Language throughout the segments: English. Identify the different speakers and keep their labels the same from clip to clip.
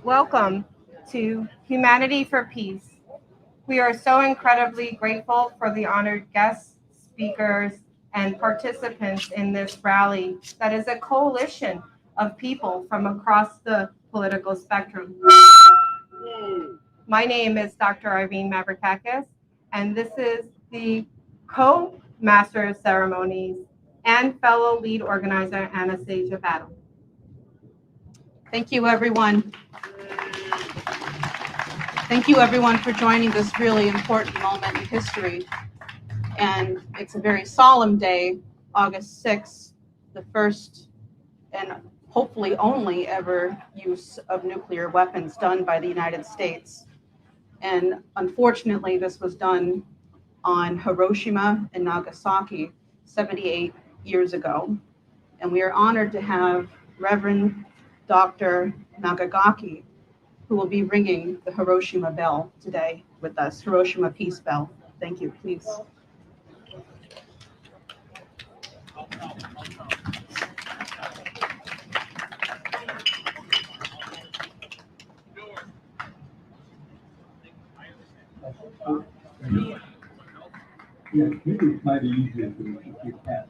Speaker 1: Welcome to Humanity for Peace. We are so incredibly grateful for the honored guests, speakers, and participants in this rally that is a coalition of people from across the political spectrum. My name is Dr. Irene Mavrakakis, and this is the co-master of ceremonies and fellow lead organizer, Anastasia Battle.
Speaker 2: Thank you, everyone. Thank you, everyone, for joining this really important moment in history. And it's a very solemn day, August 6th, the first and hopefully only ever use of nuclear weapons done by the United States. And unfortunately, this was done on Hiroshima and Nagasaki 78 years ago. And we are honored to have Reverend Dr. Nagagaki, who will be ringing the Hiroshima bell today with us, Hiroshima Peace Bell. Thank you, please.
Speaker 3: Yeah, maybe it might be easier to keep that.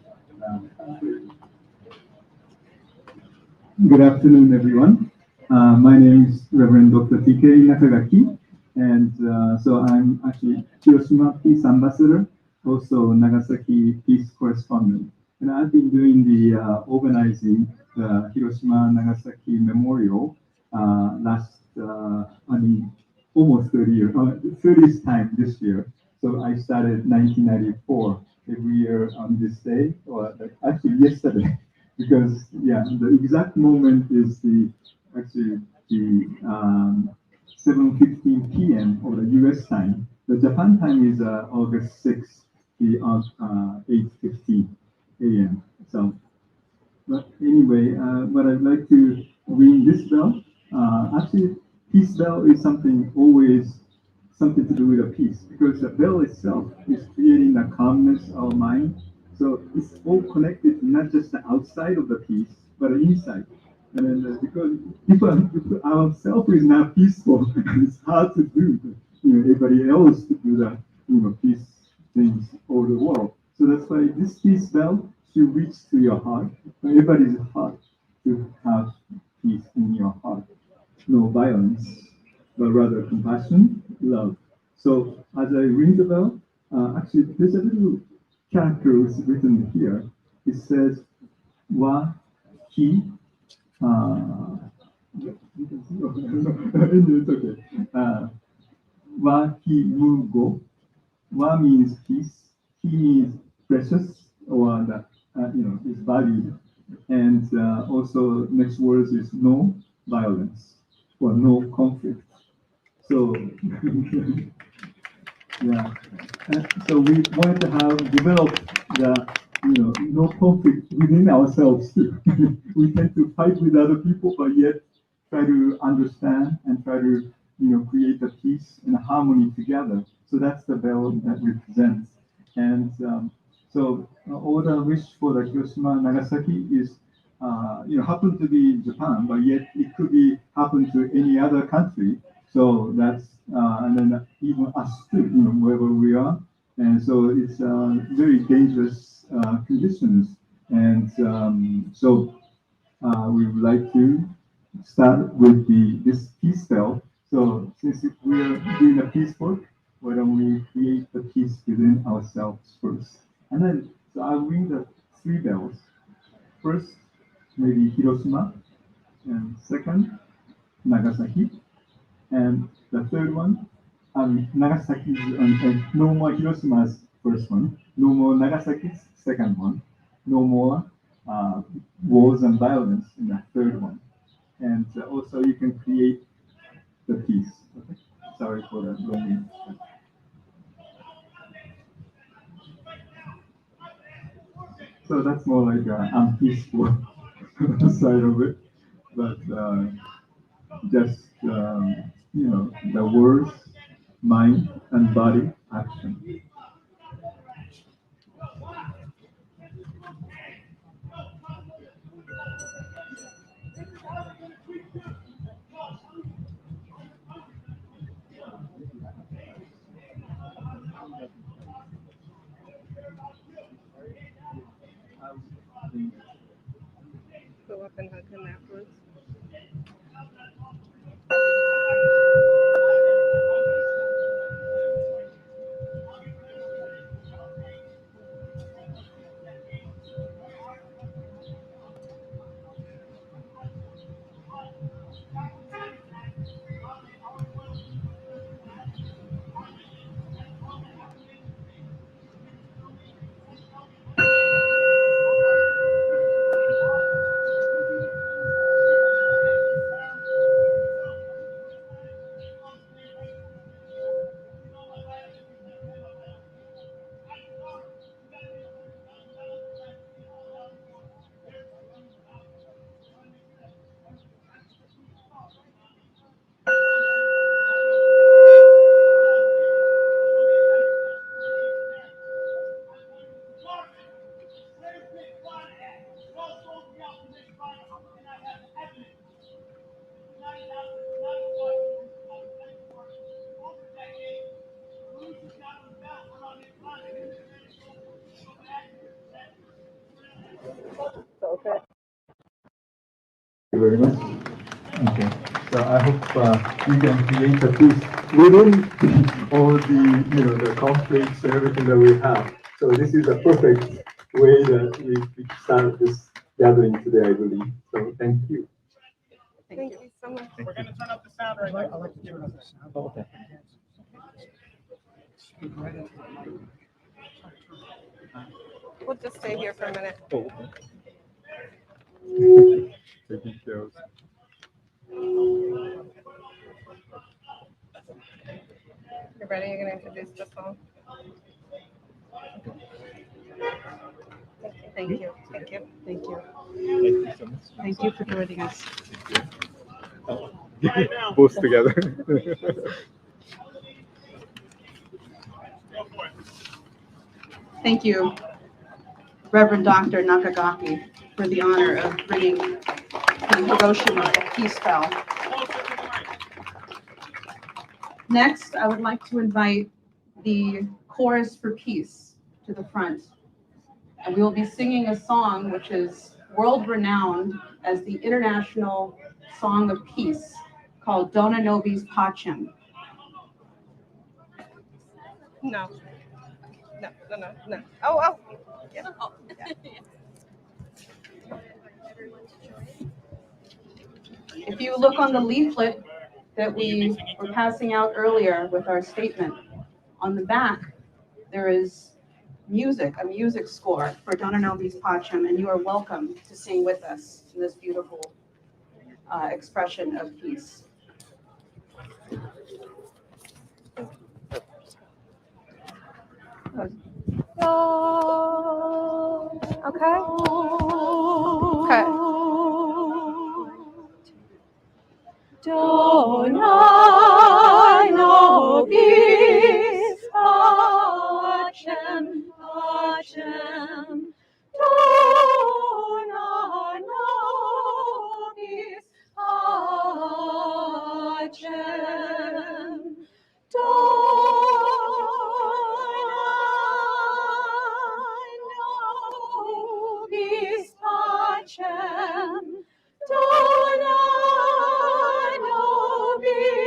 Speaker 3: Good afternoon, everyone. My name is Reverend Dr. TK Nakagaki, and so I'm actually Hiroshima Peace Ambassador, also Nagasaki Peace Correspondent. And I've been doing the organizing the Hiroshima Nagasaki Memorial almost 30 years, 30th time this year. So I started 1994 every year on this day, or actually yesterday. Because the exact moment is actually the 7:15 p.m. or the U.S. time. The Japan time is August 6th, the 8:15 a.m. So, but anyway, but I'd like to ring this bell. Actually, peace bell is something to do with a peace, because the bell itself is creating the calmness of mind. So it's all connected, not just the outside of the piece, but the inside. And then because if ourselves is not peaceful, it's hard to do. Everybody else to do that, peace things all the world. So that's why this peace bell should reach to your heart. Everybody's heart to have peace in your heart. No violence, but rather compassion, love. So as I ring the bell, actually there's a little characters written here. It says wa ki. It's okay. Wa ki mu go. Wa means peace. Ki means precious, or that is valued. And also next words is no violence or no conflict. So yeah. So we wanted to develop the no conflict within ourselves too. We tend to fight with other people, but yet try to understand and try to create a peace and a harmony together. So that's the bell that represents. And so all the wish for the Hiroshima Nagasaki is happen to be Japan, but yet it could be happen to any other country. So that's and then even us too, wherever we are. And so it's very dangerous conditions. And so we would like to start with this peace spell. So since we're doing a peace work, why don't we create the peace within ourselves first? And then so I'll ring the three bells. First, maybe Hiroshima, and second, Nagasaki, and the third one, Nagasaki's, no more Hiroshima's first one, no more Nagasaki's second one, no more wars and violence in the third one. And also you can create the peace. Okay? Sorry for that long. So that's more like unpeaceful side of it, but just the words, mind, and body action.
Speaker 1: Go up and hug him afterwards. Okay.
Speaker 3: Thank you very much. Okay, so I hope we can create a peace within all the conflicts and everything that we have. So this is a perfect way that we start this gathering today, I believe. So thank you.
Speaker 1: Thank you so much.
Speaker 4: We're going to turn up the sound right now.
Speaker 3: I'd like to turn up the sound. Okay.
Speaker 1: We'll just stay here for a minute.
Speaker 3: Oh, okay. Taking shows.
Speaker 1: You ready? You're going to introduce the song? Thank you. Thank you.
Speaker 2: Thank you.
Speaker 3: Thank you so much.
Speaker 2: Thank you for joining us.
Speaker 3: Both together.
Speaker 2: Thank you, Reverend Dr. Nakagaki, for the honor of bringing the Hiroshima Peace Bell. Next, I would like to invite the Chorus for Peace to the front. And we will be singing a song which is world-renowned as the International Song of Peace, called Dona Nobis Pacem.
Speaker 1: No. No, no, no, no. Oh. Yeah.
Speaker 2: If you look on the leaflet that we were passing out earlier with our statement, on the back, there is music, a music score for Dona Nobis Pacem, and you are welcome to sing with us in this beautiful expression of peace.
Speaker 1: Okay. Okay.
Speaker 2: Dona nobis pacem, pacem. Dona nobis pacem. Nobis pacem, dona nobis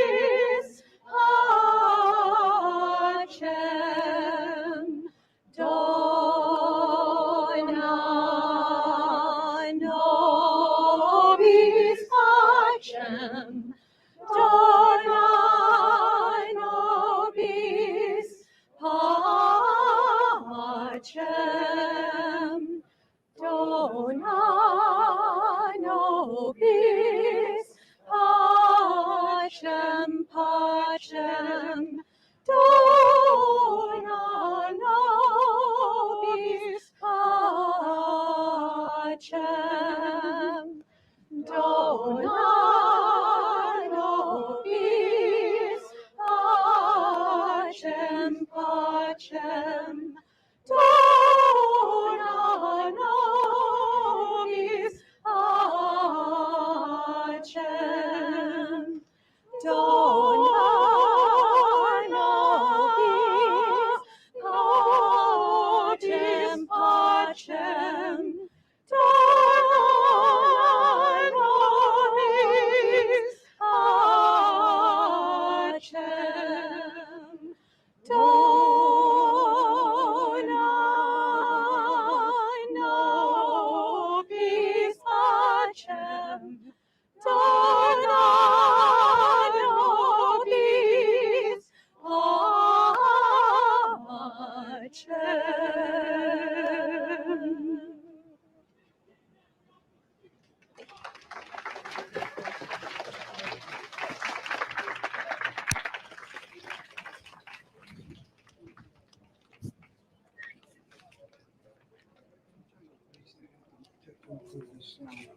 Speaker 2: Okay.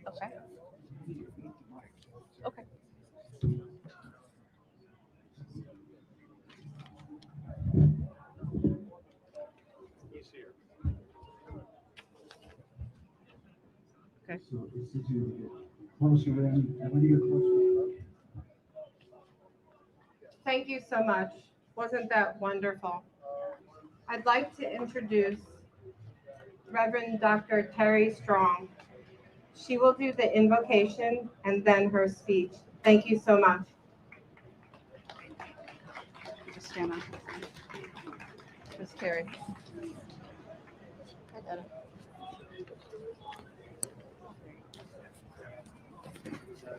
Speaker 2: Okay. Okay.
Speaker 3: So it's easy to get closer and when you get closer.
Speaker 1: Thank you so much. Wasn't that wonderful? I'd like to introduce Reverend Dr. Terry Strong. She will do the invocation and then her speech. Thank you so much.
Speaker 2: Just stand on. Miss Terry. Hi, Dada.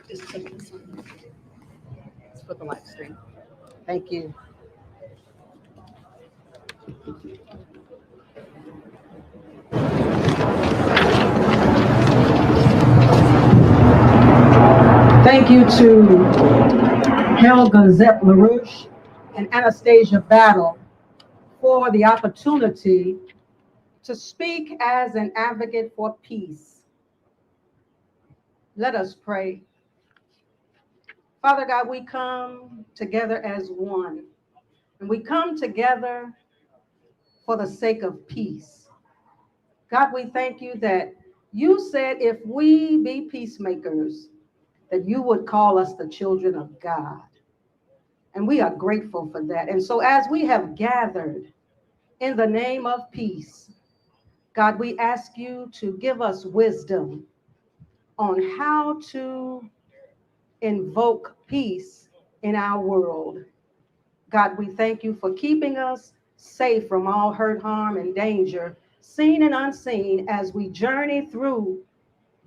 Speaker 2: Just take this one. Let's put the live stream. Thank you.
Speaker 4: Thank you to Helga Zepp LaRouche and Anastasia Battle for the opportunity to speak as an advocate for peace. Let us pray. Father God, we come together as one, and we come together for the sake of peace. God, we thank you that you said if we be peacemakers, that you would call us the children of God. And we are grateful for that. And so as we have gathered in the name of peace, God, we ask you to give us wisdom on how to invoke peace in our world. God, we thank you for keeping us safe from all hurt, harm, and danger, seen and unseen, as we journey through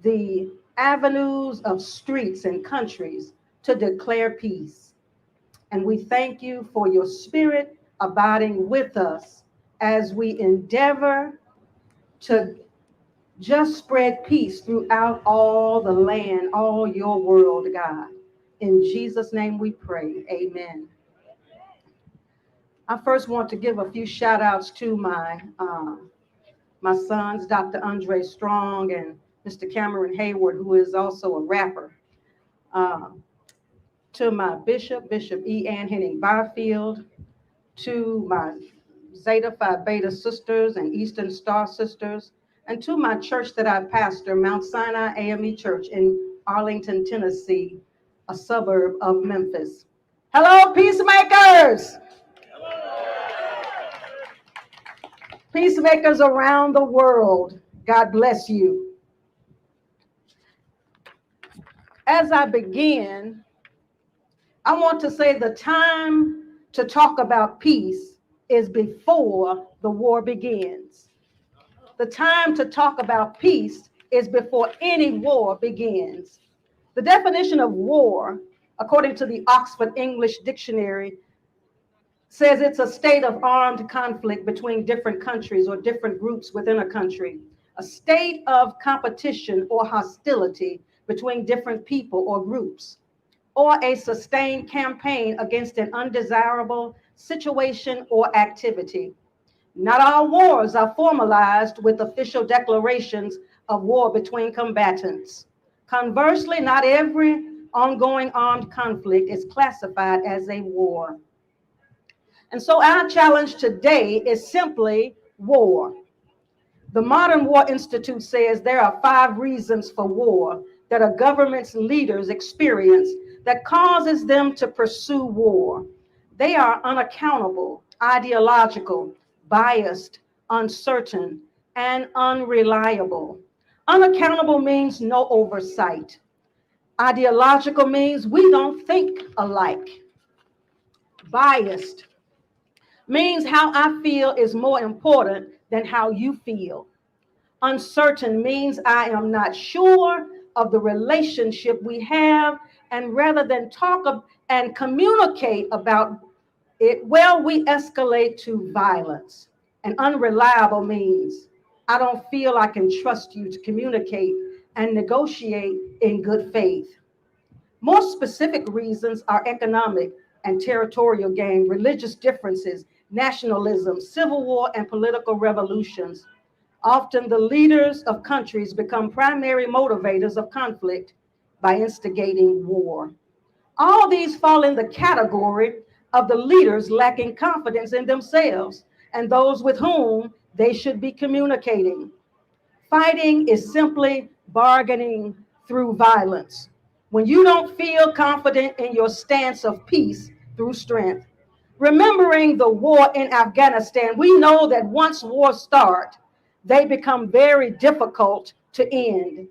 Speaker 4: the avenues of streets and countries to declare peace. And we thank you for your spirit abiding with us as we endeavor to just spread peace throughout all the land, all your world, God. In Jesus' name we pray, amen. I first want to give a few shout outs to my sons, Dr. Andre Strong and Mr. Cameron Hayward, who is also a rapper. To my Bishop E. Ann Henning Byfield, to my Zeta Phi Beta sisters and Eastern Star sisters, and to my church that I pastor, Mount Sinai AME Church in Arlington, Tennessee, a suburb of Memphis. Hello, peacemakers! Peacemakers around the world, God bless you. As I begin, I want to say the time to talk about peace is before the war begins. The time to talk about peace is before any war begins. The definition of war, according to the Oxford English Dictionary, says it's a state of armed conflict between different countries or different groups within a country, a state of competition or hostility between different people or groups, or a sustained campaign against an undesirable situation or activity. Not all wars are formalized with official declarations of war between combatants. Conversely, not every ongoing armed conflict is classified as a war. And so our challenge today is simply war. The Modern War Institute says there are 5 reasons for war that a government's leaders experience that causes them to pursue war. They are unaccountable, ideological, biased, uncertain, and unreliable. Unaccountable means no oversight. Ideological means we don't think alike. Biased means how I feel is more important than how you feel. Uncertain means I am not sure of the relationship we have, and rather than talk and communicate about it, well, we escalate to violence. And unreliable means I don't feel I can trust you to communicate and negotiate in good faith. More specific reasons are economic and territorial gain, religious differences, nationalism, civil war, and political revolutions. Often the leaders of countries become primary motivators of conflict by instigating war. All these fall in the category of the leaders lacking confidence in themselves and those with whom they should be communicating. Fighting is simply bargaining through violence. When you don't feel confident in your stance of peace through strength. Remembering the war in Afghanistan, we know that once wars start, they become very difficult to end.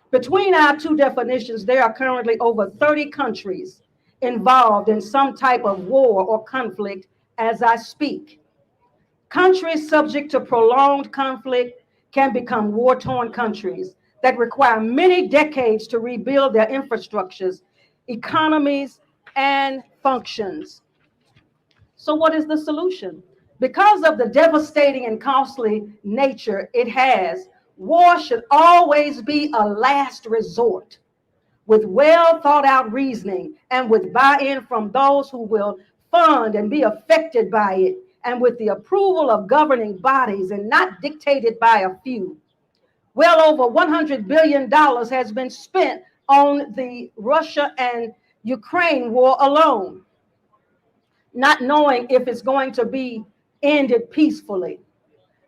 Speaker 4: Between our two definitions, there are currently over 30 countries involved in some type of war or conflict as I speak. Countries subject to prolonged conflict can become war-torn countries that require many decades to rebuild their infrastructures, economies, and functions. So what is the solution? Because of the devastating and costly nature it has, war should always be a last resort with well thought out reasoning and with buy-in from those who will fund and be affected by it, and with the approval of governing bodies and not dictated by a few. Well over $100 billion has been spent on the Russia and Ukraine war alone, not knowing if it's going to be ended peacefully.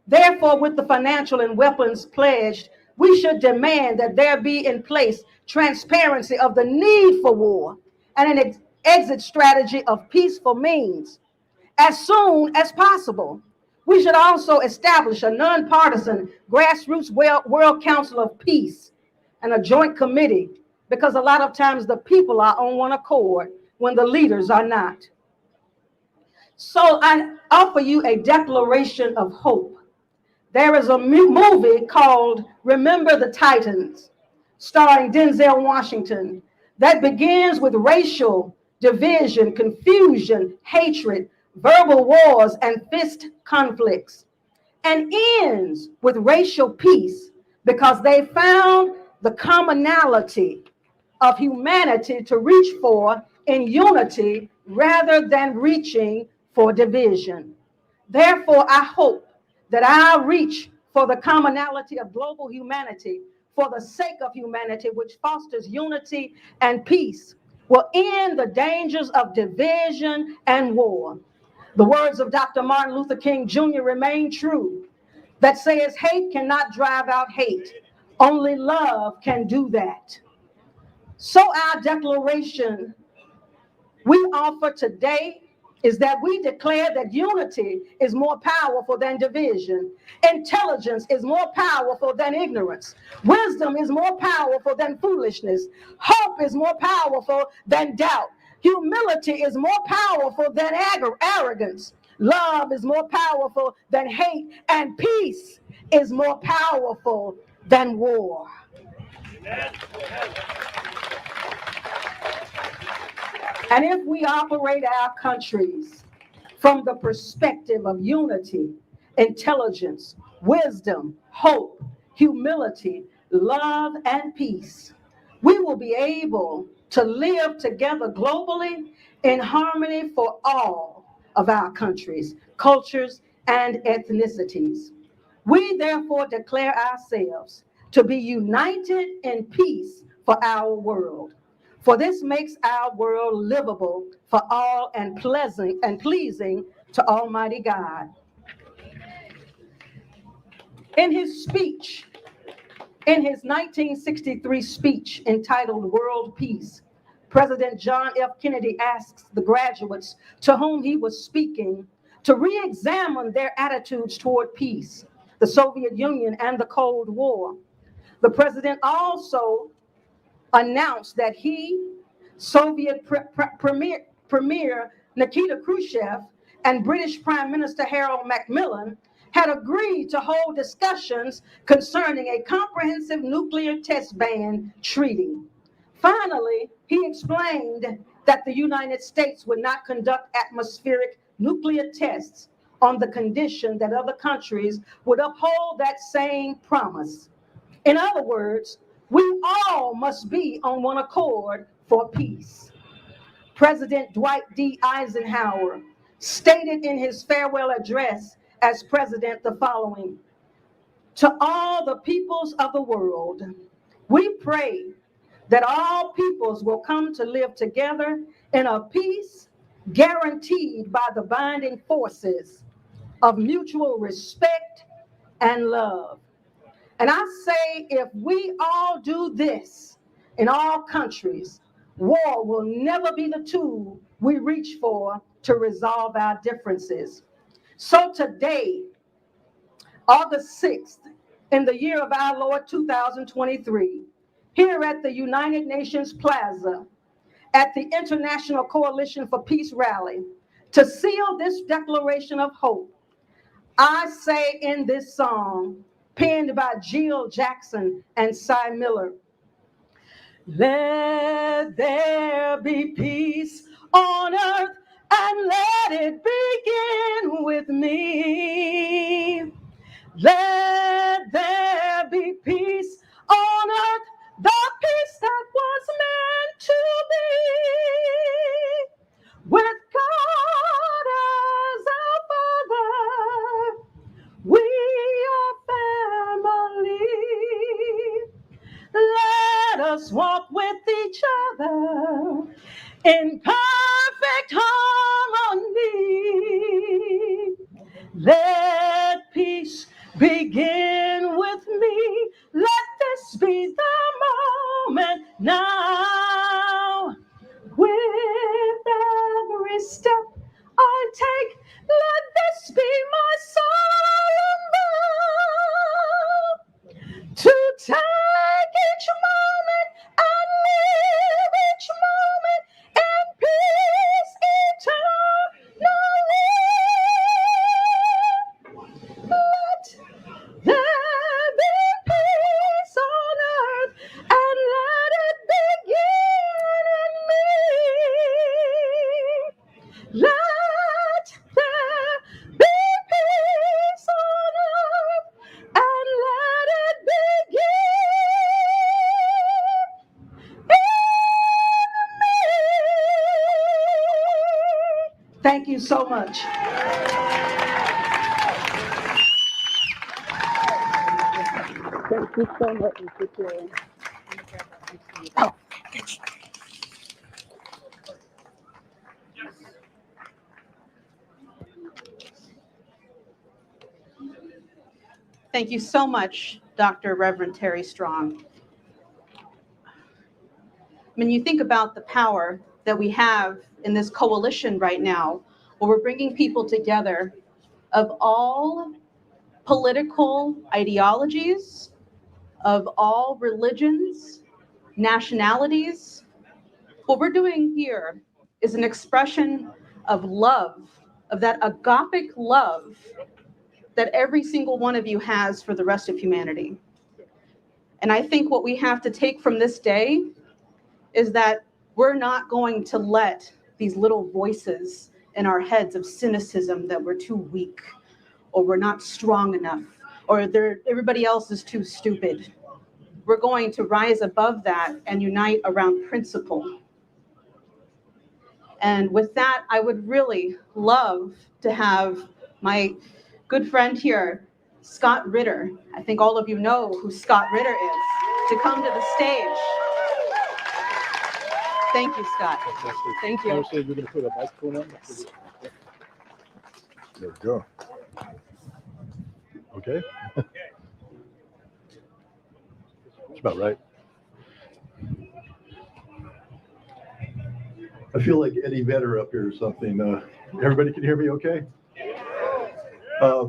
Speaker 4: Therefore, with the financial and weapons pledged, we should demand that there be in place transparency of the need for war and an exit strategy of peaceful means as soon as possible. We should also establish a nonpartisan grassroots World Council of Peace and a joint committee, because a lot of times the people are on one accord when the leaders are not. So I offer you a declaration of hope. There is a movie called Remember the Titans, starring Denzel Washington, that begins with racial division, confusion, hatred, verbal wars, and fist conflicts, and ends with racial peace because they found the commonality of humanity to reach for in unity rather than reaching for division. Therefore, I hope that our reach for the commonality of global humanity for the sake of humanity, which fosters unity and peace, will end the dangers of division and war. The words of Dr. Martin Luther King Jr. remain true, that says hate cannot drive out hate. Only love can do that. So our declaration we offer today is that we declare that unity is more powerful than division. Intelligence is more powerful than ignorance. Wisdom is more powerful than foolishness. Hope is more powerful than doubt. Humility is more powerful than arrogance. Love is more powerful than hate. And peace is more powerful than war. And if we operate our countries from the perspective of unity, intelligence, wisdom, hope, humility, love, and peace, we will be able to live together globally in harmony for all of our countries, cultures, and ethnicities. We therefore declare ourselves to be united in peace for our world. For this makes our world livable for all and pleasant and pleasing to Almighty God. In his speech, in his 1963 speech entitled World Peace, President John F. Kennedy asks the graduates to whom he was speaking to re-examine their attitudes toward peace, the Soviet Union, and the Cold War. The president also announced that he, Soviet Premier Nikita Khrushchev, and British Prime Minister Harold Macmillan had agreed to hold discussions concerning a comprehensive nuclear test ban treaty. Finally, he explained that the United States would not conduct atmospheric nuclear tests on the condition that other countries would uphold that same promise. In other words, we all must be on one accord for peace. President Dwight D. Eisenhower stated in his farewell address as president the following: To all the peoples of the world, we pray that all peoples will come to live together in a peace guaranteed by the binding forces of mutual respect and love. And I say, if we all do this in all countries, war will never be the tool we reach for to resolve our differences. So today, August 6th, in the year of our Lord 2023, here at the United Nations Plaza, at the International Coalition for Peace rally, to seal this declaration of hope, I say in this song, penned by Jill Jackson and Cy Miller, let there be peace on earth and let it begin with me. Let there be peace on earth, the peace that was meant to be. With God as our Father, we are family. Let us walk with each other in perfect harmony. Let peace begin with me. Let this be the moment now. With every step I take, let this be my solemn vow. To take each moment and live each moment in peace eternally. Let there be peace on earth and let it begin in me. Let there be peace on earth and let it begin in me. Thank you so much. Thank you so much, Mr. Chair. Oh.
Speaker 2: Thank you so much, Dr. Reverend Terry Strong. When you think about the power that we have in this coalition right now, where we're bringing people together of all political ideologies, of all religions, nationalities, what we're doing here is an expression of love, of that agapic love that every single one of you has for the rest of humanity. And I think what we have to take from this day is that we're not going to let these little voices in our heads of cynicism that we're too weak, or we're not strong enough, or everybody else is too stupid. We're going to rise above that and unite around principle. And with that, I would really love to have my good friend here, Scott Ritter. I think all of you know who Scott Ritter is, to come to the stage. Thank you, Scott. Thank you.
Speaker 5: You're going to put a microphone on? There we go. Okay. That's about right. I feel like Eddie Vedder up here or something. Everybody can hear me okay?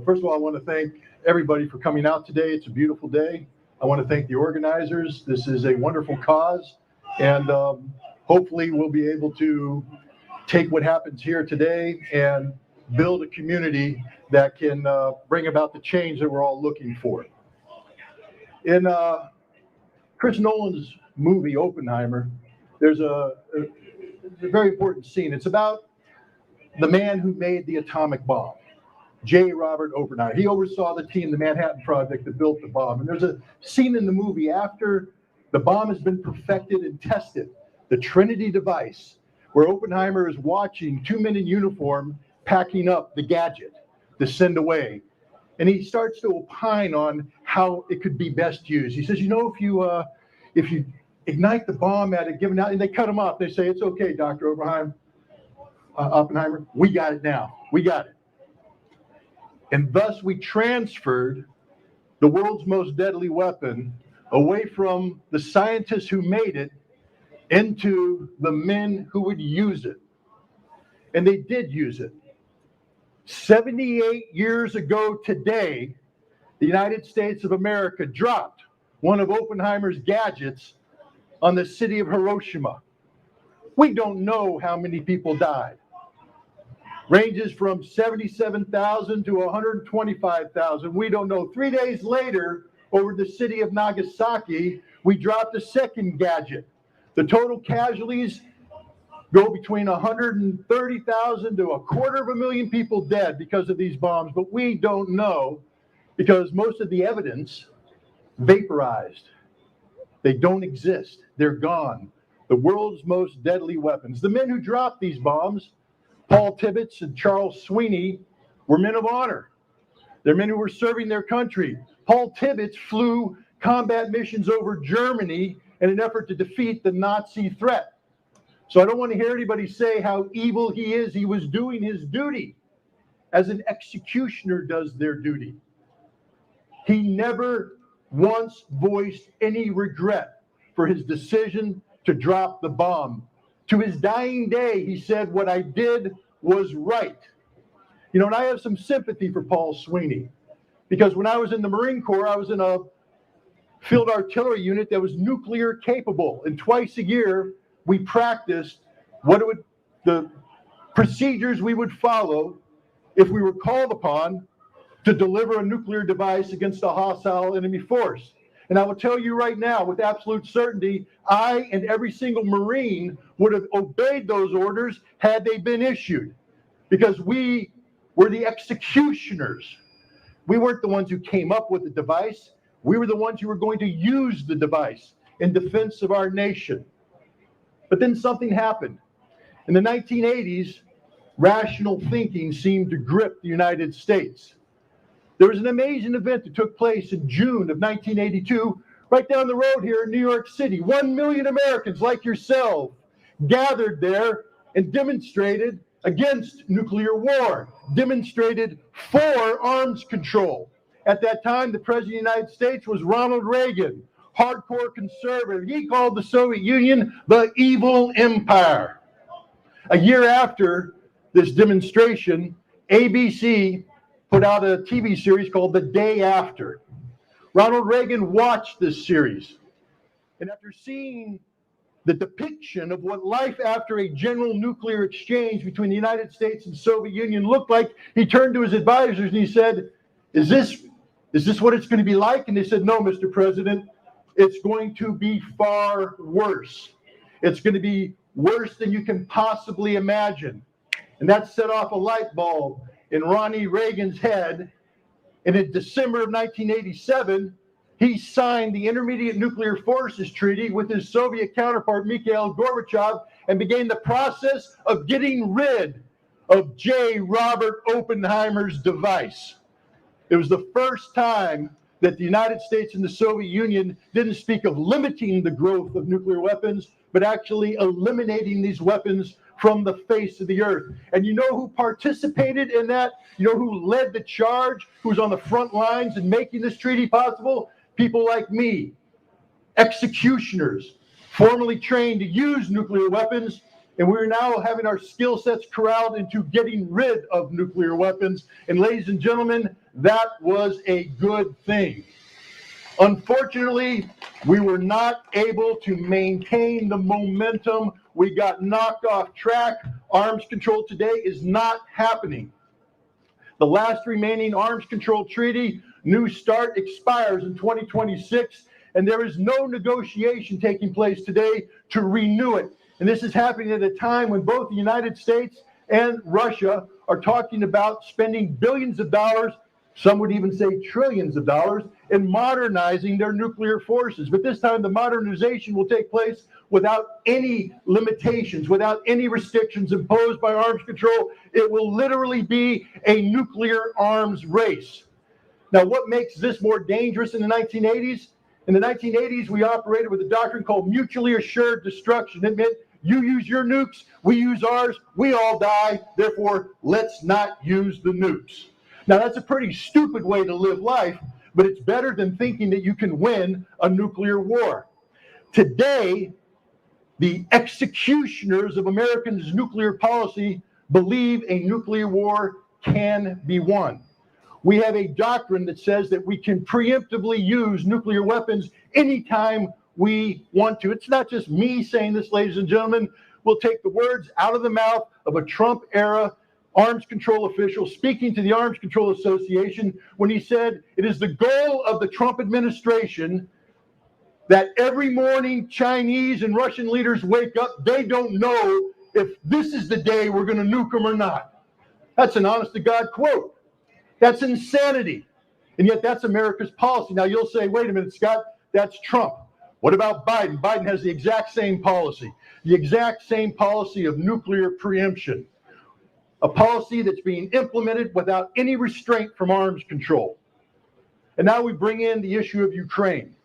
Speaker 5: First of all, I want to thank everybody for coming out today. It's a beautiful day. I want to thank the organizers. This is a wonderful cause. And hopefully we'll be able to take what happens here today and build a community that can bring about the change that we're all looking for. In Chris Nolan's movie, Oppenheimer, there's a very important scene. It's about the man who made the atomic bomb, J. Robert Oppenheimer. He oversaw the team, the Manhattan Project, that built the bomb. And there's a scene in the movie after the bomb has been perfected and tested, the Trinity device, where Oppenheimer is watching two men in uniform packing up the gadget to send away. And he starts to opine on how it could be best used. He says, if you ignite the bomb at a given out, and they cut him off. They say, it's okay, Dr. Oppenheimer, we got it now. We got it. And thus we transferred the world's most deadly weapon away from the scientists who made it into the men who would use it. And they did use it. 78 years ago today, the United States of America dropped one of Oppenheimer's gadgets on the city of Hiroshima. We don't know how many people died. Ranges from 77,000 to 125,000. We don't know. 3 days later, over the city of Nagasaki, we dropped a second gadget. The total casualties go between 130,000 to 250,000 people dead because of these bombs, but we don't know because most of the evidence vaporized. They don't exist. They're gone. The world's most deadly weapons. The men who dropped these bombs, Paul Tibbets and Charles Sweeney, were men of honor. They're men who were serving their country. Paul Tibbets flew combat missions over Germany in an effort to defeat the Nazi threat. So I don't want to hear anybody say how evil he is. He was doing his duty as an executioner does their duty. He never once voiced any regret for his decision to drop the bomb. To his dying day, he said, what I did was right. You know, and I have some sympathy for Paul Sweeney because when I was in the Marine Corps, I was in a field artillery unit that was nuclear capable. And twice a year, we practiced the procedures we would follow if we were called upon to deliver a nuclear device against a hostile enemy force. And I will tell you right now, with absolute certainty, I and every single Marine would have obeyed those orders had they been issued, because we were the executioners. We weren't the ones who came up with the device. We were the ones who were going to use the device in defense of our nation. But then something happened. In the 1980s, rational thinking seemed to grip the United States. There was an amazing event that took place in June of 1982, right down the road here in New York City. 1 million Americans like yourself gathered there and demonstrated against nuclear war, demonstrated for arms control. At that time, the President of the United States was Ronald Reagan, hardcore conservative. He called the Soviet Union the evil empire. A year after this demonstration, ABC put out a TV series called The Day After. Ronald Reagan watched this series. And after seeing the depiction of what life after a general nuclear exchange between the United States and Soviet Union looked like, he turned to his advisors and he said, is this what it's going to be like? And they said, no, Mr. President, it's going to be far worse. It's going to be worse than you can possibly imagine. And that set off a light bulb in Ronnie Reagan's head. And in December of 1987, he signed the Intermediate Nuclear Forces Treaty with his Soviet counterpart, Mikhail Gorbachev, and began the process of getting rid of J. Robert Oppenheimer's device. It was the first time that the United States and the Soviet Union didn't speak of limiting the growth of nuclear weapons, but actually eliminating these weapons from the face of the earth. And you know who participated in that? You know who led the charge? Who's on the front lines in making this treaty possible? People like me, executioners, formerly trained to use nuclear weapons, and we're now having our skill sets corralled into getting rid of nuclear weapons. And ladies and gentlemen, that was a good thing. Unfortunately, we were not able to maintain the momentum. We got knocked off track. Arms control today is not happening. The last remaining arms control treaty, New START, expires in 2026, and there is no negotiation taking place today to renew it. And this is happening at a time when both the United States and Russia are talking about spending billions of dollars, some would even say trillions of dollars, in modernizing their nuclear forces. But this time the modernization will take place without any limitations, without any restrictions imposed by arms control. It will literally be a nuclear arms race. Now, what makes this more dangerous in the 1980s? In the 1980s, we operated with a doctrine called mutually assured destruction. It meant you use your nukes, we use ours, we all die, therefore, let's not use the nukes. Now, that's a pretty stupid way to live life, but it's better than thinking that you can win a nuclear war. Today, the executioners of Americans' nuclear policy believe a nuclear war can be won. We have a doctrine that says that we can preemptively use nuclear weapons anytime we want to. It's not just me saying this, ladies and gentlemen. We'll take the words out of the mouth of a Trump-era arms control official speaking to the Arms Control Association when he said, it is the goal of the Trump administration that every morning Chinese and Russian leaders wake up, they don't know if this is the day we're going to nuke them or not. That's an honest to God quote. That's insanity. And yet that's America's policy. Now you'll say, wait a minute, Scott, that's Trump. What about Biden? Biden has the exact same policy of nuclear preemption, a policy that's being implemented without any restraint from arms control. And now we bring in the issue of Ukraine.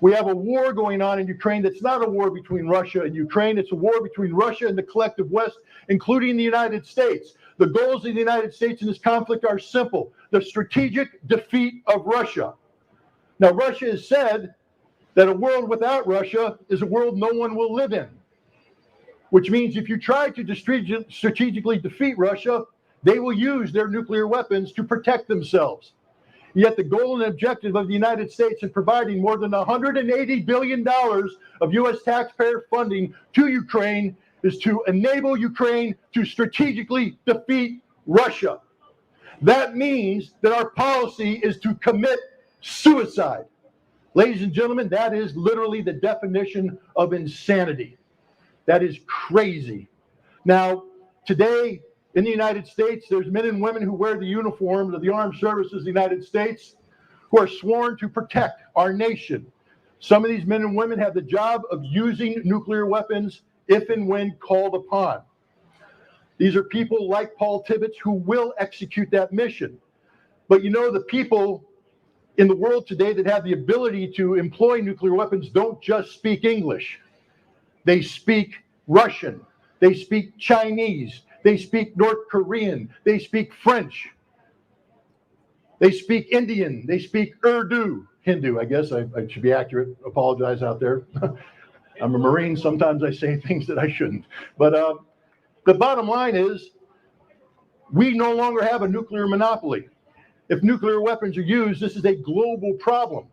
Speaker 5: We have a war going on in Ukraine that's not a war between Russia and Ukraine. It's a war between Russia and the collective West, including the United States. The goals of the United States in this conflict are simple: the strategic defeat of Russia. Now, Russia has said that a world without Russia is a world no one will live in, which means if you try to strategically defeat Russia, they will use their nuclear weapons to protect themselves. Yet the goal and objective of the United States in providing more than $180 billion of U.S. taxpayer funding to Ukraine is to enable Ukraine to strategically defeat Russia. That means that our policy is to commit suicide. Ladies and gentlemen, that is literally the definition of insanity. That is crazy. Now, today in the United States, there's men and women who wear the uniforms of the armed services of the United States who are sworn to protect our nation. Some of these men and women have the job of using nuclear weapons if and when called upon. These are people like Paul Tibbets who will execute that mission. But you know, the people in the world today that have the ability to employ nuclear weapons don't just speak English. They speak Russian. They speak Chinese. They speak North Korean. They speak French. They speak Indian. They speak Urdu. Hindu, I guess. I should be accurate. Apologize out there. I'm a Marine. Sometimes I say things that I shouldn't. But the bottom line is we no longer have a nuclear monopoly. If nuclear weapons are used, this is a global problem.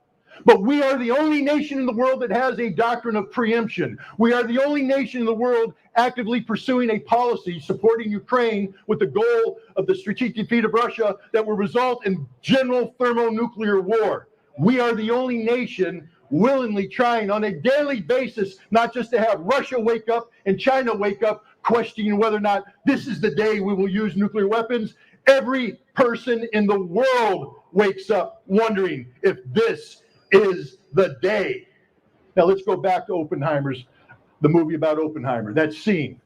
Speaker 5: But we are the only nation in the world that has a doctrine of preemption. We are the only nation in the world actively pursuing a policy supporting Ukraine with the goal of the strategic defeat of Russia that will result in general thermonuclear war. We are the only nation willingly trying on a daily basis, not just to have Russia wake up and China wake up, questioning whether or not this is the day we will use nuclear weapons. Every person in the world wakes up wondering if this is the day. Now let's go back to the movie about Oppenheimer, that scene.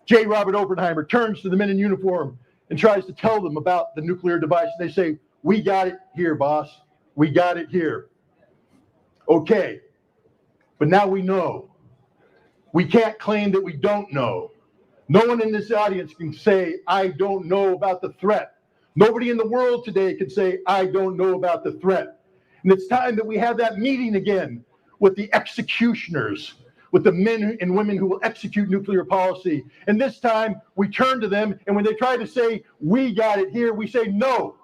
Speaker 5: J. Robert Oppenheimer turns to the men in uniform and tries to tell them about the nuclear device. And they say, we got it here, boss. We got it here. Okay, but now we know. We can't claim that we don't know. No one in this audience can say, I don't know about the threat. Nobody in the world today can say, I don't know about the threat. And it's time that we have that meeting again with the executioners, with the men and women who will execute nuclear policy. And this time we turn to them, and when they try to say, we got it here, we say, no,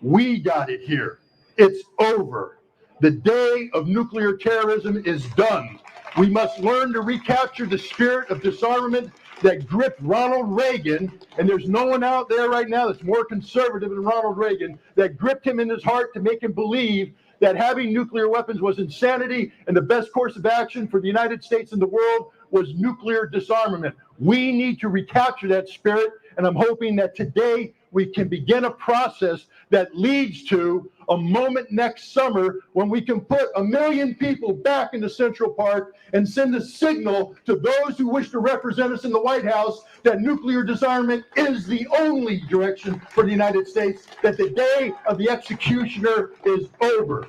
Speaker 5: we got it here. It's over. The day of nuclear terrorism is done. We must learn to recapture the spirit of disarmament that gripped Ronald Reagan, and there's no one out there right now that's more conservative than Ronald Reagan, that gripped him in his heart to make him believe that having nuclear weapons was insanity and the best course of action for the United States and the world was nuclear disarmament. We need to recapture that spirit, and I'm hoping that today we can begin a process that leads to a moment next summer when we can put 1 million people back into Central Park and send a signal to those who wish to represent us in the White House that nuclear disarmament is the only direction for the United States, that the day of the executioner is over.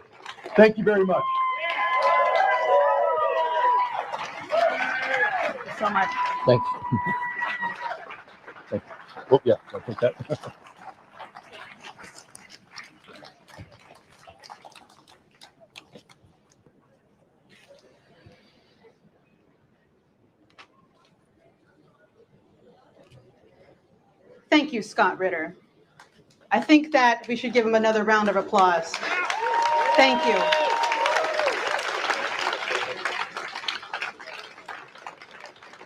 Speaker 5: Thank you very much.
Speaker 2: Thank you so much.
Speaker 5: Thanks. Thank you. Oh, yeah, I'll take that.
Speaker 2: Thank you, Scott Ritter. I think that we should give him another round of applause. Thank you.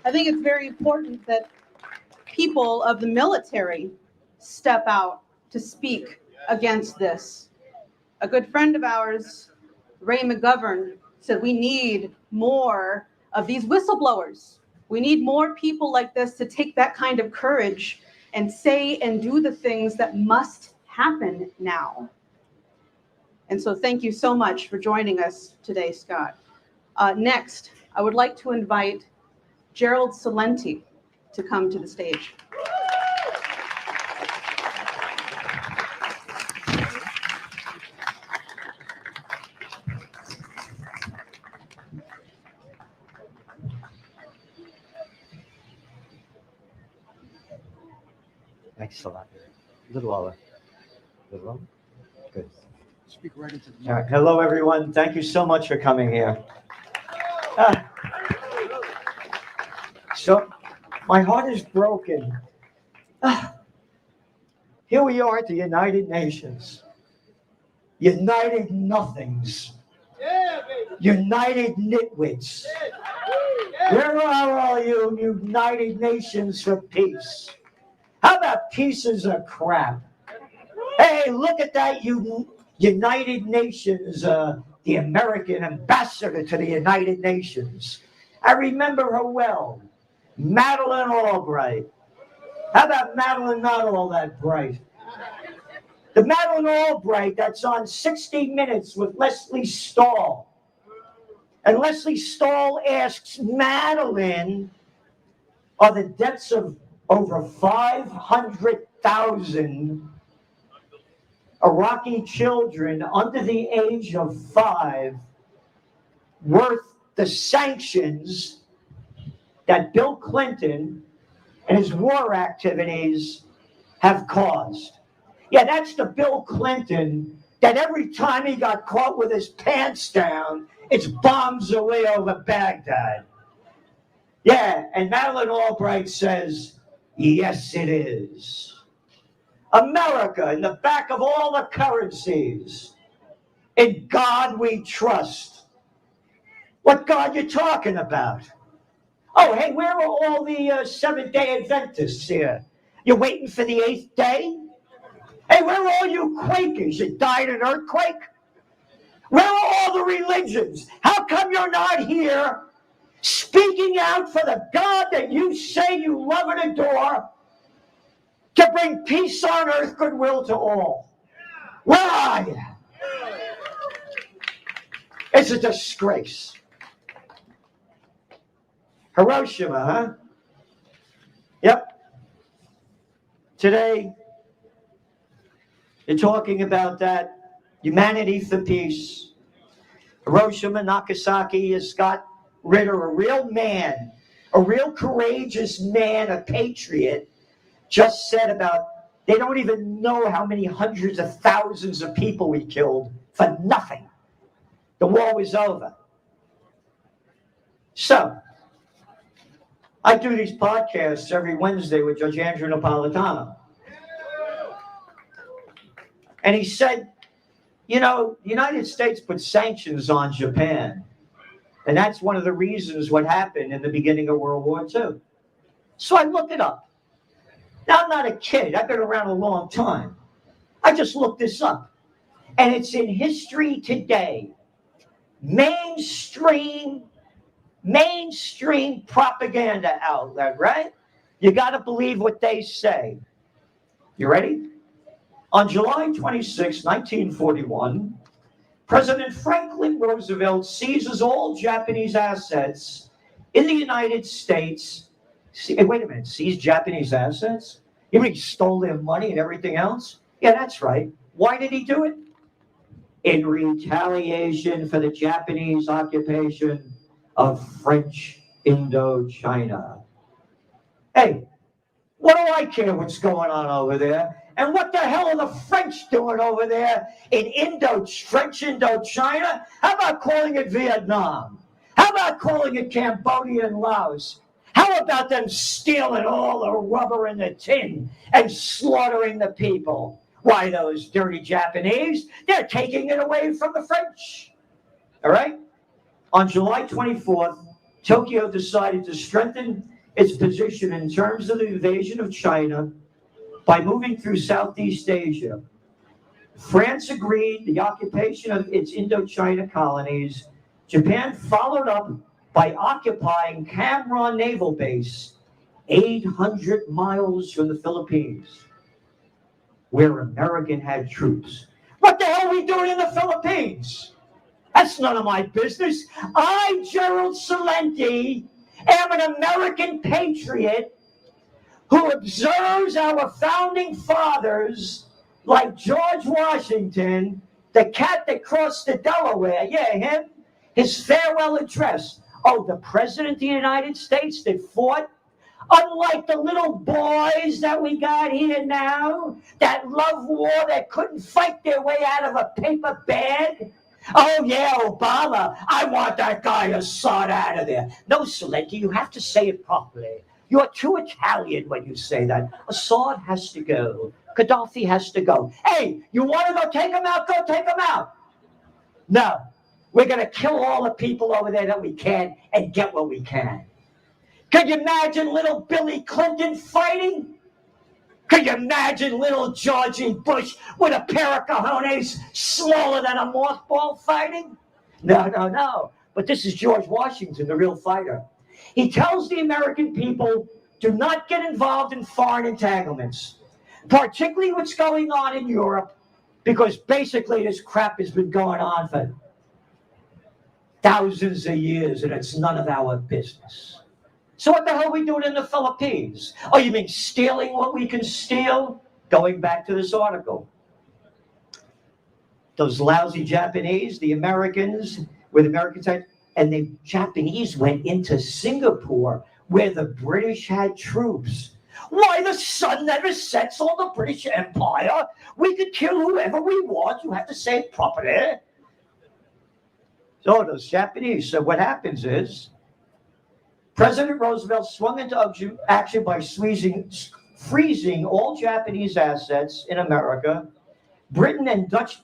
Speaker 2: I think it's very important that people of the military step out to speak against this. A good friend of ours, Ray McGovern, said we need more of these whistleblowers. We need more people like this to take that kind of courage and say and do the things that must happen now. And so thank you so much for joining us today, Scott. Next, I would like to invite Gerald Salenti to come to the stage.
Speaker 6: Thanks a lot. A little lower. A little lower? Good.
Speaker 7: Speak right into the
Speaker 6: All right. Hello, everyone. Thank you so much for coming here. So, my heart is broken. Here we are at the United Nations. United nothings. United nitwits. Where are all you United Nations for peace? How about pieces of crap? Hey, look at that United Nations, the American ambassador to the United Nations. I remember her well, Madeleine Albright. How about Madeleine not all that bright? The Madeleine Albright that's on 60 Minutes with Leslie Stahl. And Leslie Stahl asks Madeleine, are the deaths of over 500,000 Iraqi children under the age of 5 worth the sanctions that Bill Clinton and his war activities have caused? Yeah, that's the Bill Clinton that every time he got caught with his pants down, it's bombs away over Baghdad. Yeah, and Madeleine Albright says, yes, it is. America, in the back of all the currencies, in God we trust. What God you talking about? Oh, hey, where are all the Seventh-day Adventists here? You waiting for the 8th day? Hey, where are all you Quakers? You died in an earthquake? Where are all the religions? How come you're not here speaking out for the God that you say you love and adore to bring peace on earth, goodwill to all? Where are you? It's a disgrace. Hiroshima, huh? Yep. Today, they're talking about that. Humanity for peace. Hiroshima, Nagasaki, has Scott Ritter, a real man, a real courageous man, a patriot, just said about, they don't even know how many hundreds of thousands of people we killed for nothing. The war was over. So, I do these podcasts every Wednesday with Judge Andrew Napolitano. And he said, you know, the United States put sanctions on Japan. And that's one of the reasons what happened in the beginning of World War II. So I looked it up. Now, I'm not a kid. I've been around a long time. I just looked this up. And it's in History Today. Mainstream propaganda outlet, right? You got to believe what they say. You ready? On July 26, 1941, President Franklin Roosevelt seizes all Japanese assets in the United States. Wait a minute, seize Japanese assets? You mean he stole their money and everything else? Yeah, that's right. Why did he do it? In retaliation for the Japanese occupation of French Indochina. Hey, what do I care what's going on over there? And what the hell are the French doing over there in French Indochina? How about calling it Vietnam? How about calling it Cambodia and Laos? How about them stealing all the rubber and the tin and slaughtering the people? Why, those dirty Japanese, they're taking it away from the French. All right? On July 24th, Tokyo decided to strengthen its position in terms of the invasion of China by moving through Southeast Asia. France agreed the occupation of its Indochina colonies. Japan followed up by occupying Cam Ranh Naval Base, 800 miles from the Philippines, where American had troops. What the hell are we doing in the Philippines? That's none of my business. I, Gerald Celente, am an American patriot who observes our founding fathers like George Washington, the cat that crossed the Delaware, yeah, him, his farewell address. Oh, the President of the United States that fought, unlike the little boys that we got here now, that love war, that couldn't fight their way out of a paper bag. Oh, yeah, Obama, I want that guy Assad out of there. No, Celente, you have to say it properly. You're too Italian when you say that. Assad has to go. Gaddafi has to go. Hey, you want to go take him out? Go take him out. No, we're going to kill all the people over there that we can and get what we can. Could you imagine little Billy Clinton fighting? Could you imagine little Georgie Bush with a pair of cojones smaller than a mothball fighting? No, no, no. But this is George Washington, the real fighter. He tells the American people, do not get involved in foreign entanglements, particularly what's going on in Europe, because basically this crap has been going on for thousands of years and it's none of our business. So what the hell are we doing in the Philippines? Oh, you mean stealing what we can steal? Going back to this article. Those lousy Japanese, the Americans, where the Americans had, and the Japanese went into Singapore, where the British had troops. Why, the sun never sets on the British Empire. We could kill whoever we want. You have to say it properly. So those Japanese. So what happens is, President Roosevelt swung into action by freezing all Japanese assets in America. Britain and Dutch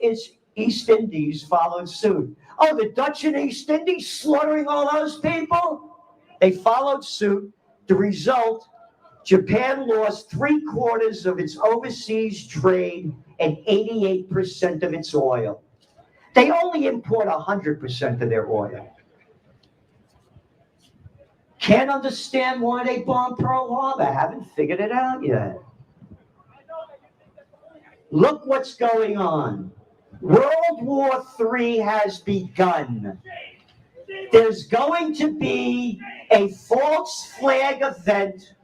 Speaker 6: East Indies followed suit. Oh, the Dutch and East Indies slaughtering all those people? They followed suit. The result, Japan lost 3/4 of its overseas trade and 88% of its oil. They only import 100% of their oil. Can't understand why they bombed Pearl Harbor. Haven't figured it out yet. Look what's going on. World War III has begun. There's going to be a false flag event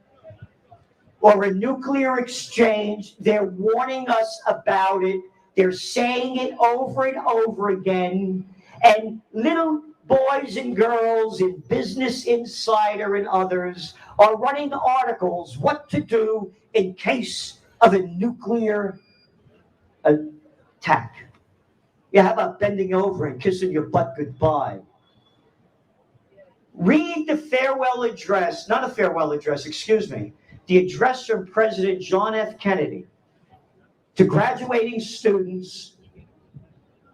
Speaker 6: or a nuclear exchange. They're warning us about it. They're saying it over and over again. And little boys and girls in Business Insider and others are running articles what to do in case of a nuclear attack. Yeah, how about bending over and kissing your butt goodbye? Read the farewell address, not a farewell address, excuse me, the address from President John F. Kennedy to graduating students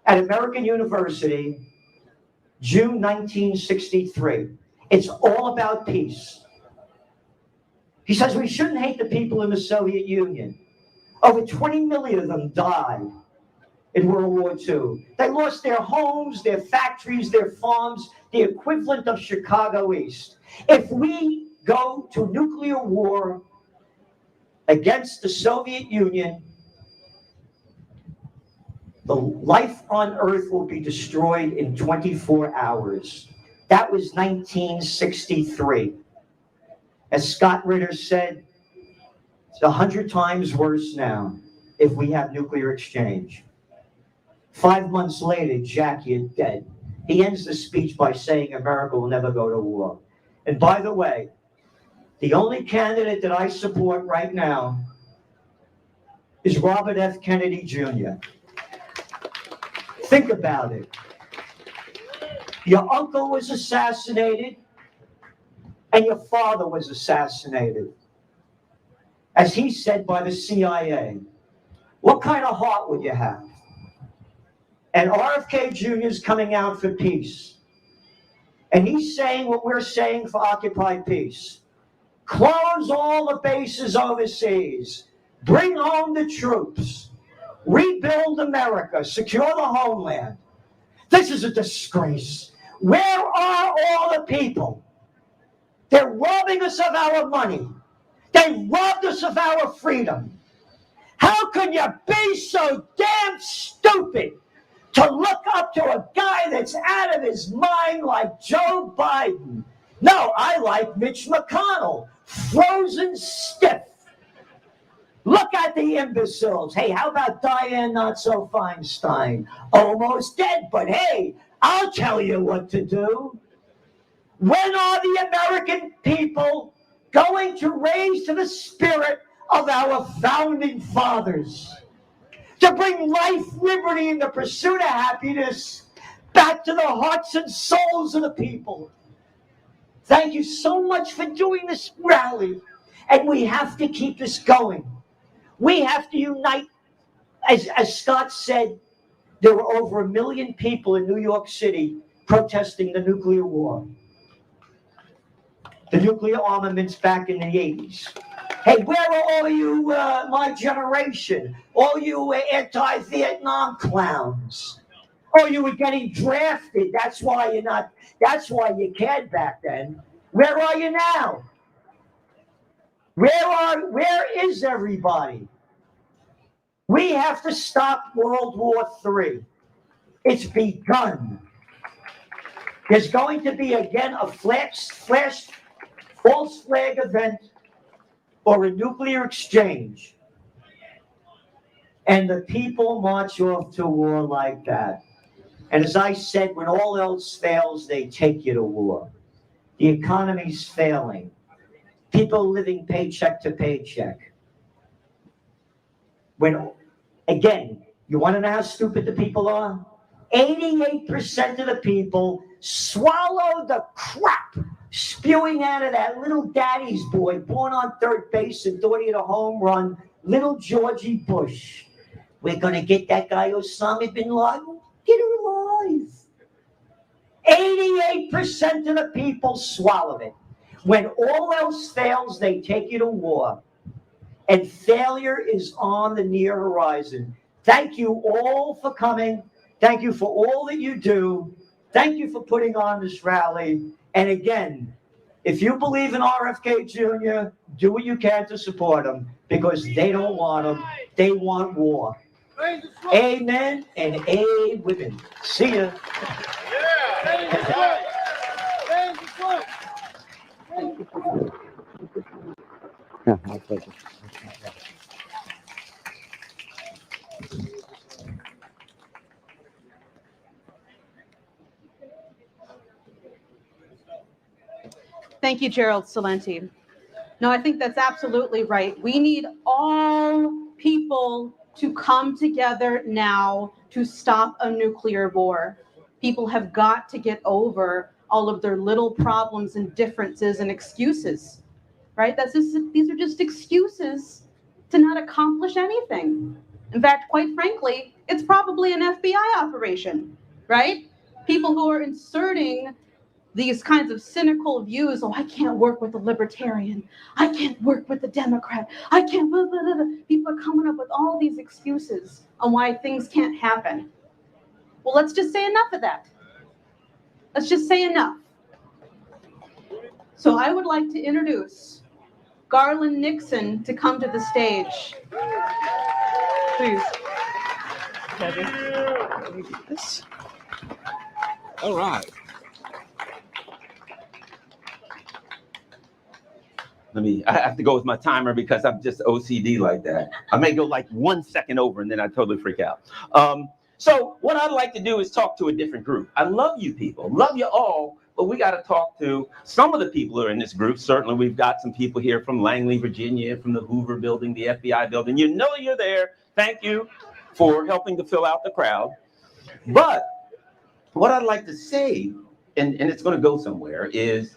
Speaker 6: at American University, June 1963. It's all about peace. He says we shouldn't hate the people in the Soviet Union. Over 20 million of them died in World War II. They lost their homes, their factories, their farms, the equivalent of Chicago East. If we go to nuclear war against the Soviet Union, The life on Earth will be destroyed in 24 hours. That was 1963. As Scott Ritter said, it's 100 times worse now if we have nuclear exchange. 5 months later, Jackie is dead. He ends the speech by saying America will never go to war. And by the way, the only candidate that I support right now is Robert F. Kennedy Jr. Think about it. Your uncle was assassinated, and your father was assassinated, as he said, by the CIA. What kind of heart would you have? And RFK Jr. is coming out for peace. And he's saying what we're saying for occupied peace. Close all the bases overseas. Bring home the troops. Rebuild America. Secure the homeland. This is a disgrace. Where are all the people? They're robbing us of our money. They robbed us of our freedom. How can you be so damn stupid to look up to a guy that's out of his mind like Joe Biden? No, I like Mitch McConnell, frozen stiff. Look at the imbeciles. Hey, how about Diane Not-So-Feinstein? Almost dead, but hey, I'll tell you what to do. When are the American people going to raise to the spirit of our founding fathers? To bring life, liberty, and the pursuit of happiness back to the hearts and souls of the people. Thank you so much for doing this rally. And we have to keep this going. We have to unite. As Scott said, there were over 1 million people in New York City protesting the nuclear war. The nuclear armaments back in the 80s. Hey, where are all you, my generation? All you anti-Vietnam clowns? Oh, you were getting drafted. That's why you cared back then. Where are you now? Where is everybody? We have to stop World War III. It's begun. There's going to be again a false flag event or a nuclear exchange. And the people march off to war like that. And as I said, when all else fails, they take you to war. The economy's failing. People living paycheck to paycheck. Again, you want to know how stupid the people are? 88% of the people swallow the crap spewing out of that little daddy's boy born on third base and thought he had a home run, little Georgie Bush. We're going to get that guy Osama bin Laden. Get him alive. 88% of the people swallowed it. When all else fails, they take you to war. And failure is on the near horizon. Thank you all for coming. Thank you for all that you do. Thank you for putting on this rally. And again, if you believe in RFK Jr., do what you can to support him, because they don't want him. They want war. Amen and amen. See ya.
Speaker 7: Yeah, my pleasure.
Speaker 2: Thank you, Gerald Salenti. No, I think that's absolutely right. We need all people to come together now to stop a nuclear war. People have got to get over all of their little problems and differences and excuses, right? These are just excuses to not accomplish anything. In fact, quite frankly, it's probably an FBI operation, right? People who are inserting these kinds of cynical views. Oh, I can't work with a libertarian. I can't work with a Democrat. I can't. Blah, blah, blah, blah. People are coming up with all these excuses on why things can't happen. Well, let's just say enough of that. Let's just say enough. So I would like to introduce Garland Nixon to come to the stage. Please. pleasure. Let me get this.
Speaker 7: All right. I have to go with my timer because I'm just OCD like that. I may go like 1 second over and then I totally freak out. So what I'd like to do is talk to a different group. I love you people, love you all, but we got to talk to some of the people who are in this group. Certainly we've got some people here from Langley, Virginia, from the Hoover building, the FBI building. You know you're there. Thank you for helping to fill out the crowd. But what I'd like to say, and it's going to go somewhere, is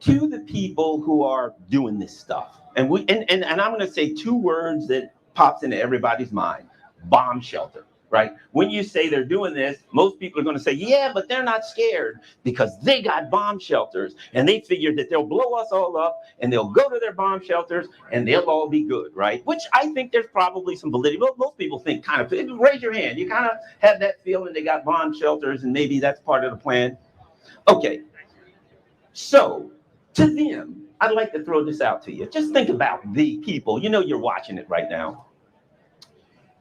Speaker 7: to the people who are doing this stuff. And I'm going to say 2 words that pops into everybody's mind: bomb shelter, right? When you say they're doing this, most people are going to say, yeah, but they're not scared because they got bomb shelters and they figured that they'll blow us all up and they'll go to their bomb shelters and they'll all be good, right? Which I think there's probably some validity. Most people think kind of, raise your hand. You kind of have that feeling they got bomb shelters and maybe that's part of the plan. Okay, so to them, I'd like to throw this out to you. Just think about the people. You know you're watching it right now.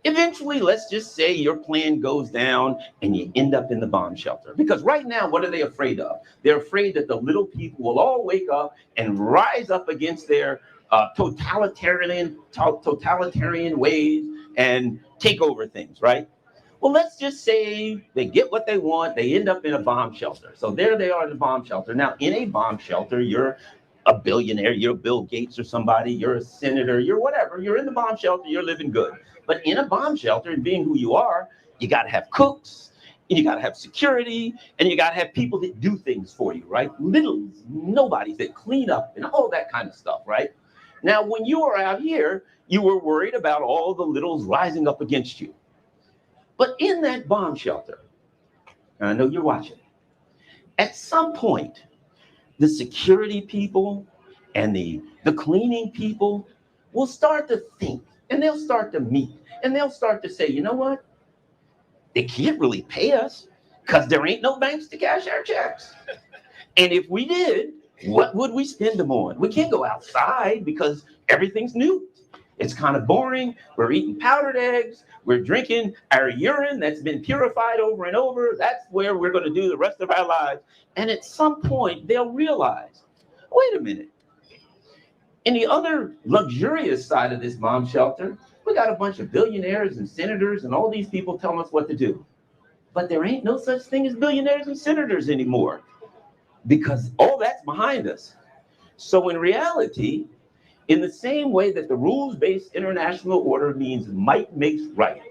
Speaker 7: Eventually, let's just say your plan goes down and you end up in the bomb shelter. Because right now, what are they afraid of? They're afraid that the little people will all wake up and rise up against their totalitarian ways and take over things, right? Well, let's just say they get what they want. They end up in a bomb shelter. So there they are in the bomb shelter. Now, in a bomb shelter, you're a billionaire, you're Bill Gates or somebody, you're a senator, you're whatever. You're in the bomb shelter, you're living good. But in a bomb shelter, and being who you are, you got to have cooks, and you got to have security, and you got to have people that do things for you, right? Littles, nobodies that clean up and all that kind of stuff, right? Now, when you were out here, you were worried about all the littles rising up against you. But in that bomb shelter, and I know you're watching, at some point, the security people and the cleaning people will start to think, and they'll start to meet, and they'll start to say, you know what? They can't really pay us because there ain't no banks to cash our checks. And if we did, what would we spend them on? We can't go outside because everything's new. It's kind of boring. We're eating powdered eggs. We're drinking our urine that's been purified over and over. That's where we're going to do the rest of our lives. And at some point, they'll realize, wait a minute. In the other luxurious side of this bomb shelter, we got a bunch of billionaires and senators and all these people telling us what to do. But there ain't no such thing as billionaires and senators anymore because all that's behind us. So in reality, in the same way that the rules-based international order means might makes right,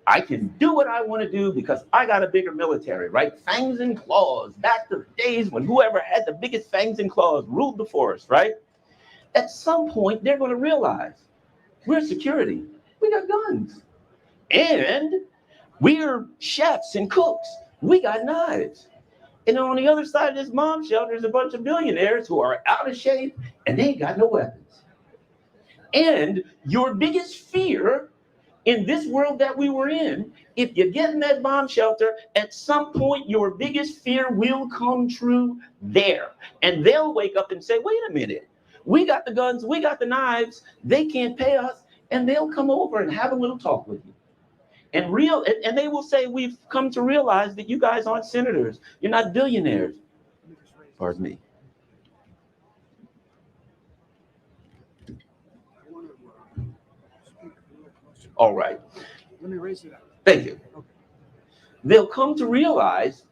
Speaker 7: I can do what I want to do because I got a bigger military, right? Fangs and claws, back to the days when whoever had the biggest fangs and claws ruled the forest, right? At some point, they're going to realize we're security. We got guns. And we're chefs and cooks. We got knives. And on the other side of this bomb shelter is a bunch of billionaires who are out of shape and they ain't got no weapons. And your biggest fear in this world that we were in, if you get in that bomb shelter, at some point your biggest fear will come true there. And they'll wake up and say, wait a minute, we got the guns, we got the knives, they can't pay us, and they'll come over and have a little talk with you. And they will say, we've come to realize that you guys aren't senators, you're not billionaires. Pardon me. All right.
Speaker 8: Let me raise it up.
Speaker 7: Thank you.
Speaker 8: Okay.
Speaker 7: They'll come to realize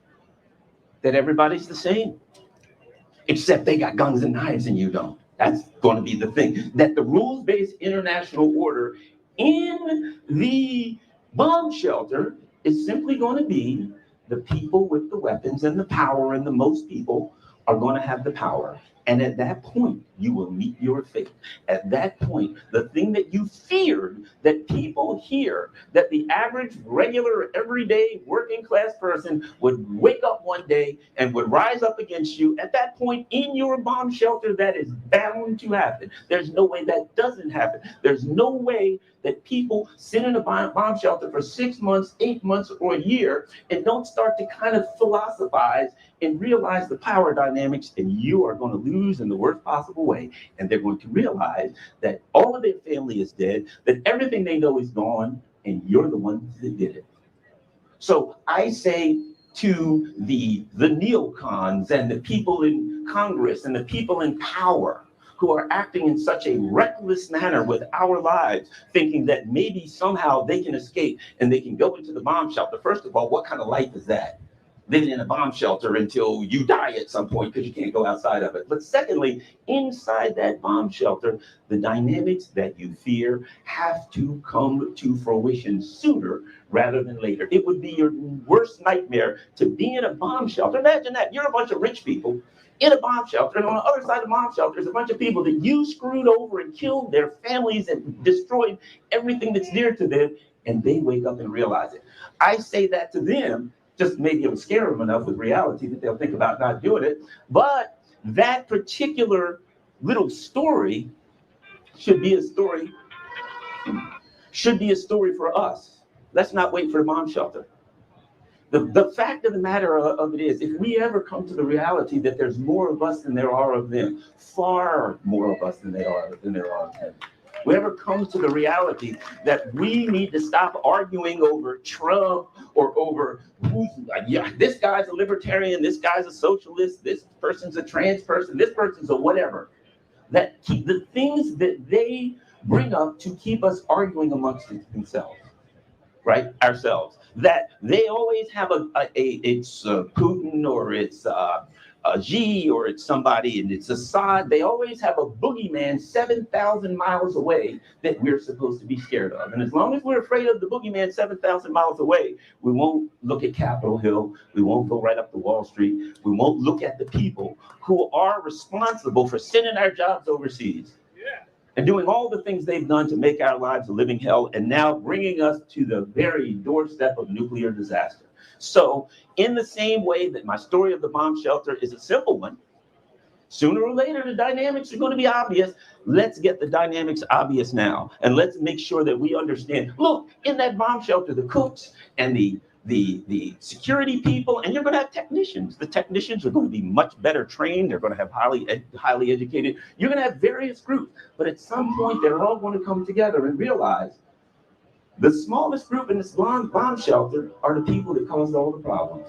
Speaker 7: that everybody's the same, except they got guns and knives and you don't. That's going to be the thing. That the rules-based international order in the bomb shelter is simply going to be the people with the weapons and the power, and the most people are going to have the power. And at that point, you will meet your fate. At that point, the thing that you feared that people here, that the average, regular, everyday, working class person would wake up one day and would rise up against you, at that point in your bomb shelter, that is bound to happen. There's no way that doesn't happen. There's no way that people sit in a bomb shelter for 6 months, 8 months, or a year and don't start to kind of philosophize and realize the power dynamics, and you are going to lose in the worst possible way. And they're going to realize that all of their family is dead, that everything they know is gone, and you're the one that did it. So I say to the neocons and the people in Congress and the people in power who are acting in such a reckless manner with our lives, thinking that maybe somehow they can escape and they can go into the bomb shelter. First of all, what kind of life is that? Living in a bomb shelter until you die at some point because you can't go outside of it. But secondly, inside that bomb shelter, the dynamics that you fear have to come to fruition sooner rather than later. It would be your worst nightmare to be in a bomb shelter. Imagine that. You're a bunch of rich people in a bomb shelter, and on the other side of the bomb shelter is a bunch of people that you screwed over and killed their families and destroyed everything that's dear to them, and they wake up and realize it. I say that to them, just maybe it'll scare them enough with reality that they'll think about not doing it. But that particular little story should be a story for us. Let's not wait for the bomb shelter. The fact of the matter of it is, if we ever come to the reality that there's more of us than there are of them, far more of us than there are of them, we ever come to the reality that we need to stop arguing over Trump or over this guy's a libertarian, this guy's a socialist, this person's a trans person, this person's a whatever. That the things that they bring up to keep us arguing amongst themselves, right? Ourselves. That they always have it's Putin or it's Xi or it's somebody and it's Assad. They always have a boogeyman 7,000 miles away that we're supposed to be scared of. And as long as we're afraid of the boogeyman 7,000 miles away, we won't look at Capitol Hill. We won't go right up to Wall Street. We won't look at the people who are responsible for sending our jobs overseas and doing all the things they've done to make our lives a living hell, and now bringing us to the very doorstep of nuclear disaster. So in the same way that my story of the bomb shelter is a simple one, sooner or later the dynamics are going to be obvious. Let's get the dynamics obvious now, and let's make sure that we understand, look, in that bomb shelter, the cooks and the security people, and you're going to have technicians. The technicians are going to be much better trained. They're going to have highly educated. You're going to have various groups, but at some point they're all going to come together and realize the smallest group in this bomb shelter are the people that caused all the problems.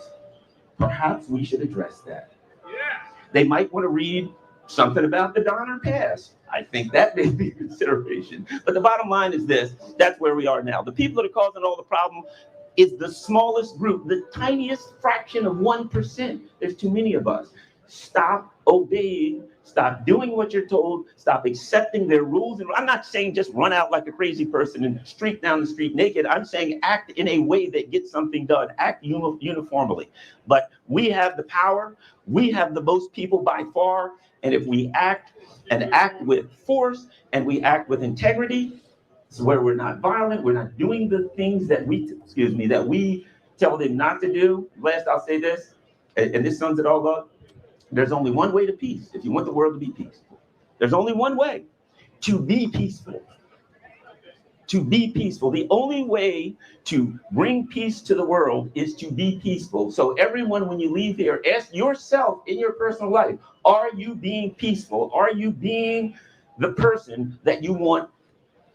Speaker 7: Perhaps we should address that. They might want to read something about the Donner Pass. I think that may be a consideration. But the bottom line is this: that's where we are now. The people that are causing all the problem is the smallest group, the tiniest fraction of 1%. There's too many of us. Stop obeying, stop doing what you're told, stop accepting their rules. And I'm not saying just run out like a crazy person and streak down the street naked. I'm saying act in a way that gets something done, act uniformly. But we have the power, we have the most people by far, and if we act with force and we act with integrity, it's where we're not violent, we're not doing the things that we tell them not to do. Last, I'll say this, and this sums it all up. There's only one way to peace. If you want the world to be peaceful, there's only one way to be peaceful. To be peaceful. The only way to bring peace to the world is to be peaceful. So everyone, when you leave here, ask yourself in your personal life, are you being peaceful? Are you being the person that you want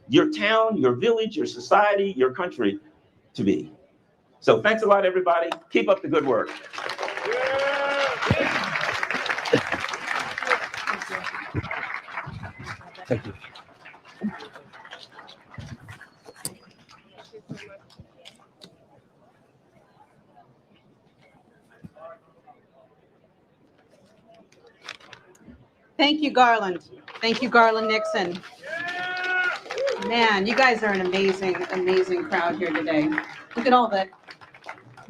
Speaker 7: your town, your village, your society, your country to be? So thanks a lot, everybody. Keep up the good work. Thank you.
Speaker 2: Thank you, Garland. Thank you, Garland Nixon. Man, you guys are an amazing, amazing crowd here today. Look at all that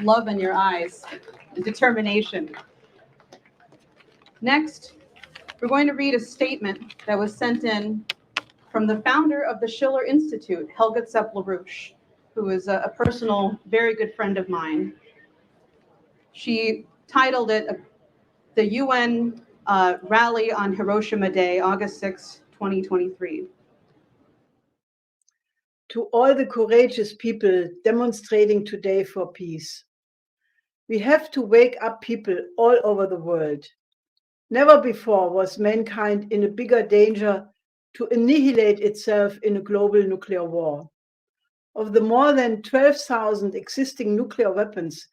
Speaker 2: love in your eyes and determination. Next, we're going to read a statement that was sent in from the founder of the Schiller Institute, Helga Zepp-LaRouche, who is a personal, very good friend of mine. She titled it the UN Rally on Hiroshima Day, August 6, 2023.
Speaker 8: To all the courageous people demonstrating today for peace, we have to wake up people all over the world. Never before was mankind in a bigger danger to annihilate itself in a global nuclear war. Of the more than 12,000 existing nuclear weapons,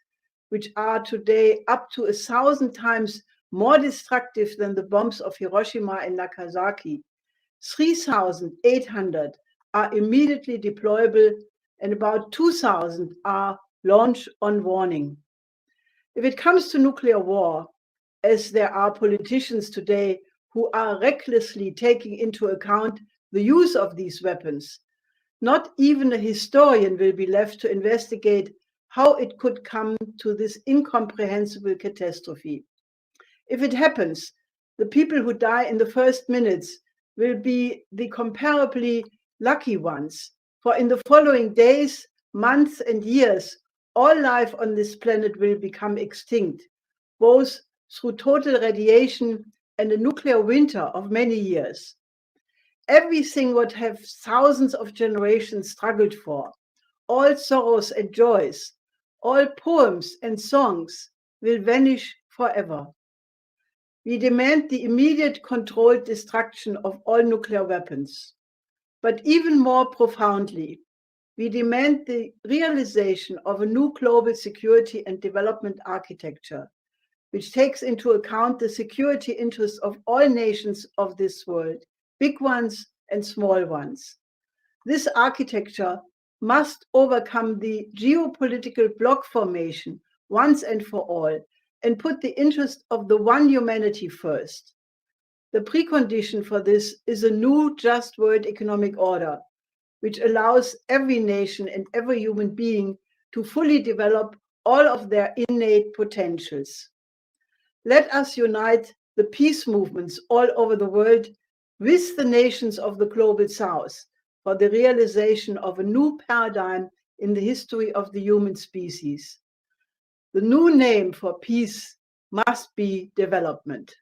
Speaker 8: which are today up to 1,000 times more destructive than the bombs of Hiroshima and Nagasaki, 3,800 are immediately deployable and about 2,000 are launched on warning. If it comes to nuclear war, as there are politicians today who are recklessly taking into account the use of these weapons, not even a historian will be left to investigate how it could come to this incomprehensible catastrophe. If it happens, the people who die in the first minutes will be the comparably lucky ones, for in the following days, months, and years, all life on this planet will become extinct, both through total radiation and a nuclear winter of many years. Everything what have thousands of generations struggled for, all sorrows and joys, all poems and songs will vanish forever. We demand the immediate controlled destruction of all nuclear weapons. But even more profoundly, we demand the realization of a new global security and development architecture, which takes into account the security interests of all nations of this world, big ones and small ones. This architecture must overcome the geopolitical bloc formation once and for all and put the interest of the one humanity first. The precondition for this is a new just world economic order, which allows every nation and every human being to fully develop all of their innate potentials. Let us unite the peace movements all over the world with the nations of the global south for the realization of a new paradigm in the history of the human species. The new name for peace must be development.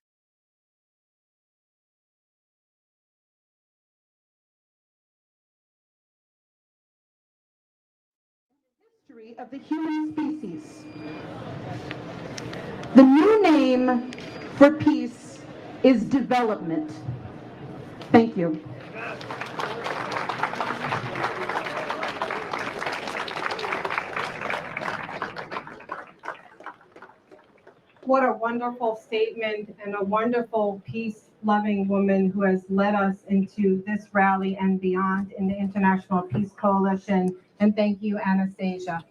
Speaker 9: History of the human species. The new name for peace is development. Thank you.
Speaker 1: What a wonderful statement and a wonderful peace-loving woman who has led us into this rally and beyond in the International Peace Coalition. And thank you, Anastasia.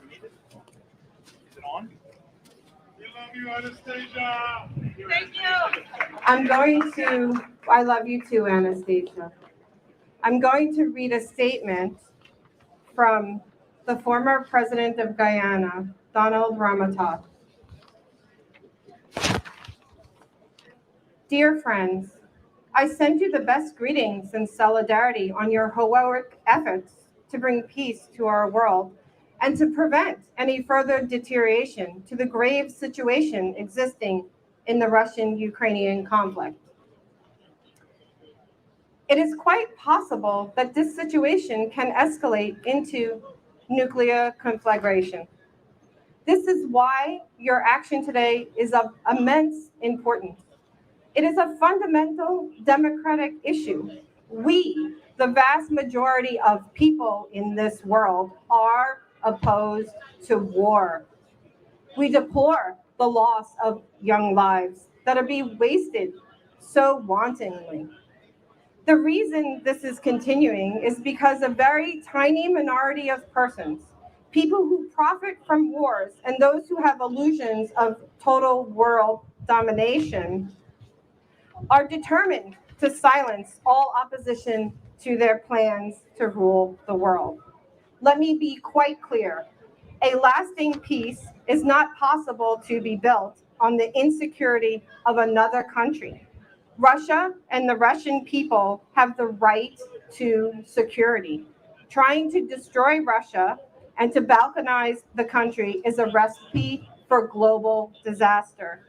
Speaker 10: Is it on? We love you, Anastasia.
Speaker 1: Thank you. I love you too, Anastasia. I'm going to read a statement from the former president of Guyana, Donald Ramata. Dear friends, I send you the best greetings and solidarity on your heroic efforts to bring peace to our world and to prevent any further deterioration to the grave situation existing in the Russian-Ukrainian conflict. It is quite possible that this situation can escalate into nuclear conflagration. This is why your action today is of immense importance. It is a fundamental democratic issue. We, the vast majority of people in this world, are opposed to war. We deplore the loss of young lives that are being wasted so wantonly. The reason this is continuing is because a very tiny minority of persons, people who profit from wars and those who have illusions of total world domination, are determined to silence all opposition to their plans to rule the world. Let me be quite clear. A lasting peace is not possible to be built on the insecurity of another country. Russia and the Russian people have the right to security. Trying to destroy Russia and to balkanize the country is a recipe for global disaster.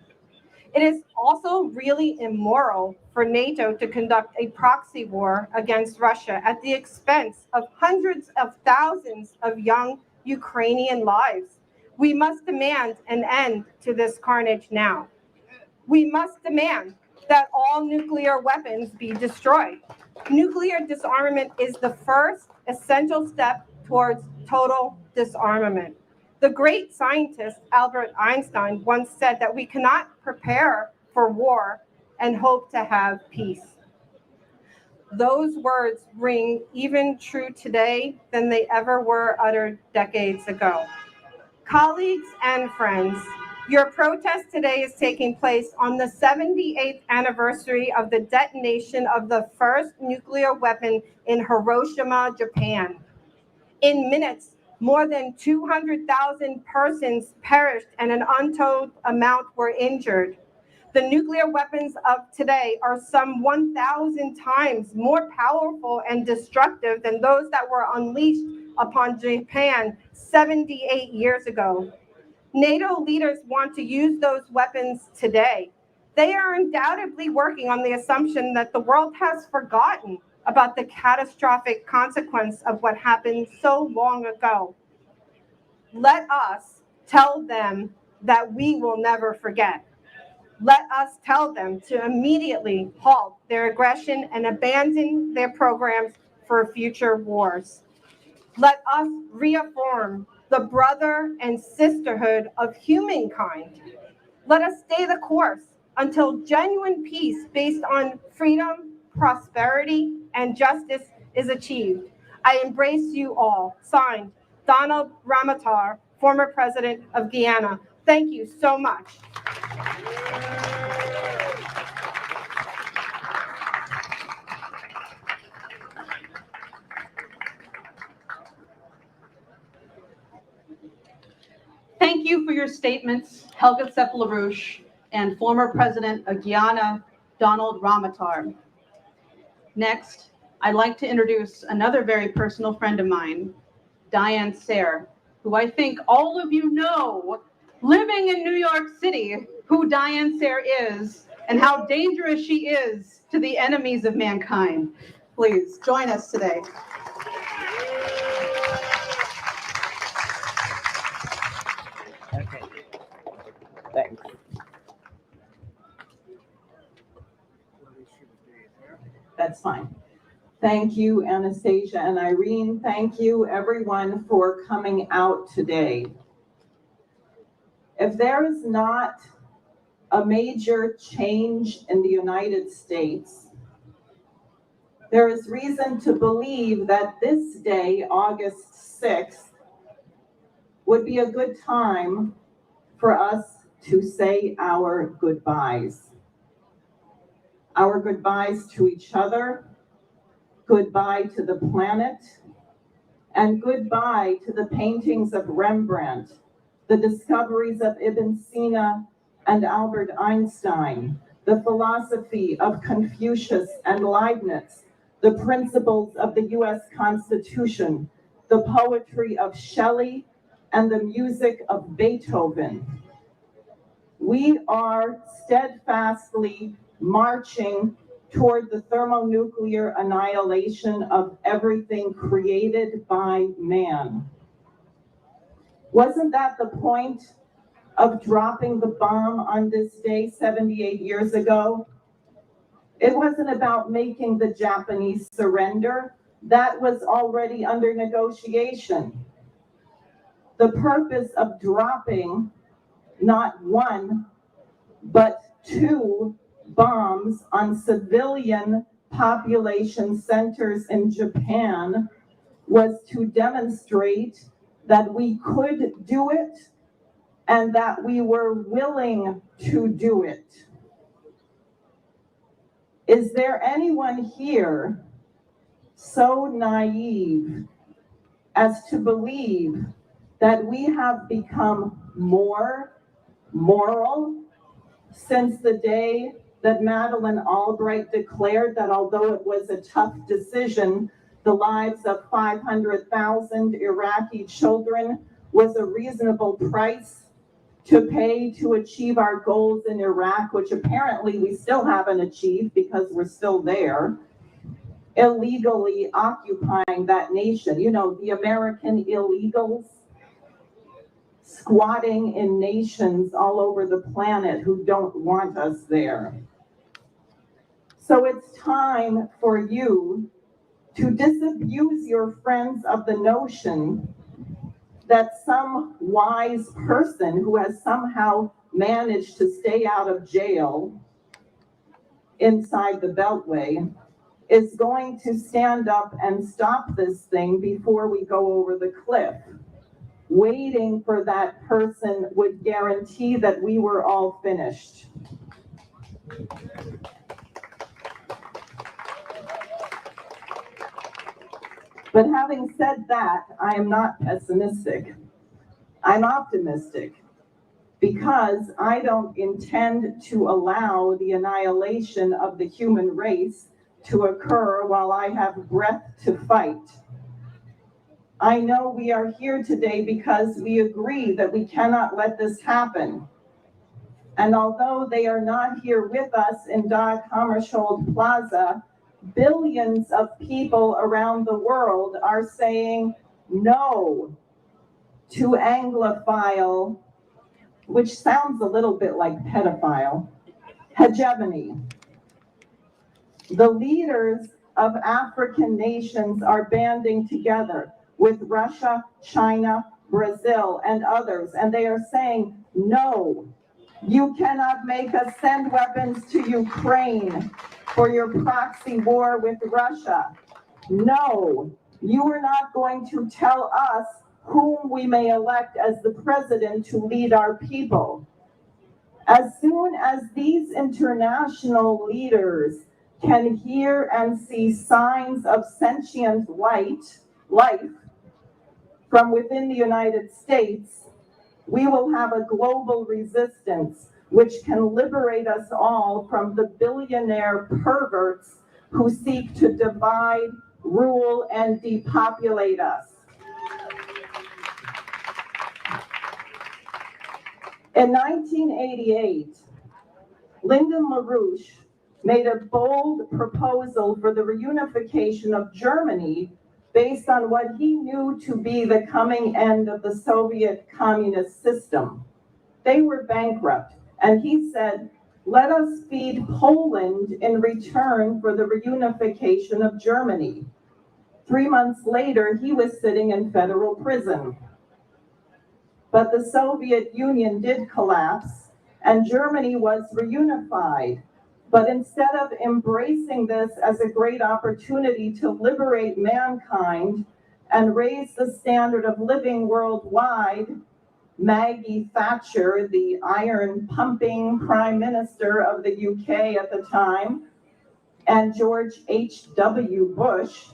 Speaker 1: It is also really immoral for NATO to conduct a proxy war against Russia at the expense of hundreds of thousands of young Ukrainian lives. We must demand an end to this carnage now. We must demand that all nuclear weapons be destroyed. Nuclear disarmament is the first essential step towards total disarmament. The great scientist Albert Einstein once said that we cannot prepare for war and hope to have peace. Those words ring even true today than they ever were uttered decades ago. Colleagues and friends, your protest today is taking place on the 78th anniversary of the detonation of the first nuclear weapon in Hiroshima, Japan. In minutes, more than 200,000 persons perished and an untold amount were injured. The nuclear weapons of today are some 1,000 times more powerful and destructive than those that were unleashed upon Japan 78 years ago. NATO leaders want to use those weapons today. They are undoubtedly working on the assumption that the world has forgotten about the catastrophic consequence of what happened so long ago. Let us tell them that we will never forget. Let us tell them to immediately halt their aggression and abandon their programs for future wars. Let us reaffirm the brother and sisterhood of humankind. Let us stay the course until genuine peace based on freedom, prosperity, and justice is achieved. I embrace you all. Signed, Donald Ramatar, former president of Guyana. Thank you so much.
Speaker 2: Thank you for your statements, Helga Sepp-LaRouche and former President of Guyana, Donald Ramatar. Next, I'd like to introduce another very personal friend of mine, Diane Sayre, who I think all of you know, living in New York City, who Diane Sayre is and how dangerous she is to the enemies of mankind. Please join us today.
Speaker 11: Okay. Thanks. That's fine. Thank you, Anastasia and Irene. Thank you, everyone, for coming out today. If there is not a major change in the United States, there is reason to believe that this day, August 6th, would be a good time for us to say our goodbyes. Our goodbyes to each other, goodbye to the planet, and goodbye to the paintings of Rembrandt, the discoveries of Ibn Sina and Albert Einstein, the philosophy of Confucius and Leibniz, the principles of the US Constitution, the poetry of Shelley, and the music of Beethoven. We are steadfastly marching toward the thermonuclear annihilation of everything created by man. Wasn't that the point of dropping the bomb on this day 78 years ago? It wasn't about making the Japanese surrender. That was already under negotiation. The purpose of dropping not one, but 2 bombs on civilian population centers in Japan was to demonstrate that we could do it and that we were willing to do it. Is there anyone here so naive as to believe that we have become more moral since the day that Madeleine Albright declared that although it was a tough decision, the lives of 500,000 Iraqi children was a reasonable price to pay to achieve our goals in Iraq, which apparently we still haven't achieved because we're still there, illegally occupying that nation. You know, the American illegals squatting in nations all over the planet who don't want us there. So it's time for you to disabuse your friends of the notion that some wise person who has somehow managed to stay out of jail inside the Beltway is going to stand up and stop this thing before we go over the cliff. Waiting for that person would guarantee that we were all finished. But having said that, I am not pessimistic. I'm optimistic because I don't intend to allow the annihilation of the human race to occur while I have breath to fight. I know we are here today because we agree that we cannot let this happen. And although they are not here with us in Dag Hammarskjöld Plaza, billions of people around the world are saying no to Anglophile, which sounds a little bit like pedophile, hegemony. The leaders of African nations are banding together with Russia, China, Brazil, and others, and they are saying, no, you cannot make us send weapons to Ukraine for your proxy war with Russia. No, you are not going to tell us whom we may elect as the president to lead our people. As soon as these international leaders can hear and see signs of sentient life from within the United States, we will have a global resistance which can liberate us all from the billionaire perverts who seek to divide, rule, and depopulate us. In 1988, Lyndon LaRouche made a bold proposal for the reunification of Germany based on what he knew to be the coming end of the Soviet communist system. They were bankrupt, and he said, let us feed Poland in return for the reunification of Germany. 3 months later, he was sitting in federal prison. But the Soviet Union did collapse, and Germany was reunified. But instead of embracing this as a great opportunity to liberate mankind and raise the standard of living worldwide, Maggie Thatcher, the iron-pumping Prime Minister of the UK at the time, and George H.W. Bush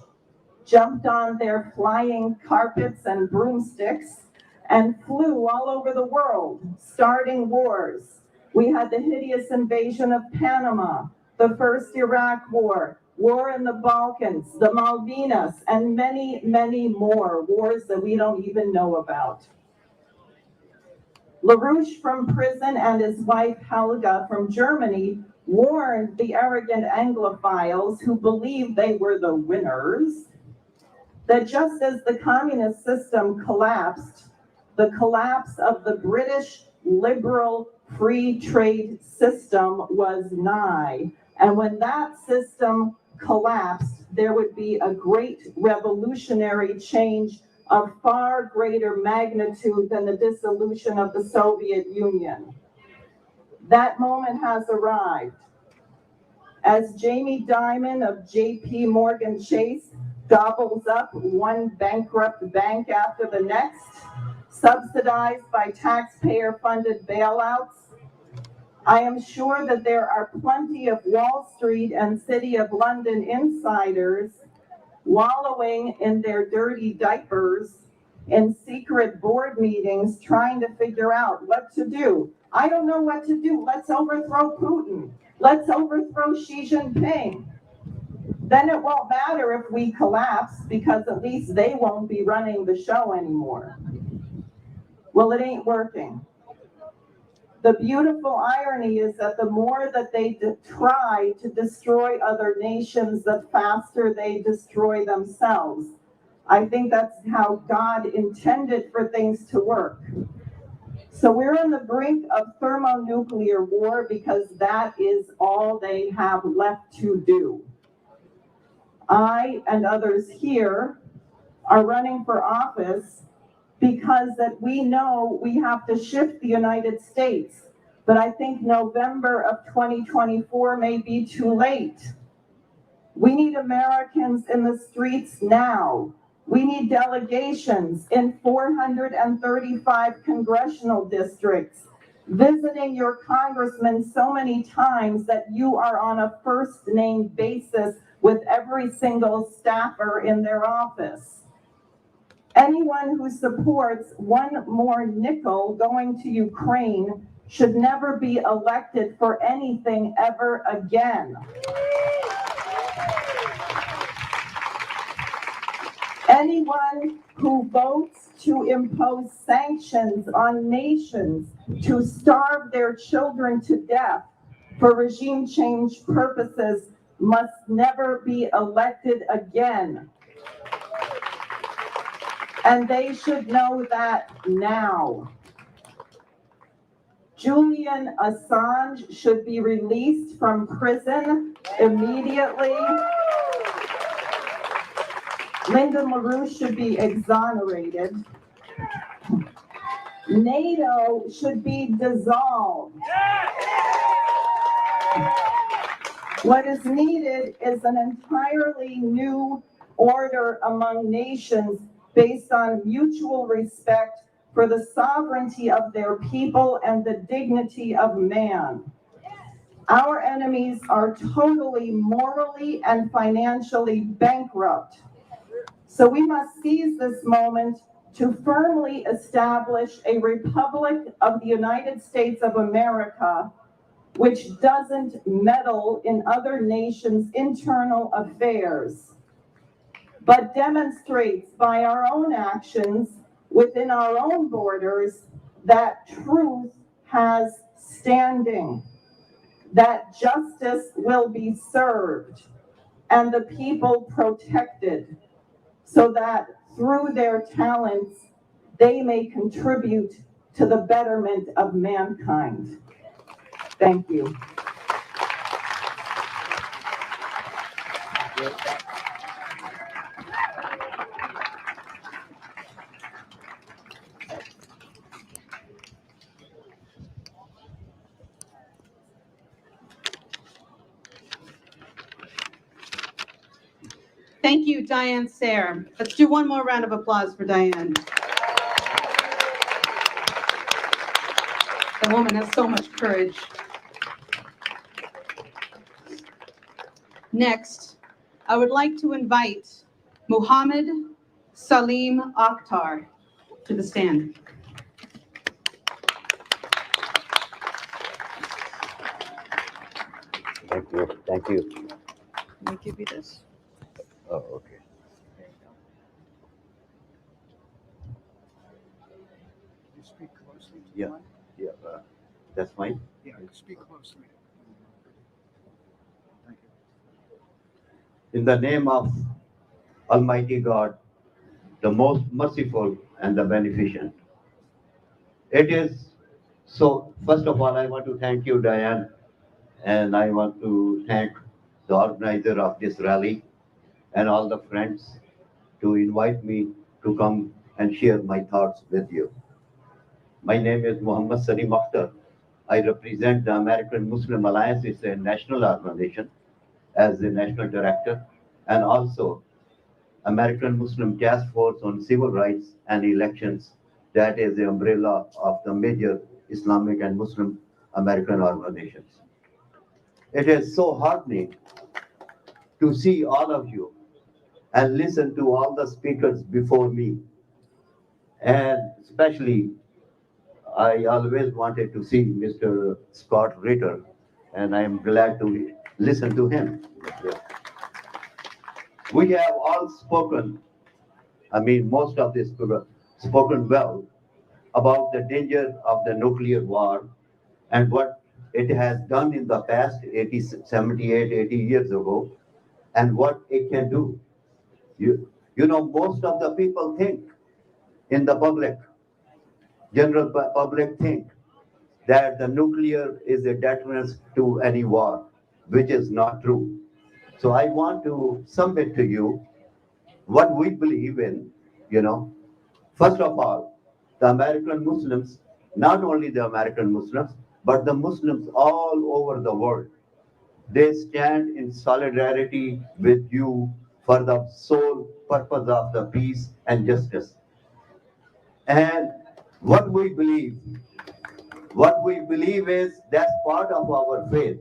Speaker 11: jumped on their flying carpets and broomsticks and flew all over the world, starting wars. We had the hideous invasion of Panama, the first Iraq War, war in the Balkans, the Malvinas, and many, many more wars that we don't even know about. LaRouche from prison and his wife Helga from Germany warned the arrogant Anglophiles who believed they were the winners that just as the communist system collapsed, the collapse of the British liberal free trade system was nigh. And when that system collapsed, there would be a great revolutionary change of far greater magnitude than the dissolution of the Soviet Union. That moment has arrived. As Jamie Dimon of JP Morgan Chase gobbles up one bankrupt bank after the next, subsidized by taxpayer-funded bailouts, I am sure that there are plenty of Wall Street and City of London insiders wallowing in their dirty diapers in secret board meetings trying to figure out what to do. I don't know what to do. Let's overthrow Putin. Let's overthrow Xi Jinping. Then it won't matter if we collapse because at least they won't be running the show anymore. Well, it ain't working. The beautiful irony is that the more that they try to destroy other nations, the faster they destroy themselves. I think that's how God intended for things to work. So we're on the brink of thermonuclear war because that is all they have left to do. I and others here are running for office because that we know we have to shift the United States. But I think November of 2024 may be too late. We need Americans in the streets now. We need delegations in 435 congressional districts, visiting your congressman so many times that you are on a first name basis with every single staffer in their office. Anyone who supports one more nickel going to Ukraine should never be elected for anything ever again. Anyone who votes to impose sanctions on nations to starve their children to death for regime change purposes must never be elected again. And they should know that now. Julian Assange should be released from prison immediately. Lyndon LaRouche should be exonerated. NATO should be dissolved. What is needed is an entirely new order among nations based on mutual respect for the sovereignty of their people and the dignity of man. Our enemies are totally morally and financially bankrupt. So we must seize this moment to firmly establish a Republic of the United States of America, which doesn't meddle in other nations' internal affairs, but demonstrates by our own actions within our own borders that truth has standing, that justice will be served, and the people protected, so that through their talents, they may contribute to the betterment of mankind. Thank you.
Speaker 2: Thank you, Diane Sayre. Let's do one more round of applause for Diane. The woman has so much courage. Next, I would like to invite Muhammad Salim Akhtar to the stand.
Speaker 12: Thank you. Thank you.
Speaker 2: Let me give you this.
Speaker 12: Oh, okay.
Speaker 10: You speak closely to
Speaker 12: Yeah.
Speaker 10: the mic?
Speaker 12: Yeah, that's fine.
Speaker 10: Yeah, speak closely. Thank you.
Speaker 12: In the name of Almighty God, the most merciful and the beneficent. It is so, first of all, I want to thank you, Diane, and I want to thank the organizer of this rally and all the friends to invite me to come and share my thoughts with you. My name is Muhammad Salim Akhtar. I represent the American Muslim Alliance. It's a national organization as the national director, and also American Muslim Task Force on Civil Rights and Elections. That is the umbrella of the major Islamic and Muslim American organizations. It is so heartening to see all of you and listen to all the speakers before me. And especially, I always wanted to see Mr. Scott Ritter, and I am glad to listen to him. We have all spoken, most of this spoken well about the danger of the nuclear war and what it has done in the past 78, 80 years ago, and what it can do. You know, most of the people think in the public, general public think that the nuclear is a deterrent to any war, which is not true. So I want to submit to you what we believe in, you know. First of all, the American Muslims, not only the American Muslims, but the Muslims all over the world, they stand in solidarity with you for the sole purpose of the peace and justice. And what we believe, what we believe is that's part of our faith,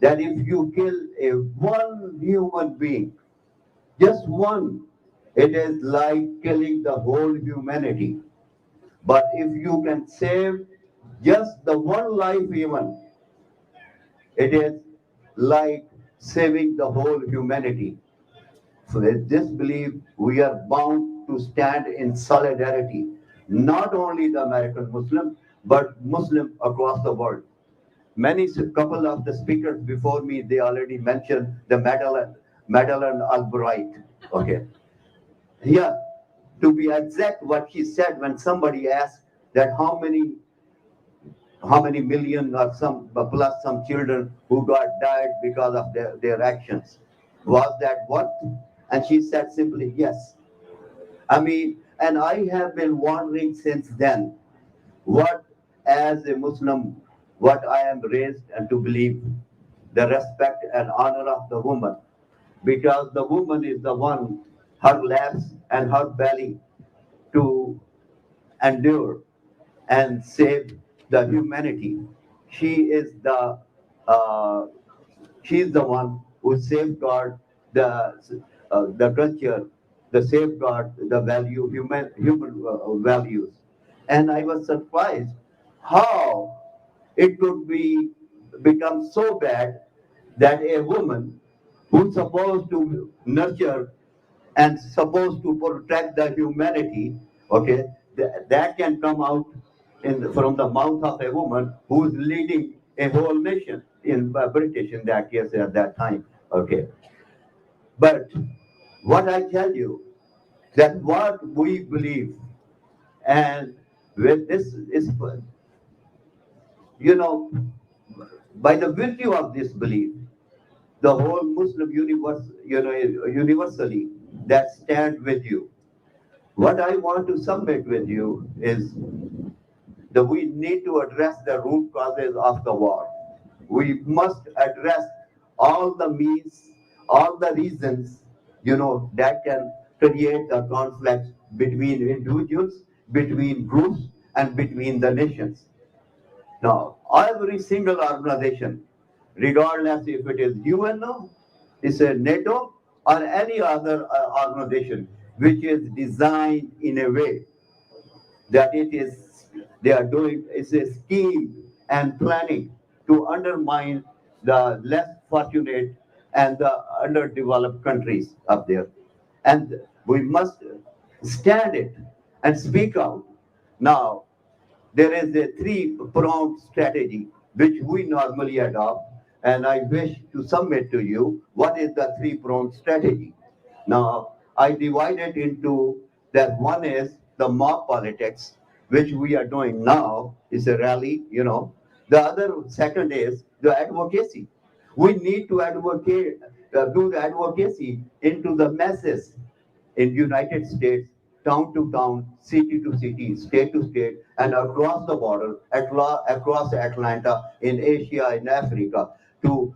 Speaker 12: that if you kill a one human being, just one, it is like killing the whole humanity. But if you can save just the one life even, it is like saving the whole humanity. So with this belief, we are bound to stand in solidarity, not only the American Muslim, but Muslim across the world. Many couple of the speakers before me, they already mentioned the Madeleine Albright. Okay. Yeah, to be exact, what he said when somebody asked that how many million or some plus some children who got died because of their actions. Was that what? And she said simply yes. I mean, and I have been wondering since then what, as a Muslim, what I am raised and to believe, the respect and honor of the woman, because the woman is the one, her laps and her belly to endure and save the humanity. She is uh, she is the one who safeguard the culture, the safeguard the human values. And I was surprised how it could be become so bad that a woman who's supposed to nurture and supposed to protect the humanity, okay, that can come out from the mouth of a woman who is leading a whole nation in British in that case at that time, okay. But what I tell you, that what we believe, and with this is, you know, by the virtue of this belief, the whole Muslim universe, universally, that stand with you. What I want to submit with you is that we need to address the root causes of the war. We must address all the means, all the reasons, that can create the conflicts between individuals, between groups, and between the nations. Now, every single organization, regardless if it is UNO, is a NATO, or any other organization, which is designed in a way that they are doing, it's a scheme and planning to undermine the less fortunate and the underdeveloped countries up there. And we must stand it and speak out. Now, there is a three-pronged strategy which we normally adopt, and I wish to submit to you what is the three-pronged strategy. Now, I divide it into that one is the mob politics, which we are doing now, is a rally. The other second is the advocacy. We need to do the advocacy into the masses in United States, town to town, city to city, state to state, and across the border, across Atlanta, in Asia, in Africa, to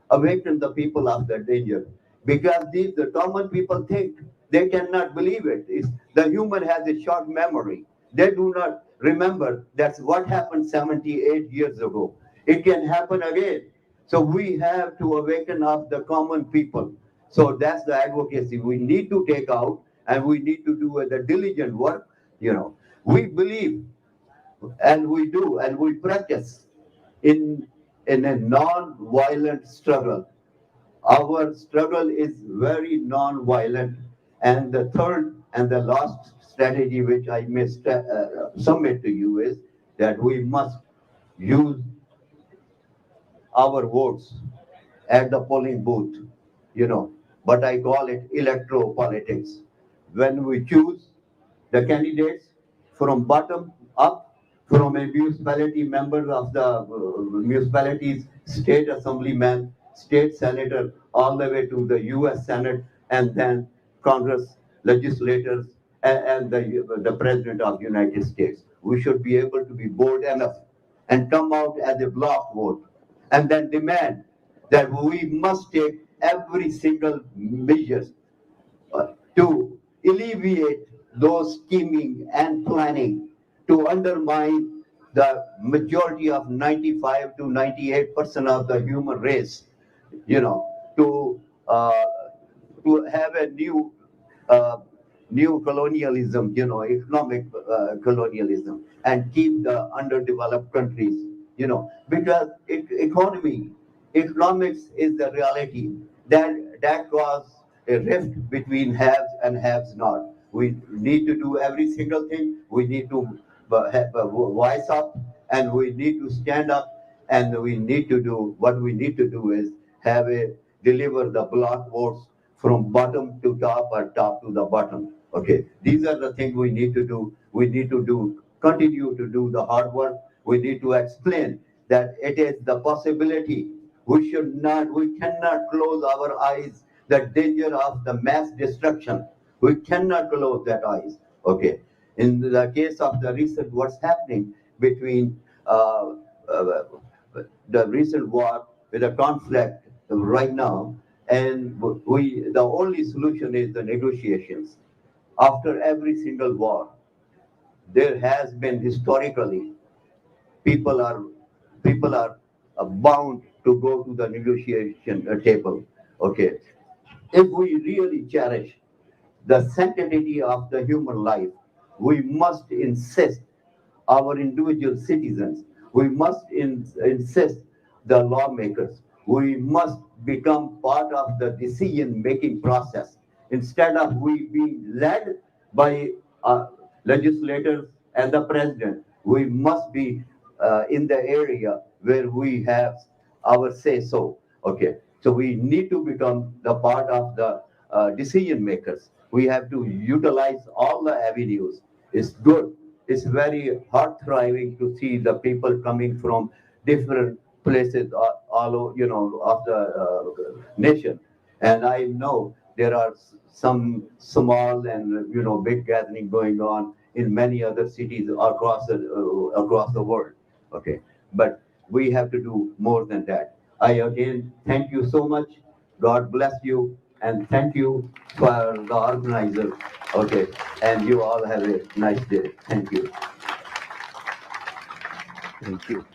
Speaker 12: awaken the people of the danger. Because the common people think they cannot believe it. The human has a short memory. They do not remember that's what happened 78 years ago. It can happen again. So we have to awaken up the common people. So that's the advocacy we need to take out, and we need to do the diligent work. We believe, and we do, and we practice in a non-violent struggle. Our struggle is very non-violent. And the third and the last strategy which I may submit to you is that we must use our votes at the polling booth, but I call it electro-politics. When we choose the candidates from bottom up, from a municipality member of the municipality's state assemblyman, state senator all the way to the US Senate, and then Congress, legislators, and the President of the United States. We should be able to be bold enough and come out as a block vote and then demand that we must take every single measure to alleviate those scheming and planning to undermine the majority of 95 to 98% of the human race, you know, to have a new colonialism, economic colonialism, and keep the underdeveloped countries, because economics is the reality that causes a rift between haves and haves not. We need to do every single thing. We need to voice up, and we need to stand up, and we need to do what we need to do is deliver the block votes from bottom to top or top to the bottom. Okay, these are the things we need to do. We need to continue to do the hard work. We need to explain that it is the possibility. We cannot close our eyes the danger of the mass destruction. We cannot close that eyes. Okay, in the case of the recent what's happening between the recent war with a conflict right now, and the only solution is the negotiations. After every single war, there has been historically people are bound to go to the negotiation table. Okay, if we really cherish the sanctity of the human life, we must insist our individual citizens. We must insist the lawmakers. We must become part of the decision-making process instead of we being led by legislators and the president. We must be in the area where we have our say so. Okay, so we need to become the part of the decision makers. We have to utilize all the avenues. It's good. It's very heart-thriving to see the people coming from different places all over, of the nation. And I know there are some small and big gathering going on in many other cities across the world. Okay, but we have to do more than that. I again thank you so much. God bless you, and thank you for the organizer. Okay, and you all have a nice day. Thank you. Thank you.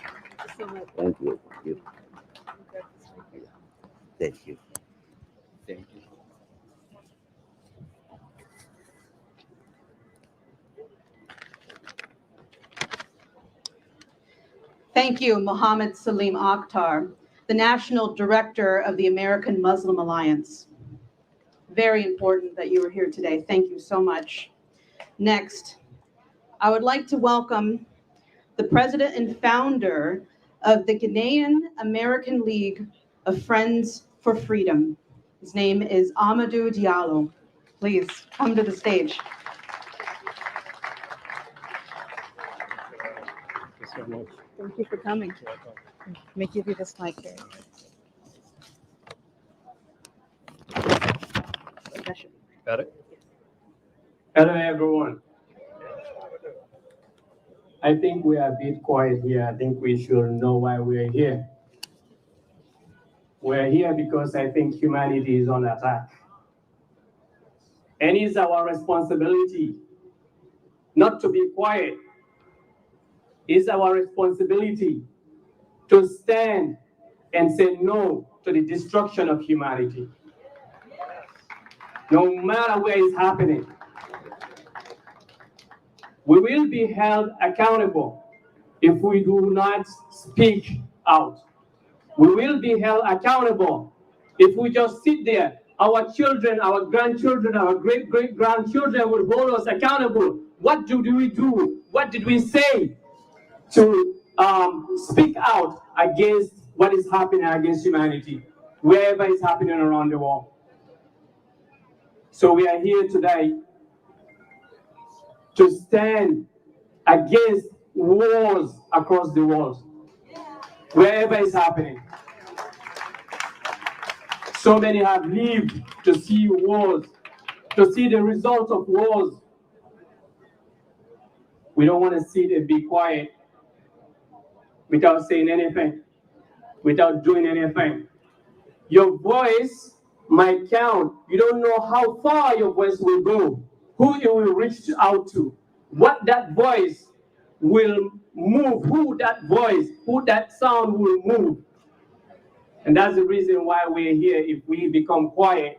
Speaker 12: Thank you. Thank you. Thank you. Thank you.
Speaker 2: Thank you, Mohammed Salim Akhtar, the National Director of the American Muslim Alliance. Very important that you were here today. Thank you so much. Next, I would like to welcome the president and founder of the Ghanaian American League of Friends for Freedom. His name is Amadou Diallo. Please come to the stage.
Speaker 13: Thank you for coming. Let me give you this mic here.
Speaker 14: Got it? Hello, everyone. I think we are a bit quiet here. I think we should know why we are here. We're here because I think humanity is on attack. And it's our responsibility not to be quiet. It's our responsibility to stand and say no to the destruction of humanity. No matter where it's happening, we will be held accountable if we do not speak out. We will be held accountable if we just sit there. Our children, our grandchildren, our great-great-grandchildren will hold us accountable. What did we do? What did we say to speak out against what is happening against humanity, wherever it's happening around the world? So we are here today to stand against wars across the world, wherever it's happening. So many have lived to see wars, to see the results of wars. We don't want to sit and be quiet without saying anything, without doing anything. Your voice might count. You don't know how far your voice will go, who it will reach out to, what that voice will move, who that sound will move. And that's the reason why we're here. If we become quiet,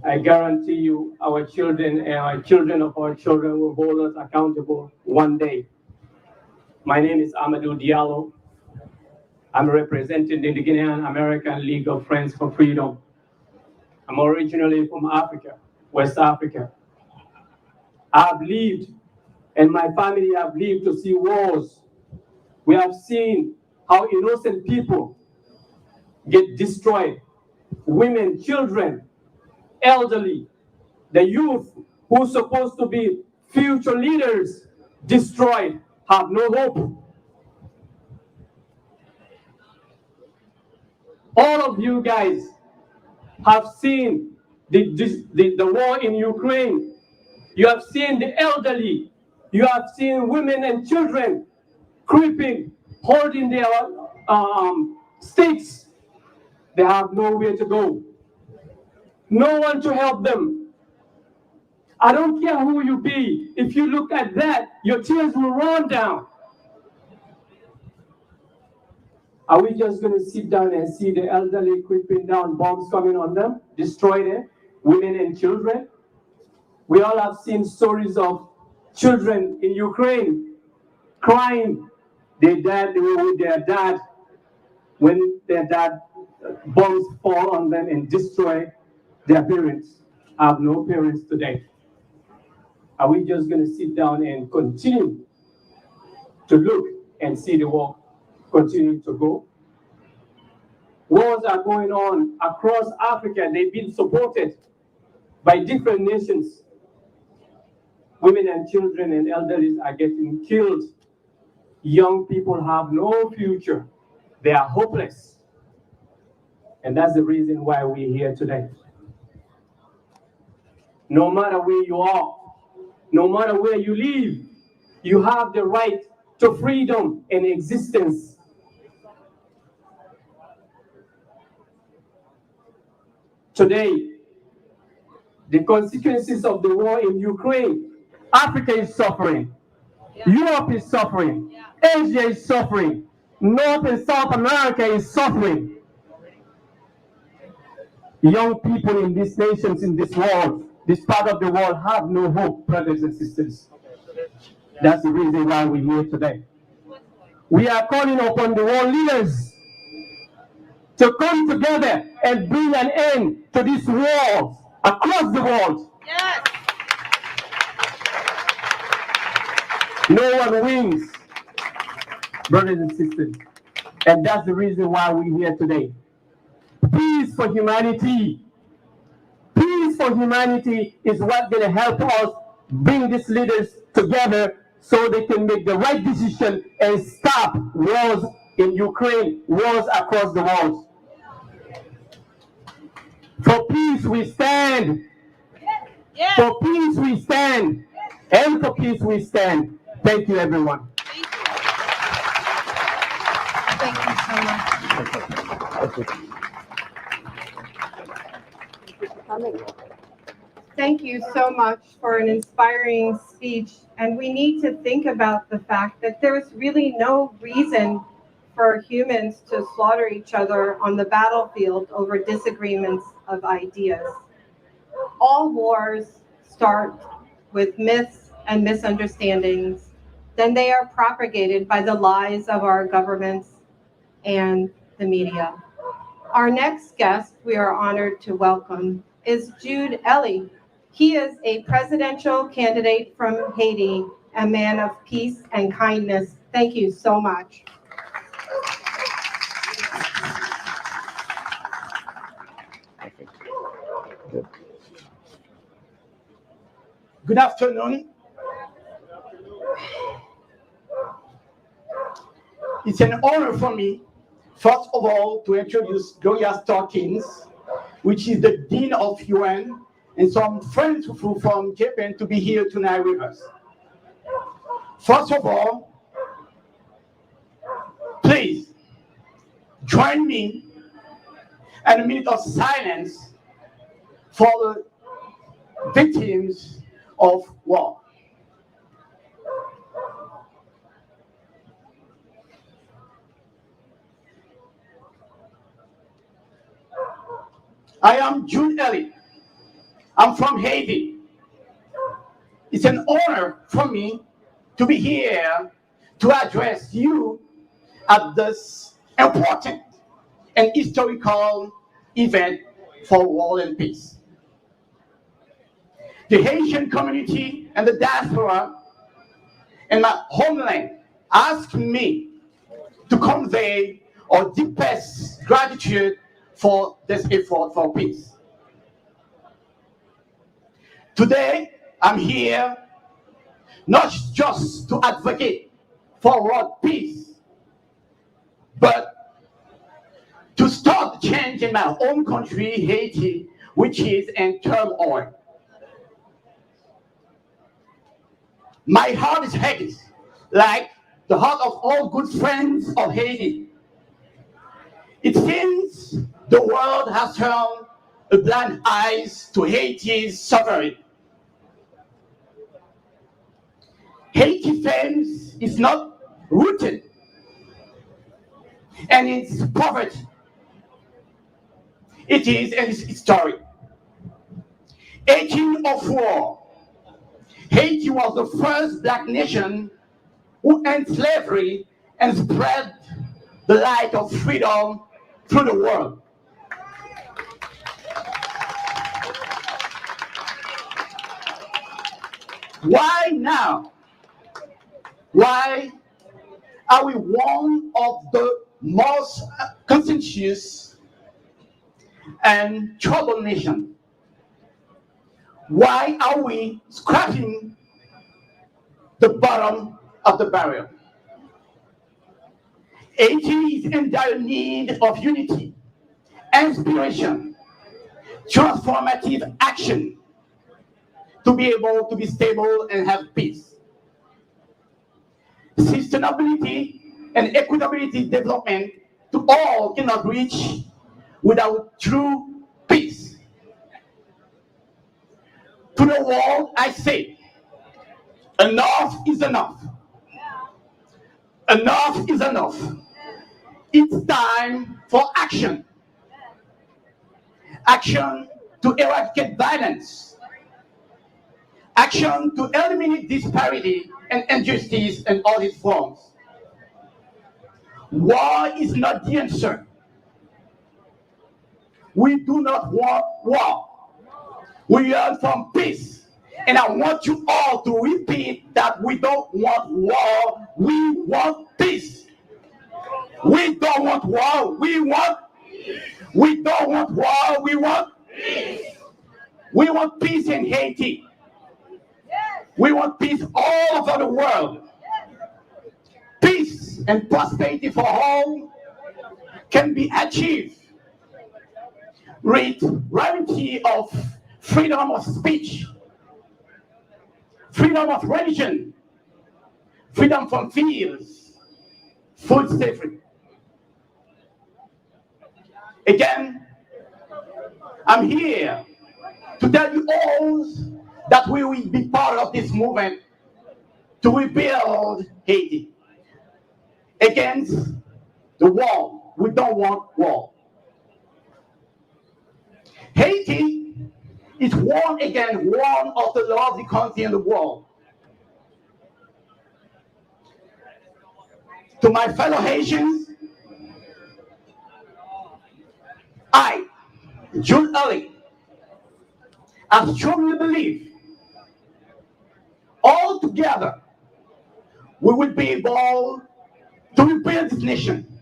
Speaker 14: I guarantee you our children and our children of our children will hold us accountable one day. My name is Amadou Diallo. I'm representing the Guinean American League of Friends for Freedom. I'm originally from Africa, West Africa. I've lived, and my family have lived to see wars. We have seen how innocent people get destroyed. Women, children, elderly, the youth who's supposed to be future leaders, destroyed, have no hope. All of you guys have seen the war in Ukraine. You have seen the elderly. You have seen women and children creeping, holding their sticks. They have nowhere to go. No one to help them. I don't care who you be. If you look at that, your tears will run down. Are we just going to sit down and see the elderly creeping down, bombs coming on them, destroy them, women and children? We all have seen stories of children in Ukraine crying. They died with their dad when their dad bombs fall on them and destroy their parents. I have no parents today. Are we just going to sit down and continue to look and see the war continue to go? Wars are going on across Africa. They've been supported by different nations. Women and children and elderly are getting killed. Young people have no future. They are hopeless. And that's the reason why we're here today. No matter where you are, no matter where you live, you have the right to freedom and existence. Today, the consequences of the war in Ukraine, Africa is suffering. Europe is suffering. Asia is suffering. North and South America is suffering. Young people in these nations, in this world, this part of the world, have no hope, brothers and sisters. That's the reason why we're here today. We are calling upon the world leaders to come together and bring an end to this war across the world.
Speaker 1: Yes.
Speaker 14: No one wins, brothers and sisters. And that's the reason why we're here today. Peace for humanity. Peace for humanity is what's going to help us bring these leaders together so they can make the right decision and stop wars in Ukraine, wars across the world. For peace we stand.
Speaker 1: Yes.
Speaker 14: For peace we stand. And for peace we stand. Thank you, everyone.
Speaker 1: Thank you so much. Thank you so much for an inspiring speech. And we need to think about the fact that there's really no reason for humans to slaughter each other on the battlefield over disagreements of ideas. All wars start with myths and misunderstandings. Then they are propagated by the lies of our governments and the media. Our next guest we are honored to welcome is Jude Ellie. He is a presidential candidate from Haiti, a man of peace and kindness. Thank you so much.
Speaker 15: Good afternoon. It's an honor for me First of all, to introduce Gloria Starkins, which is the Dean of UN, and some friends who flew from Japan to be here tonight with us. First of all, please join me in a minute of silence for the victims of war. I am June Ellie. I'm from Haiti. It's an honor for me to be here to address you at this important and historical event for war and peace. The Haitian community and the diaspora in my homeland asked me to convey our deepest gratitude for this effort for peace. Today, I'm here not just to advocate for world peace, but to start change in my own country, Haiti, which is in turmoil. My heart is heavy, like the heart of all good friends of Haiti. It seems the world has turned a blind eye to Haiti's suffering. Haiti fame is not rooted in its poverty. It is in its history. 1804, Haiti was the first black nation who ended slavery and spread the light of freedom through the world. Why now? Why are we one of the most contentious and troubled nations? Why are we scratching the bottom of the barrel? Haiti is in dire need of unity, inspiration, transformative action to be able to be stable and have peace. Sustainability and equitability development to all cannot reach without true peace. To the world, I say, enough is enough. Enough is enough. It's time for action. Action to eradicate violence. Action to eliminate disparity and injustice in all its forms. War is not the answer. We do not want war. We yearn for peace. And I want you all to repeat that we don't want war, we want peace. We don't want war, we want peace. We don't want war, we want peace. We want peace in Haiti. We want peace all over the world. Peace and prosperity for all can be achieved with reality of freedom of speech, freedom of religion, freedom from fears, food safety. Again, I'm here to tell you all that we will be part of this movement to rebuild Haiti against the war. We don't want war. Haiti is one of the lovely countries in the world. To my fellow Haitians, I, Jules Ellie, I strongly believe all together we will be able to rebuild this nation,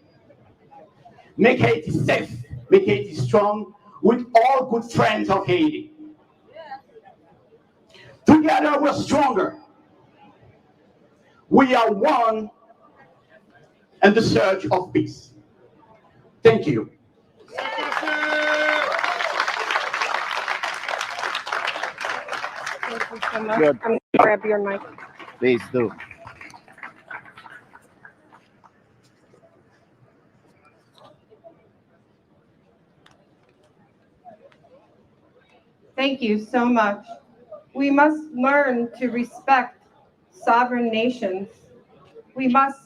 Speaker 15: make Haiti safe, make Haiti strong, with all good friends of Haiti. Together we're stronger. We are one in the search of peace. Thank you.
Speaker 1: Thank you so much.
Speaker 16: Good.
Speaker 1: I'm going to grab your mic.
Speaker 16: Please do.
Speaker 1: Thank you so much. We must learn to respect sovereign nations. We must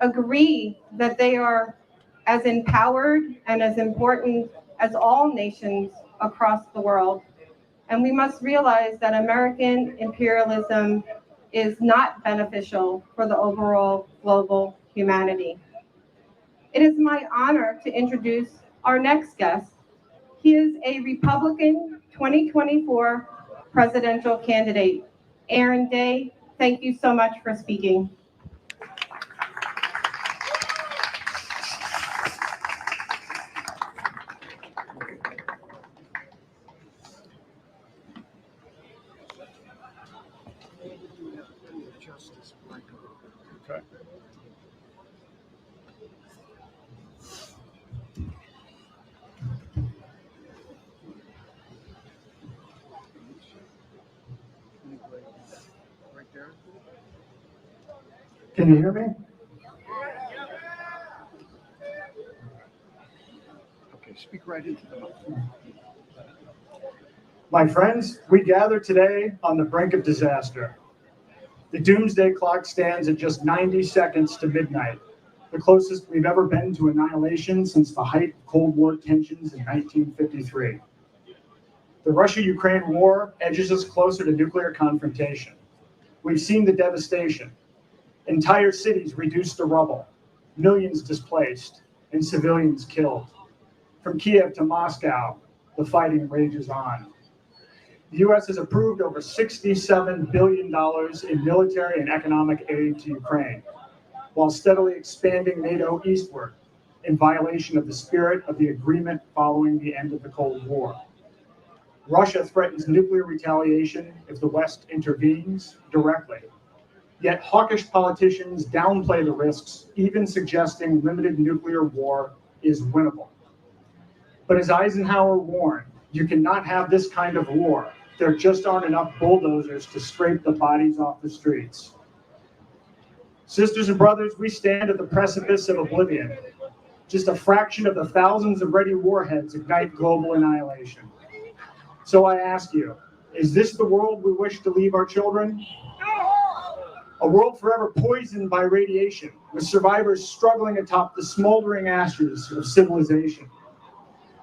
Speaker 1: agree that they are as empowered and as important as all nations across the world. And we must realize that American imperialism is not beneficial for the overall global humanity. It is my honor to introduce our next guest. He is a Republican 2024 presidential candidate. Aaron Day, thank you so much for speaking.
Speaker 10: Okay.
Speaker 17: Can you hear me?
Speaker 10: Okay, speak right into the mic.
Speaker 17: My friends, we gather today on the brink of disaster. The doomsday clock stands at just 90 seconds to midnight, the closest we've ever been to annihilation since the height of Cold War tensions in 1953. The Russia-Ukraine war edges us closer to nuclear confrontation. We've seen the devastation. Entire cities reduced to rubble, millions displaced, and civilians killed. From Kiev to Moscow, the fighting rages on. The U.S. has approved over $67 billion in military and economic aid to Ukraine, while steadily expanding NATO eastward in violation of the spirit of the agreement following the end of the Cold War. Russia threatens nuclear retaliation if the West intervenes directly. Yet hawkish politicians downplay the risks, even suggesting limited nuclear war is winnable. But as Eisenhower warned, you cannot have this kind of war. There just aren't enough bulldozers to scrape the bodies off the streets. Sisters and brothers, we stand at the precipice of oblivion. Just a fraction of the thousands of ready warheads ignite global annihilation. So I ask you, is this the world we wish to leave our children? A world forever poisoned by radiation, with survivors struggling atop the smoldering ashes of civilization?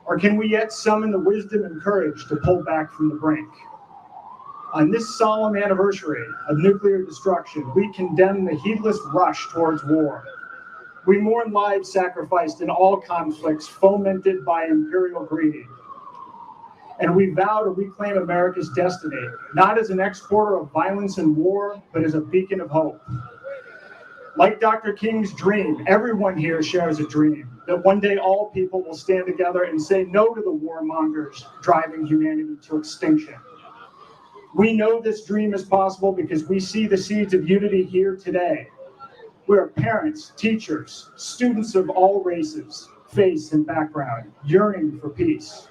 Speaker 17: Or can we yet summon the wisdom and courage to pull back from the brink? On this solemn anniversary of nuclear destruction, we condemn the heedless rush towards war. We mourn lives sacrificed in all conflicts fomented by imperial greed. And we vow to reclaim America's destiny, not as an exporter of violence and war, but as a beacon of hope. Like Dr. King's dream, everyone here shares a dream that one day all people will stand together and say no to the warmongers driving humanity to extinction. We know this dream is possible because we see the seeds of unity here today. We are parents, teachers, students of all races, faiths, and background, yearning for peace.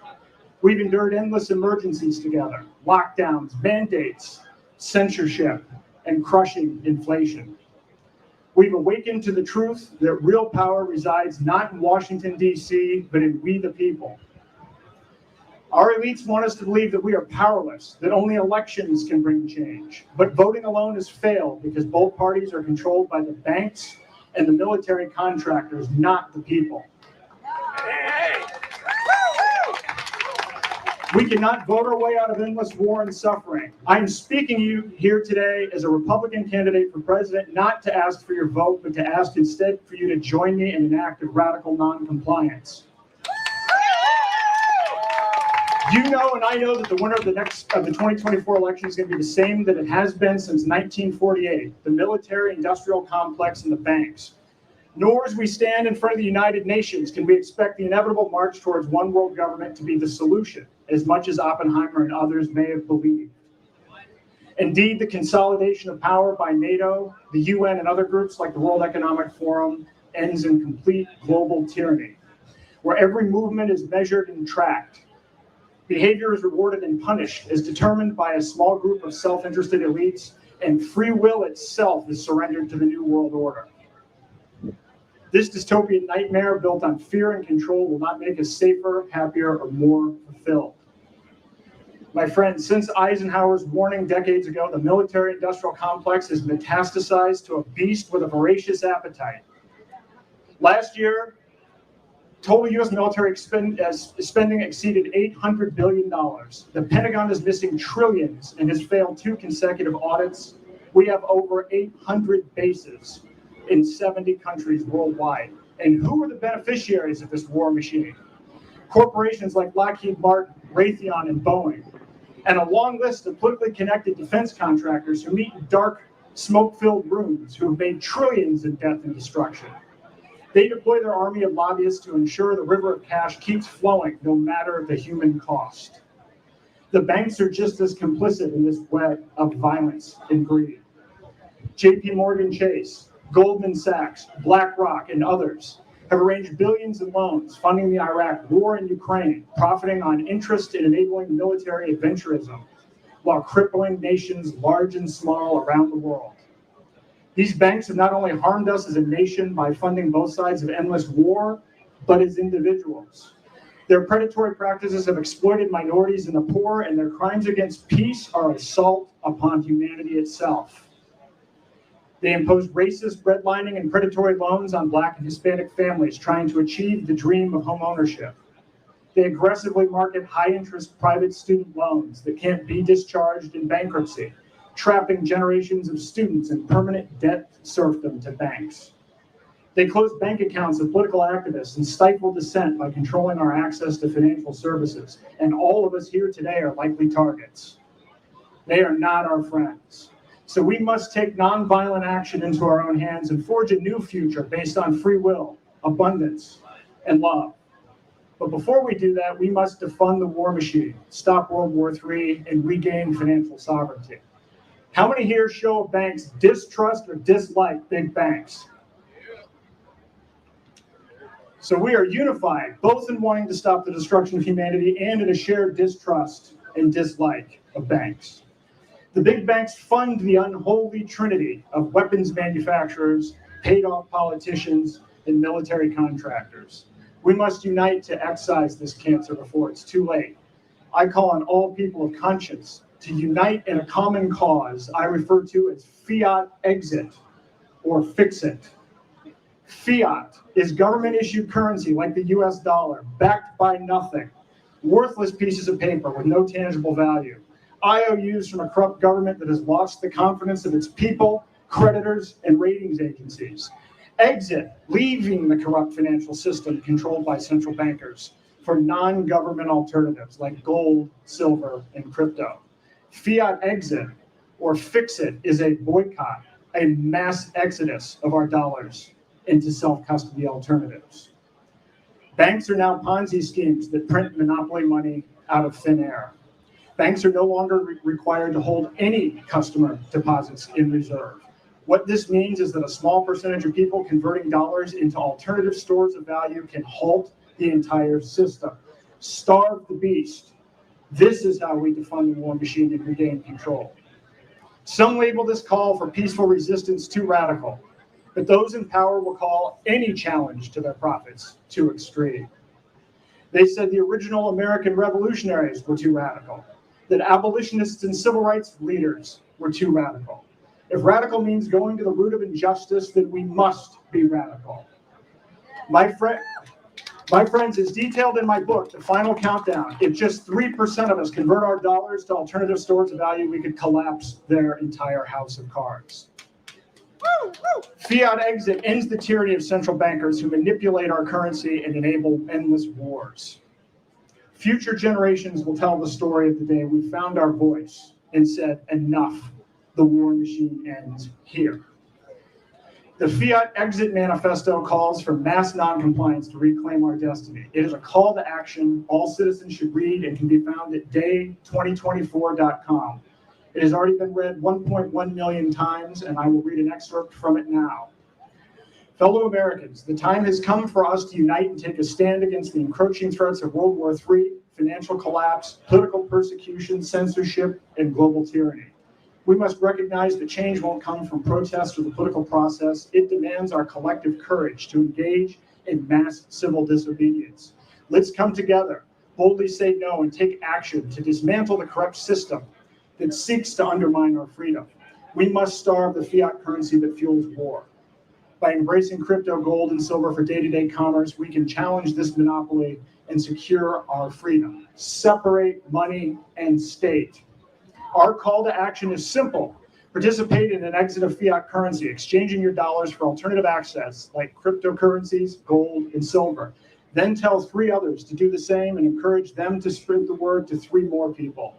Speaker 17: We've endured endless emergencies together, lockdowns, mandates, censorship, and crushing inflation. We've awakened to the truth that real power resides not in Washington, D.C., but in we the people. Our elites want us to believe that we are powerless, that only elections can bring change. But voting alone has failed because both parties are controlled by the banks and the military contractors, not the people. We cannot vote our way out of endless war and suffering. I'm speaking to you here today as a Republican candidate for president, not to ask for your vote, but to ask instead for you to join me in an act of radical noncompliance. You know and I know that the winner of the 2024 election is going to be the same that it has been since 1948, the military-industrial complex and the banks. Nor as we stand in front of the United Nations can we expect the inevitable march towards one world government to be the solution, as much as Oppenheimer and others may have believed. Indeed, the consolidation of power by NATO, the UN, and other groups like the World Economic Forum ends in complete global tyranny. where every movement is measured and tracked. Behavior is rewarded and punished, is determined by a small group of self-interested elites, and free will itself is surrendered to the New World Order. This dystopian nightmare built on fear and control will not make us safer, happier, or more fulfilled. My friends, since Eisenhower's warning decades ago, the military-industrial complex has metastasized to a beast with a voracious appetite. Last year, total U.S. military spending exceeded $800 billion. The Pentagon is missing trillions and has failed 2 consecutive audits. We have over 800 bases in 70 countries worldwide. And who are the beneficiaries of this war machine? Corporations like Lockheed Martin, Raytheon, and Boeing, and a long list of politically connected defense contractors who meet in dark, smoke-filled rooms who have made trillions in death and destruction. They deploy their army of lobbyists to ensure the river of cash keeps flowing, no matter the human cost. The banks are just as complicit in this web of violence and greed. JP Morgan Chase, Goldman Sachs, BlackRock, and others have arranged billions in loans funding the Iraq war in Ukraine, profiting on interest in enabling military adventurism, while crippling nations large and small around the world. These banks have not only harmed us as a nation by funding both sides of endless war, but as individuals. Their predatory practices have exploited minorities and the poor, and their crimes against peace are assault upon humanity itself. They imposed racist redlining and predatory loans on Black and Hispanic families trying to achieve the dream of home ownership. They aggressively market high-interest private student loans that can't be discharged in bankruptcy, trapping generations of students in permanent debt serfdom to banks. They close bank accounts of political activists and stifle dissent by controlling our access to financial services. And all of us here today are likely targets. They are not our friends. So we must take nonviolent action into our own hands and forge a new future based on free will, abundance, and love. But before we do that, we must defund the war machine, stop World War III, and regain financial sovereignty. How many here show banks distrust or dislike big banks? So we are unified, both in wanting to stop the destruction of humanity and in a shared distrust and dislike of banks. The big banks fund the unholy trinity of weapons manufacturers, paid-off politicians, and military contractors. We must unite to excise this cancer before it's too late. I call on all people of conscience to unite in a common cause I refer to as fiat exit or fix it. Fiat is government-issued currency like the US dollar, backed by nothing, worthless pieces of paper with no tangible value. IOUs from a corrupt government that has lost the confidence of its people, creditors, and ratings agencies. Exit, leaving the corrupt financial system controlled by central bankers for non-government alternatives like gold, silver, and crypto. Fiat exit, or fix it, is a boycott, a mass exodus of our dollars into self-custody alternatives. Banks are now Ponzi schemes that print monopoly money out of thin air. Banks are no longer required to hold any customer deposits in reserve. What this means is that a small percentage of people converting dollars into alternative stores of value can halt the entire system. Starve the beast. This is how we defund the war machine and regain control. Some label this call for peaceful resistance too radical, but those in power will call any challenge to their profits too extreme. They said the original American revolutionaries were too radical, that abolitionists and civil rights leaders were too radical. If radical means going to the root of injustice, then we must be radical. My friends, as detailed in my book, The Final Countdown, if just 3% of us convert our dollars to alternative stores of value, we could collapse their entire house of cards. Fiat exit ends the tyranny of central bankers who manipulate our currency and enable endless wars. Future generations will tell the story of the day we found our voice and said, enough, the war machine ends here. The Fiat Exit Manifesto calls for mass noncompliance to reclaim our destiny. It is a call to action all citizens should read and can be found at day2024.com. It has already been read 1.1 million times, and I will read an excerpt from it now. Fellow Americans, the time has come for us to unite and take a stand against the encroaching threats of World War III, financial collapse, political persecution, censorship, and global tyranny. We must recognize that change won't come from protest or the political process. It demands our collective courage to engage in mass civil disobedience. Let's come together, boldly say no, and take action to dismantle the corrupt system that seeks to undermine our freedom. We must starve the fiat currency that fuels war. By embracing crypto, gold, and silver for day-to-day commerce, we can challenge this monopoly and secure our freedom. Separate money and state. Our call to action is simple. Participate in an exit of fiat currency, exchanging your dollars for alternative assets like cryptocurrencies, gold, and silver. Then tell 3 others to do the same and encourage them to spread the word to 3 more people.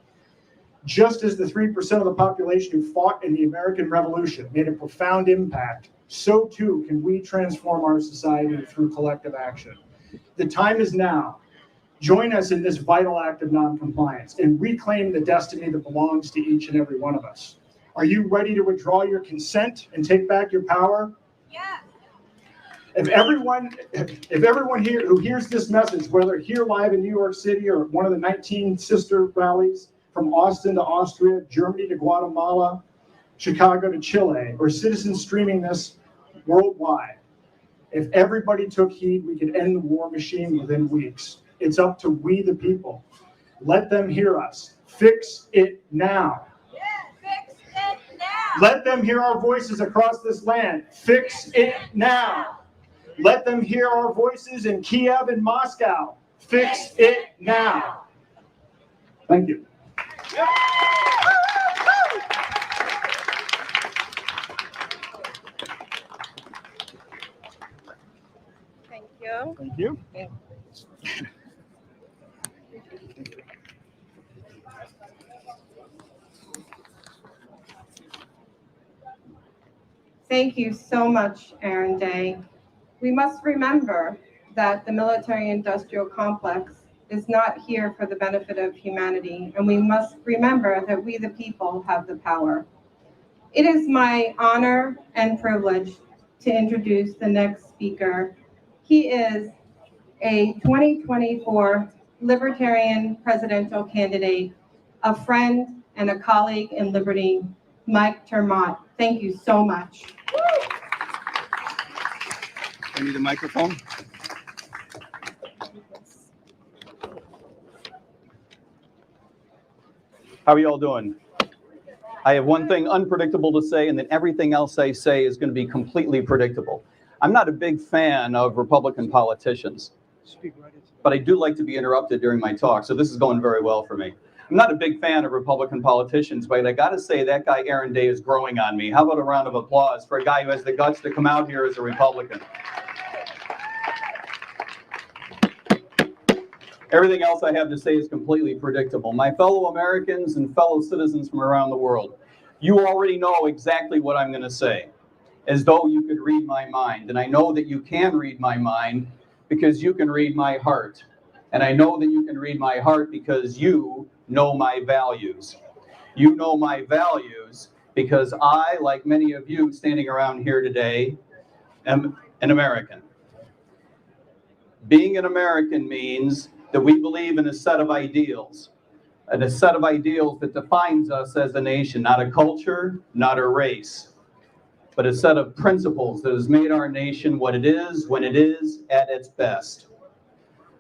Speaker 17: Just as the 3% of the population who fought in the American Revolution made a profound impact, so too can we transform our society through collective action. The time is now. Join us in this vital act of noncompliance and reclaim the destiny that belongs to each and every one of us. Are you ready to withdraw your consent and take back your power?
Speaker 1: Yeah.
Speaker 17: If everyone here who hears this message, whether here live in New York City or one of the 19 sister rallies from Austin to Austria, Germany to Guatemala, Chicago to Chile, or citizens streaming this worldwide, if everybody took heed, we could end the war machine within weeks. It's up to we the people. Let them hear us. Fix it now.
Speaker 1: Yeah, fix it now.
Speaker 17: Let them hear our voices across this land. Fix it now. Let them hear our voices in Kiev and Moscow. Fix it now. Thank you.
Speaker 1: Thank you.
Speaker 17: Thank you.
Speaker 1: Thank you so much, Aaron Day. We must remember that the military-industrial complex is not here for the benefit of humanity, and we must remember that we the people have the power. It is my honor and privilege to introduce the next speaker. He is a 2024 Libertarian presidential candidate, a friend and a colleague in liberty, Mike Termott. Thank you so much.
Speaker 16: I need a microphone. How are you all doing? I have one thing unpredictable to say, and then everything else I say is going to be completely predictable. I'm not a big fan of Republican politicians, but I do like to be interrupted during my talk, so this is going very well for me. I'm not a big fan of Republican politicians, but I got to say that guy Aaron Day is growing on me. How about a round of applause for a guy who has the guts to come out here as a Republican? Everything else I have to say is completely predictable. My fellow Americans and fellow citizens from around the world, you already know exactly what I'm going to say, as though you could read my mind. And I know that you can read my mind because you can read my heart. And I know that you can read my heart because you know my values. You know my values because I, like many of you standing around here today, am an American. Being an American means that we believe in a set of ideals, and a set of ideals that defines us as a nation, not a culture, not a race, but a set of principles that has made our nation what it is when it is at its best.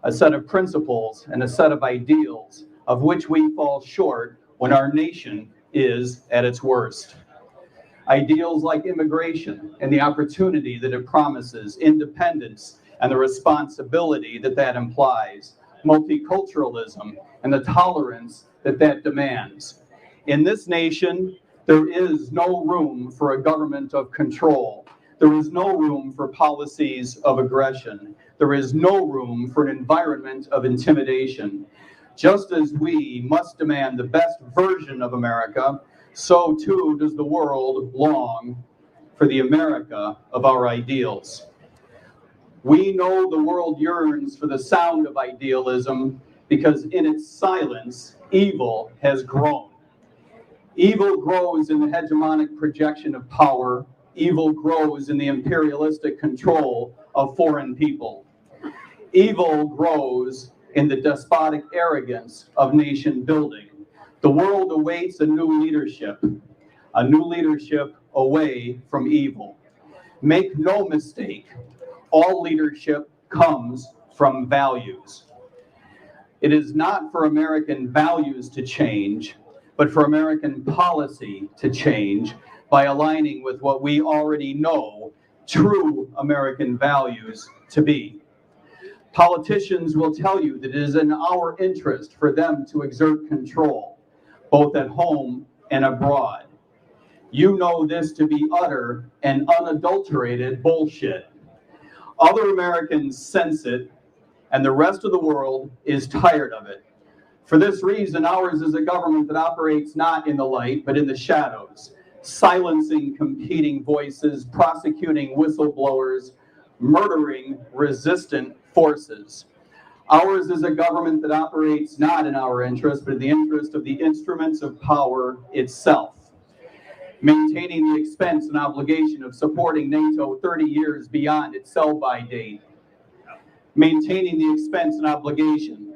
Speaker 16: A set of principles and a set of ideals of which we fall short when our nation is at its worst. Ideals like immigration and the opportunity that it promises, independence and the responsibility that that implies, multiculturalism and the tolerance that that demands. In this nation, there is no room for a government of control. There is no room for policies of aggression. There is no room for an environment of intimidation. Just as we must demand the best version of America, so too does the world long for the America of our ideals. We know the world yearns for the sound of idealism because in its silence, evil has grown. Evil grows in the hegemonic projection of power evil grows in the imperialistic control of foreign people. Evil grows in the despotic arrogance of nation building. The world awaits a new leadership away from evil. Make no mistake, all leadership comes from values. It is not for American values to change, but for American policy to change by aligning with what we already know true American values to be. Politicians will tell you that it is in our interest for them to exert control, both at home and abroad. You know this to be utter and unadulterated bullshit. Other Americans sense it, and the rest of the world is tired of it. For this reason, ours is a government that operates not in the light, but in the shadows, silencing competing voices, prosecuting whistleblowers, murdering resistant forces. Ours is a government that operates not in our interest, but in the interest of the instruments of power itself. Maintaining the expense and obligation of supporting NATO 30 years beyond its sell-by date. Maintaining the expense and obligation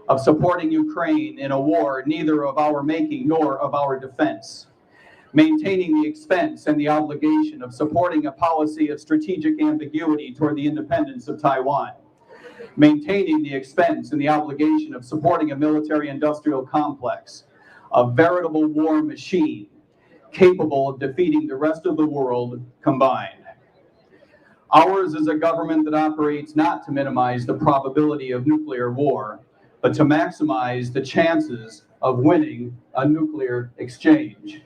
Speaker 16: of supporting Ukraine in a war neither of our making nor of our defense. Maintaining the expense and the obligation of supporting a policy of strategic ambiguity toward the independence of Taiwan. Maintaining the expense and the obligation of supporting a military-industrial complex, a veritable war machine capable of defeating the rest of the world combined. Ours is a government that operates not to minimize the probability of nuclear war, but to maximize the chances of winning a nuclear exchange.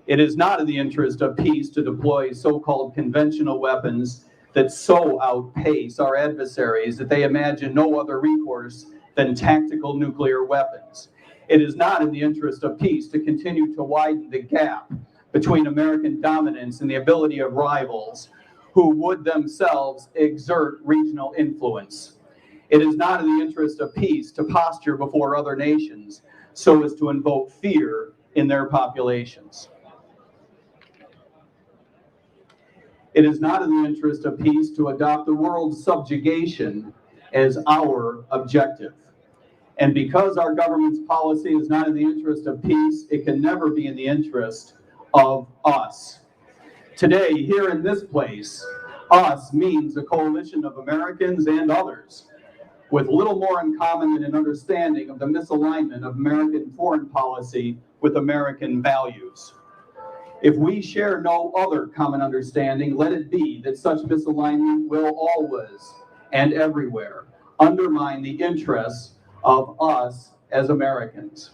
Speaker 16: It is not in the interest of peace to deploy so-called conventional weapons that so outpace our adversaries that they imagine no other recourse than tactical nuclear weapons. It is not in the interest of peace to continue to widen the gap between American dominance and the ability of rivals who would themselves exert regional influence. It is not in the interest of peace to posture before other nations so as to invoke fear in their populations. It is not in the interest of peace to adopt the world's subjugation as our objective. And because our government's policy is not in the interest of peace, it can never be in the interest of us. Today, here in this place, us means a coalition of Americans and others with little more in common than an understanding of the misalignment of American foreign policy with American values. If we share no other common understanding, let it be that such misalignment will always and everywhere undermine the interests of us as Americans.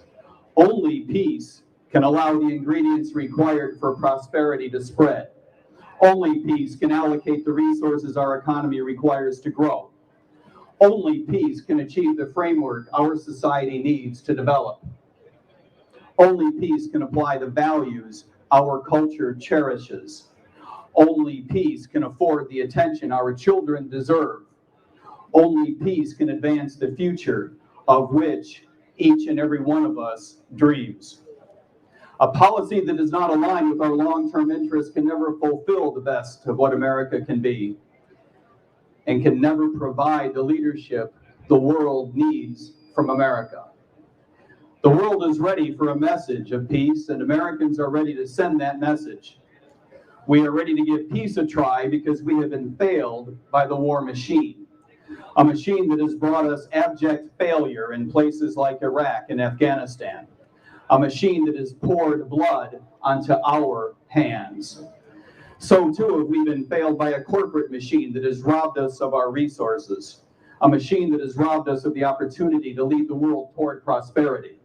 Speaker 16: Only peace can allow the ingredients required for prosperity to spread. Only peace can allocate the resources our economy requires to grow. Only peace can achieve the framework our society needs to develop. Only peace can apply the values our culture cherishes. Only peace can afford the attention our children deserve. Only peace can advance the future of which each and every one of us dreams. A policy that does not align with our long-term interests can never fulfill the best of what America can be, and can never provide the leadership the world needs from America. The world is ready for a message of peace, and Americans are ready to send that message. We are ready to give peace a try because we have been failed by the war machine, a machine that has brought us abject failure in places like Iraq and Afghanistan, a machine that has poured blood onto our hands. So too have we been failed by a corporate machine that has robbed us of our resources, a machine that has robbed us of the opportunity to lead the world toward prosperity.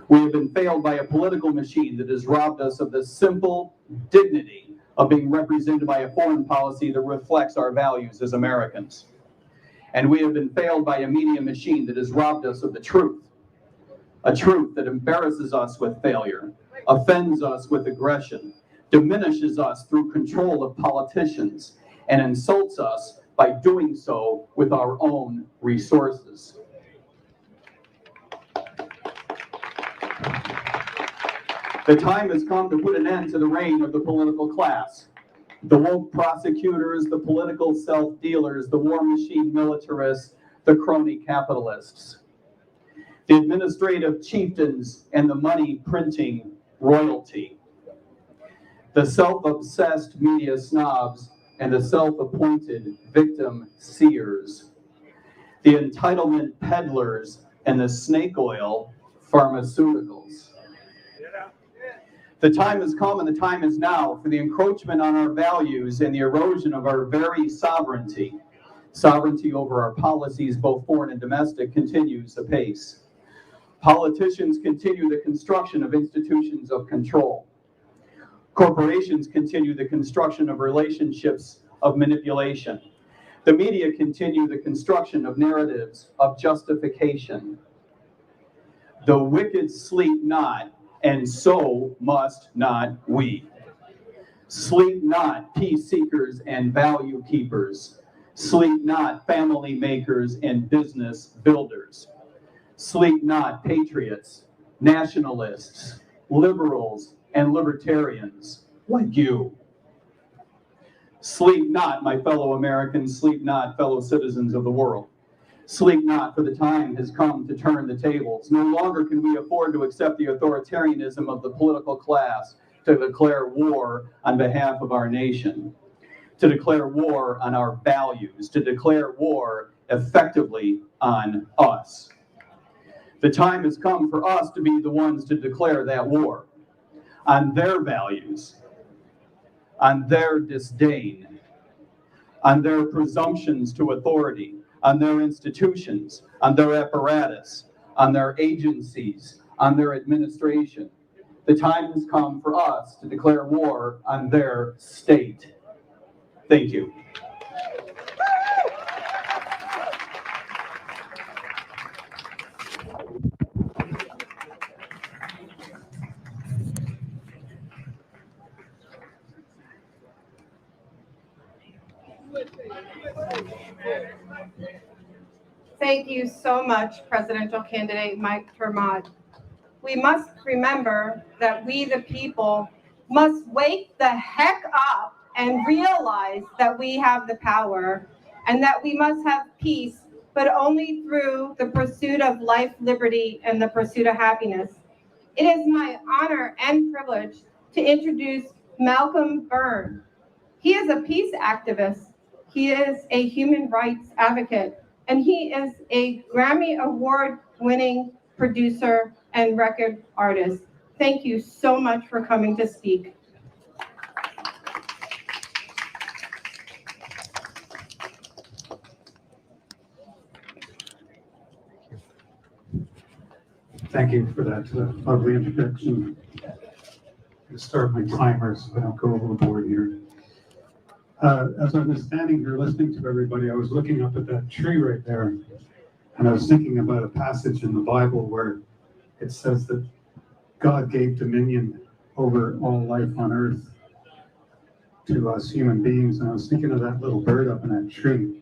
Speaker 16: We have been failed by a political machine that has robbed us of the simple dignity of being represented by a foreign policy that reflects our values as Americans. And we have been failed by a media machine that has robbed us of the truth, a truth that embarrasses us with failure, offends us with aggression, diminishes us through control of politicians, and insults us by doing so with our own resources. The time has come to put an end to the reign of the political class. The woke prosecutors, the political self-dealers, the war machine militarists, the crony capitalists, the administrative chieftains, and the money-printing royalty, the self-obsessed media snobs, and the self-appointed victim seers, the entitlement peddlers, and the snake oil pharmaceuticals. The time has come and the time is now for the encroachment on our values and the erosion of our very sovereignty. Sovereignty over our policies, both foreign and domestic, continues apace. Politicians continue the construction of institutions of control. Corporations continue the construction of relationships of manipulation. The media continue the construction of narratives of justification. The wicked sleep not, and so must not we. Sleep not, peace seekers and value keepers. Sleep not, family makers and business builders. Sleep not, patriots, nationalists, liberals, and libertarians like you. Sleep not, my fellow Americans, sleep not, fellow citizens of the world. Sleep not, for the time has come to turn the tables. No longer can we afford to accept the authoritarianism of the political class to declare war on behalf of our nation, to declare war on our values, to declare war effectively on us. The time has come for us to be the ones to declare that war on their values, on their disdain, on their presumptions to authority, on their institutions, on their apparatus, on their agencies, on their administration. The time has come for us to declare war on their state. Thank you.
Speaker 1: Thank you so much, presidential candidate Mike Termod. We must remember that we, the people, must wake the heck up and realize that we have the power and that we must have peace, but only through the pursuit of life, liberty, and the pursuit of happiness. It is my honor and privilege to introduce Malcolm Byrne. He is a peace activist. He is a human rights advocate, and he is a Grammy Award-winning producer and record artist. Thank you so much for coming to speak.
Speaker 18: Thank you for that lovely introduction. I'm going to start my timer so I don't go overboard here. As I was standing here listening to everybody, I was looking up at that tree right there, and I was thinking about a passage in the Bible where it says that God gave dominion over all life on earth to us human beings, and I was thinking of that little bird up in that tree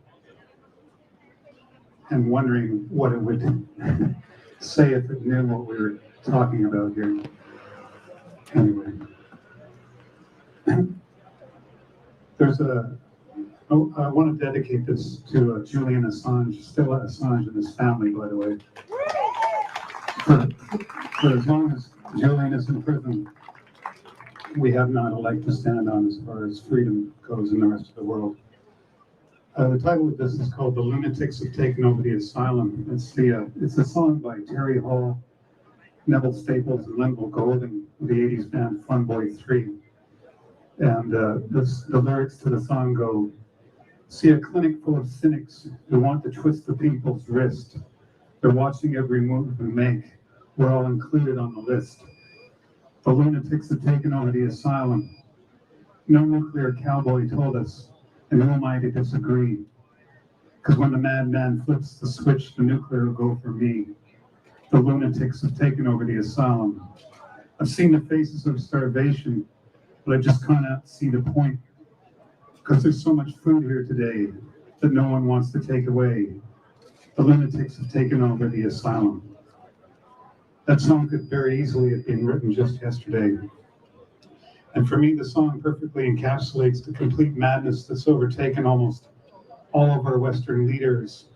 Speaker 18: and wondering what it would say if it knew what we were talking about here. Anyway. I want to dedicate this to Julian Assange, still Assange and his family, by the way. For as long as Julian is in prison, we have not a leg to stand on as far as freedom goes in the rest of the world. The title of this is called "The Lunatics Have Taken Over the Asylum." It's a song by Terry Hall, Neville Staples, and Linville Golding, the 80s band Fun Boy 3. And the lyrics to the song go, "See a clinic full of cynics who want to twist the people's wrist. They're watching every move we make. We're all included on the list. The lunatics have taken over the asylum. No nuclear cowboy told us, and who am I to disagree? Because when the madman flips the switch, the nuclear will go for me. The lunatics have taken over the asylum. I've seen the faces of starvation, but I just cannot see the point. Because there's so much food here today that no one wants to take away. The lunatics have taken over the asylum." That song could very easily have been written just yesterday. And for me, the song perfectly encapsulates the complete madness that's overtaken almost all of our Western leaders,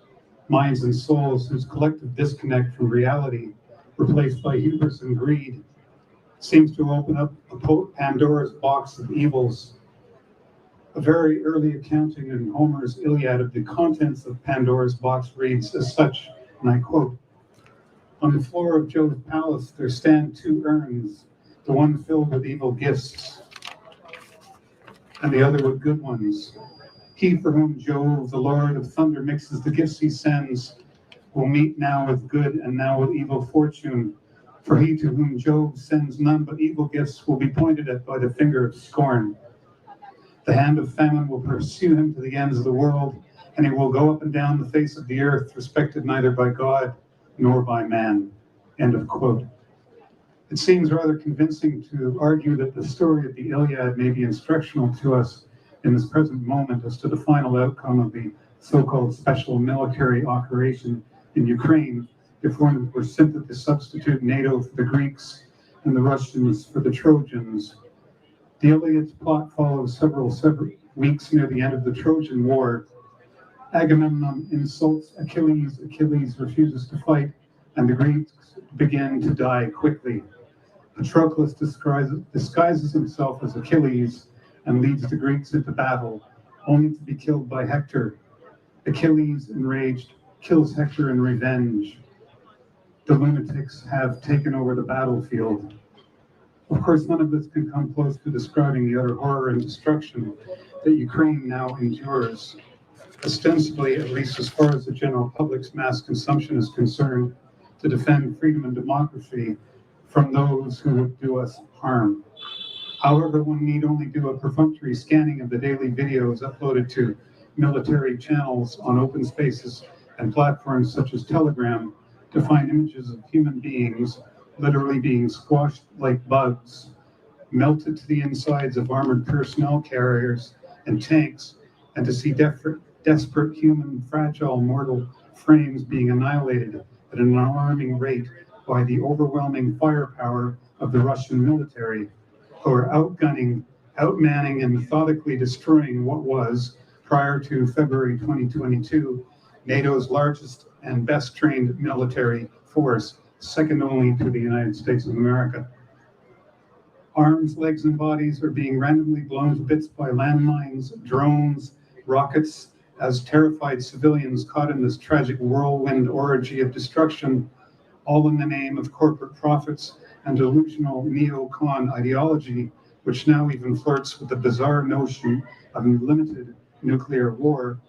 Speaker 18: minds and souls whose collective disconnect from reality, replaced by hubris and greed, seems to open up a Pandora's box of evils. A very early accounting in Homer's Iliad of the contents of Pandora's box reads as such, and I quote, "On the floor of Jove's palace there stand two urns, the one filled with evil gifts, and the other with good ones. He for whom Jove, the Lord of thunder, mixes the gifts he sends, will meet now with good and now with evil fortune. For he to whom Jove sends none but evil gifts will be pointed at by the finger of scorn. The hand of famine will pursue him to the ends of the world, and he will go up and down the face of the earth, respected neither by God nor by man." End of quote. It seems rather convincing to argue that the story of the Iliad may be instructional to us in this present moment as to the final outcome of the so-called special military operation in Ukraine, if one were simply to substitute NATO for the Greeks and the Russians for the Trojans. The Iliad's plot follows several weeks near the end of the Trojan War. Agamemnon insults Achilles, Achilles refuses to fight, and the Greeks begin to die quickly. Patroclus disguises himself as Achilles and leads the Greeks into battle, only to be killed by Hector. Achilles, enraged, kills Hector in revenge. The lunatics have taken over the battlefield. Of course, none of this can come close to describing the utter horror and destruction that Ukraine now endures, ostensibly, at least as far as the general public's mass consumption is concerned, to defend freedom and democracy from those who would do us harm. However, one need only do a perfunctory scanning of the daily videos uploaded to military channels on open spaces and platforms such as Telegram to find images of human beings literally being squashed like bugs, melted to the insides of armored personnel carriers and tanks, and to see desperate human, fragile, mortal frames being annihilated at an alarming rate by the overwhelming firepower of the Russian military, who are outgunning, outmanning, and methodically destroying what was, prior to February 2022, NATO's largest and best trained military force, second only to the United States of America. Arms, legs, and bodies are being randomly blown to bits by landmines, drones, rockets, as terrified civilians caught in this tragic whirlwind orgy of destruction, all in the name of corporate profits and delusional neocon ideology, which now even flirts with the bizarre notion of unlimited nuclear war,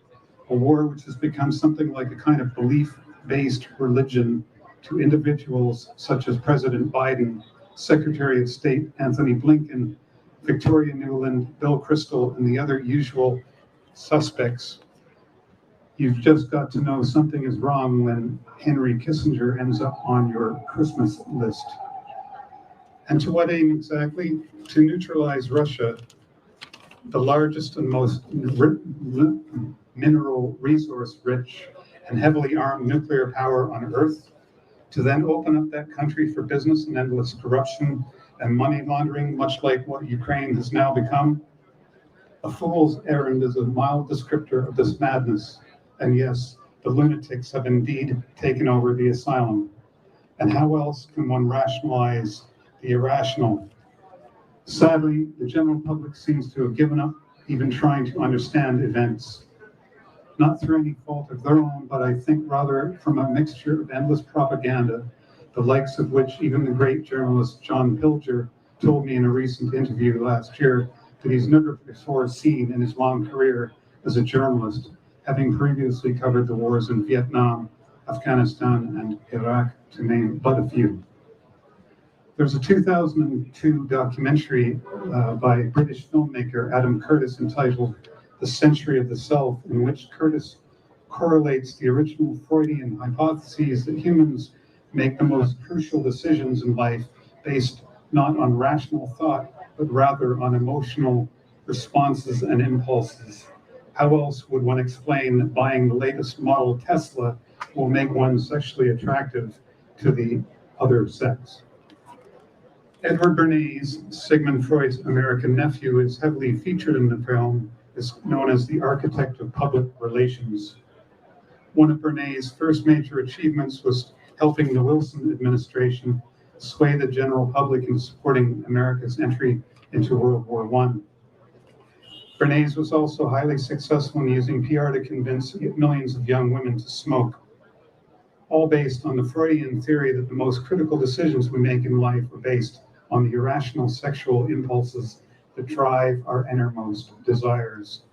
Speaker 18: a war which has become something like a kind of belief-based religion to individuals such as President Biden, Secretary of State Anthony Blinken, Victoria Nuland, Bill Kristol, and the other usual suspects. You've just got to know something is wrong when Henry Kissinger ends up on your Christmas list. And to what aim exactly? To neutralize Russia, the largest and most mineral resource rich and heavily armed nuclear power on Earth, to then open up that country for business and endless corruption and money laundering, much like what Ukraine has now become. A fool's errand is a mild descriptor of this madness. And yes, the lunatics have indeed taken over the asylum. And how else can one rationalize the irrational? Sadly, the general public seems to have given up even trying to understand events. Not through any fault of their own, but I think rather from a mixture of endless propaganda, the likes of which even the great journalist John Pilger told me in a recent interview last year that he's never before seen in his long career as a journalist, having previously covered the wars in Vietnam, Afghanistan, and Iraq, to name but a few. There's a 2002 documentary by British filmmaker Adam Curtis entitled The Century of the Self, in which Curtis correlates the original Freudian hypotheses that humans make the most crucial decisions in life based not on rational thought, but rather on emotional responses and impulses. How else would one explain that buying the latest model Tesla will make one sexually attractive to the other sex. Edward Bernays, Sigmund Freud's American nephew, is heavily featured in the film, is known as the architect of public relations. One of Bernays' first major achievements was helping the Wilson administration sway the general public in supporting America's entry into World War I. Bernays was also highly successful in using PR to convince millions of young women to smoke, all based on the Freudian theory that the most critical decisions we make in life are based on the irrational sexual impulses that drive our innermost desires.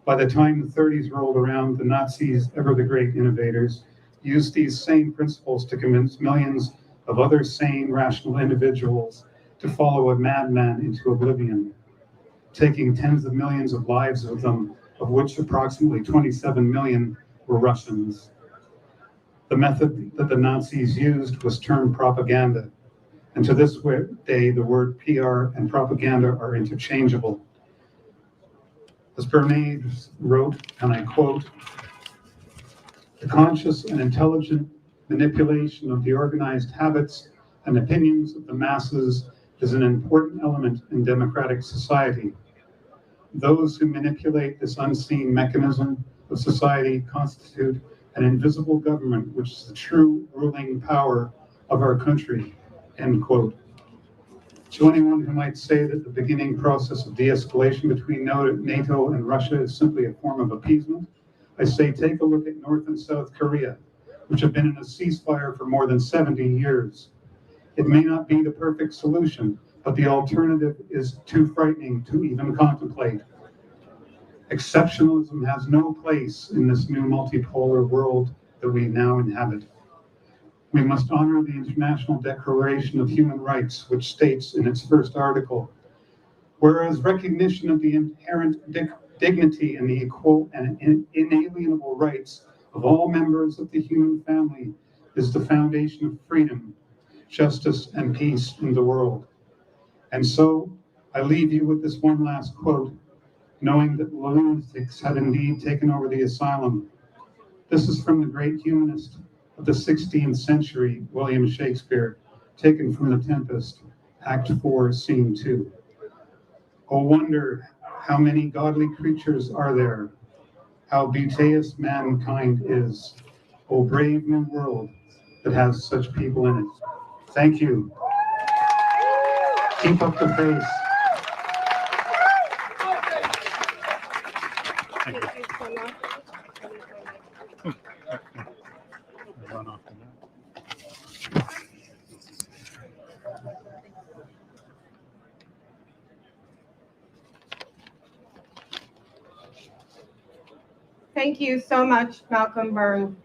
Speaker 18: By the time the 30s rolled around, the Nazis, ever the great innovators, used these same principles to convince millions of other sane, rational individuals to follow a madman into oblivion, taking tens of millions of lives of them, of which approximately 27 million were Russians. The method that the Nazis used was termed propaganda, and to this day, the word PR and propaganda are interchangeable. As Bernays wrote, and I quote, "The conscious and intelligent manipulation of the organized habits and opinions of the masses is an important element in democratic society. Those who manipulate this unseen mechanism of society constitute an invisible government, which is the true ruling power of our country," end quote. To anyone who might say that the beginning process of de-escalation between NATO and Russia is simply a form of appeasement, I say take a look at North and South Korea, which have been in a ceasefire for more than 70 years. It may not be the perfect solution, but the alternative is too frightening to even contemplate. Exceptionalism has no place in this new multipolar world that we now inhabit. We must honor the International Declaration of Human Rights, which states in its first article, whereas recognition of the inherent dignity and the equal and inalienable rights of all members of the human family is the foundation of freedom, justice, and peace in the world. And so I leave you with this one last quote, knowing that lunatics have indeed taken over the asylum. This is from the great humanist of the 16th century, William Shakespeare, taken from The Tempest, Act 4, Scene 2. Oh, wonder how many godly creatures are there, how beauteous mankind is. Oh, brave new world that has such people in it. Thank you. Keep up the pace.
Speaker 1: Thank you so much, Malcolm Byrne.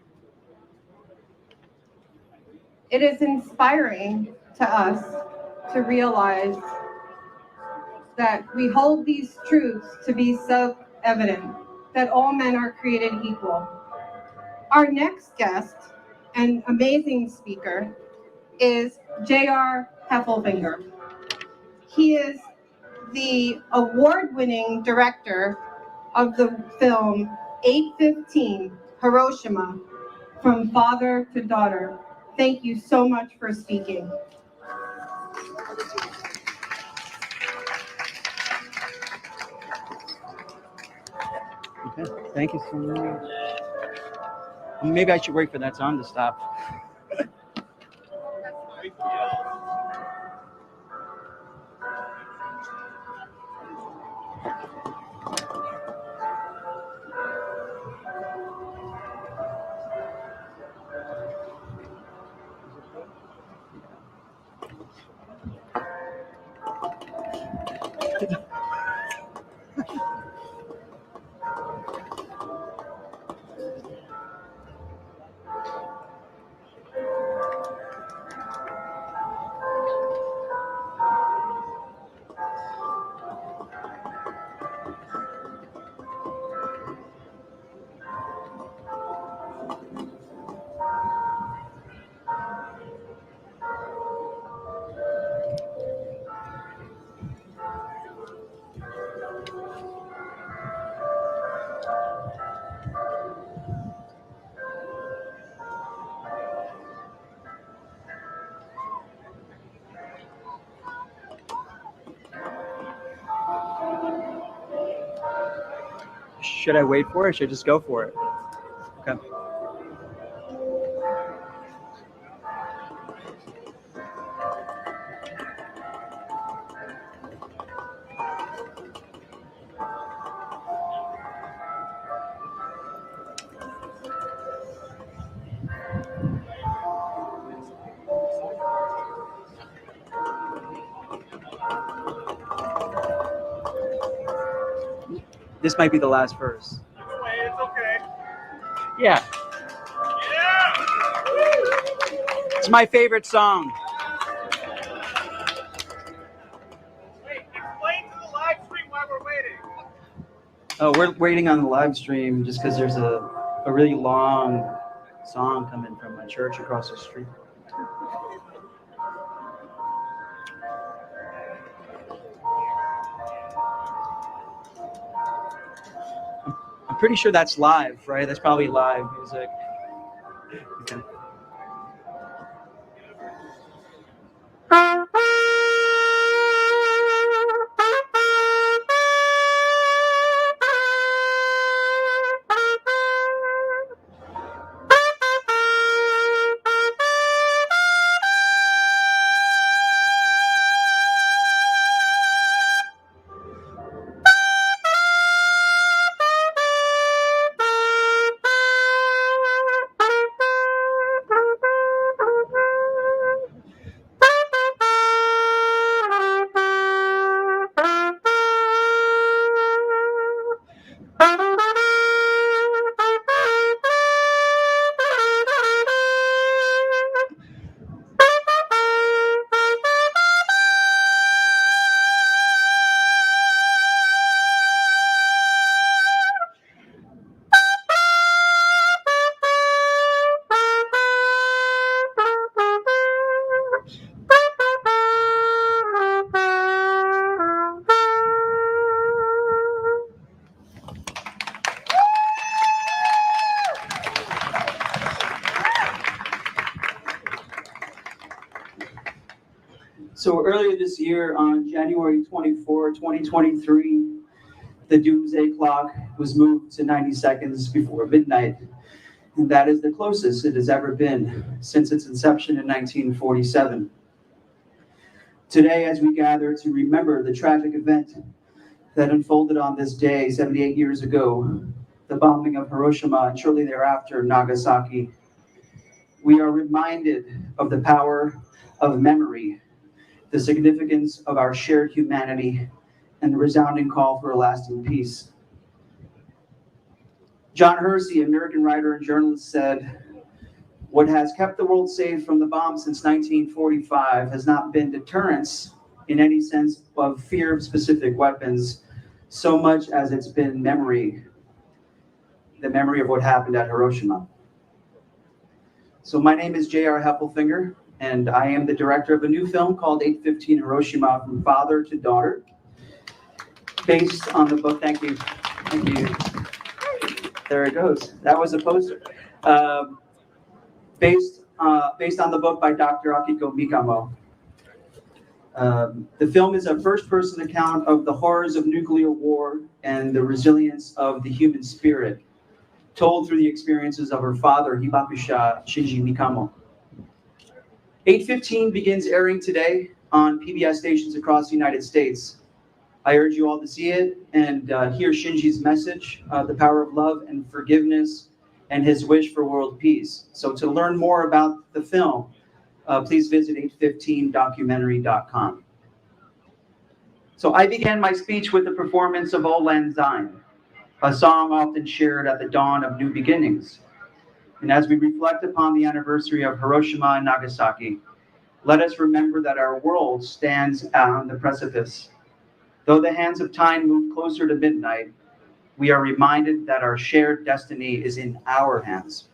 Speaker 1: It is inspiring to us to realize that we hold these truths to be self-evident, that all men are created equal. Our next guest and amazing speaker is J.R. Heffelfinger. He is the award-winning director of the film 815 Hiroshima, From Father to Daughter. Thank you so much for speaking.
Speaker 19: Okay, thank you so much. Maybe I should wait for that song to stop. Should I wait for it or should I just go for it? Okay. This might be the last verse.
Speaker 10: It's okay.
Speaker 19: Yeah. It's my favorite song.
Speaker 10: Wait, explain to the live stream why we're waiting.
Speaker 19: Oh, we're waiting on the live stream just because there's a really long song coming from my church across the street. I'm pretty sure that's live, right? That's probably live music. Okay. So earlier this year, on January 24, 2023, the doomsday clock was moved to 90 seconds before midnight. And that is the closest it has ever been since its inception in 1947. Today, as we gather to remember the tragic event that unfolded on this day 78 years ago, the bombing of Hiroshima and shortly thereafter Nagasaki, we are reminded of the power of memory, the significance of our shared humanity, and the resounding call for a lasting peace. John Hersey, American writer and journalist, said, "What has kept the world safe from the bomb since 1945 has not been deterrence in any sense of fear of specific weapons, so much as it's been memory, the memory of what happened at Hiroshima." So my name is J.R. Heffelfinger, and I am the director of a new film called 815 Hiroshima, From Father to Daughter, based on the book, thank you. There it goes. That was a poster. Based on the book by Dr. Akiko Mikamo. The film is a first-person account of the horrors of nuclear war and the resilience of the human spirit, told through the experiences of her father, Hibakusha Shinji Mikamo. 815 begins airing today on PBS stations across the United States. I urge you all to see it and hear Shinji's message, the power of love and forgiveness, and his wish for world peace. So to learn more about the film, please visit 815documentary.com. So I began my speech with the performance of Auld Lang Syne, a song often shared at the dawn of new beginnings. And as we reflect upon the anniversary of Hiroshima and Nagasaki, let us remember that our world stands on the precipice. Though the hands of time move closer to midnight, we are reminded that our shared destiny is in our hands.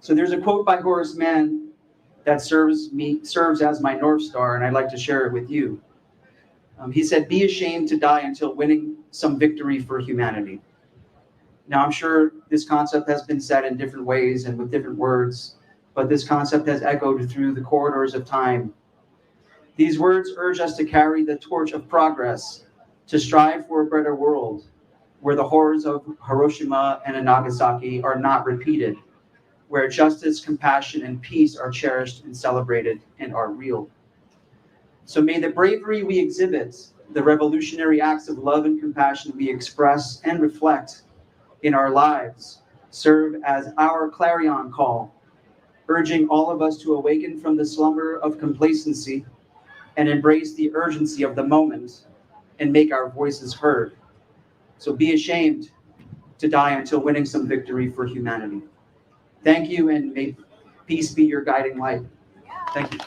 Speaker 19: So there's a quote by Horace Mann that serves as my North Star, and I'd like to share it with you. He said, "Be ashamed to die until winning some victory for humanity." Now, I'm sure this concept has been said in different ways and with different words, but this concept has echoed through the corridors of time. These words urge us to carry the torch of progress, to strive for a better world, where the horrors of Hiroshima and Nagasaki are not repeated, where justice, compassion, and peace are cherished and celebrated and are real. So may the bravery we exhibit, the revolutionary acts of love and compassion we express and reflect in our lives serve as our clarion call, urging all of us to awaken from the slumber of complacency and embrace the urgency of the moment and make our voices heard. So be ashamed to die until winning some victory for humanity. Thank you, and may peace be your guiding light. Thank you.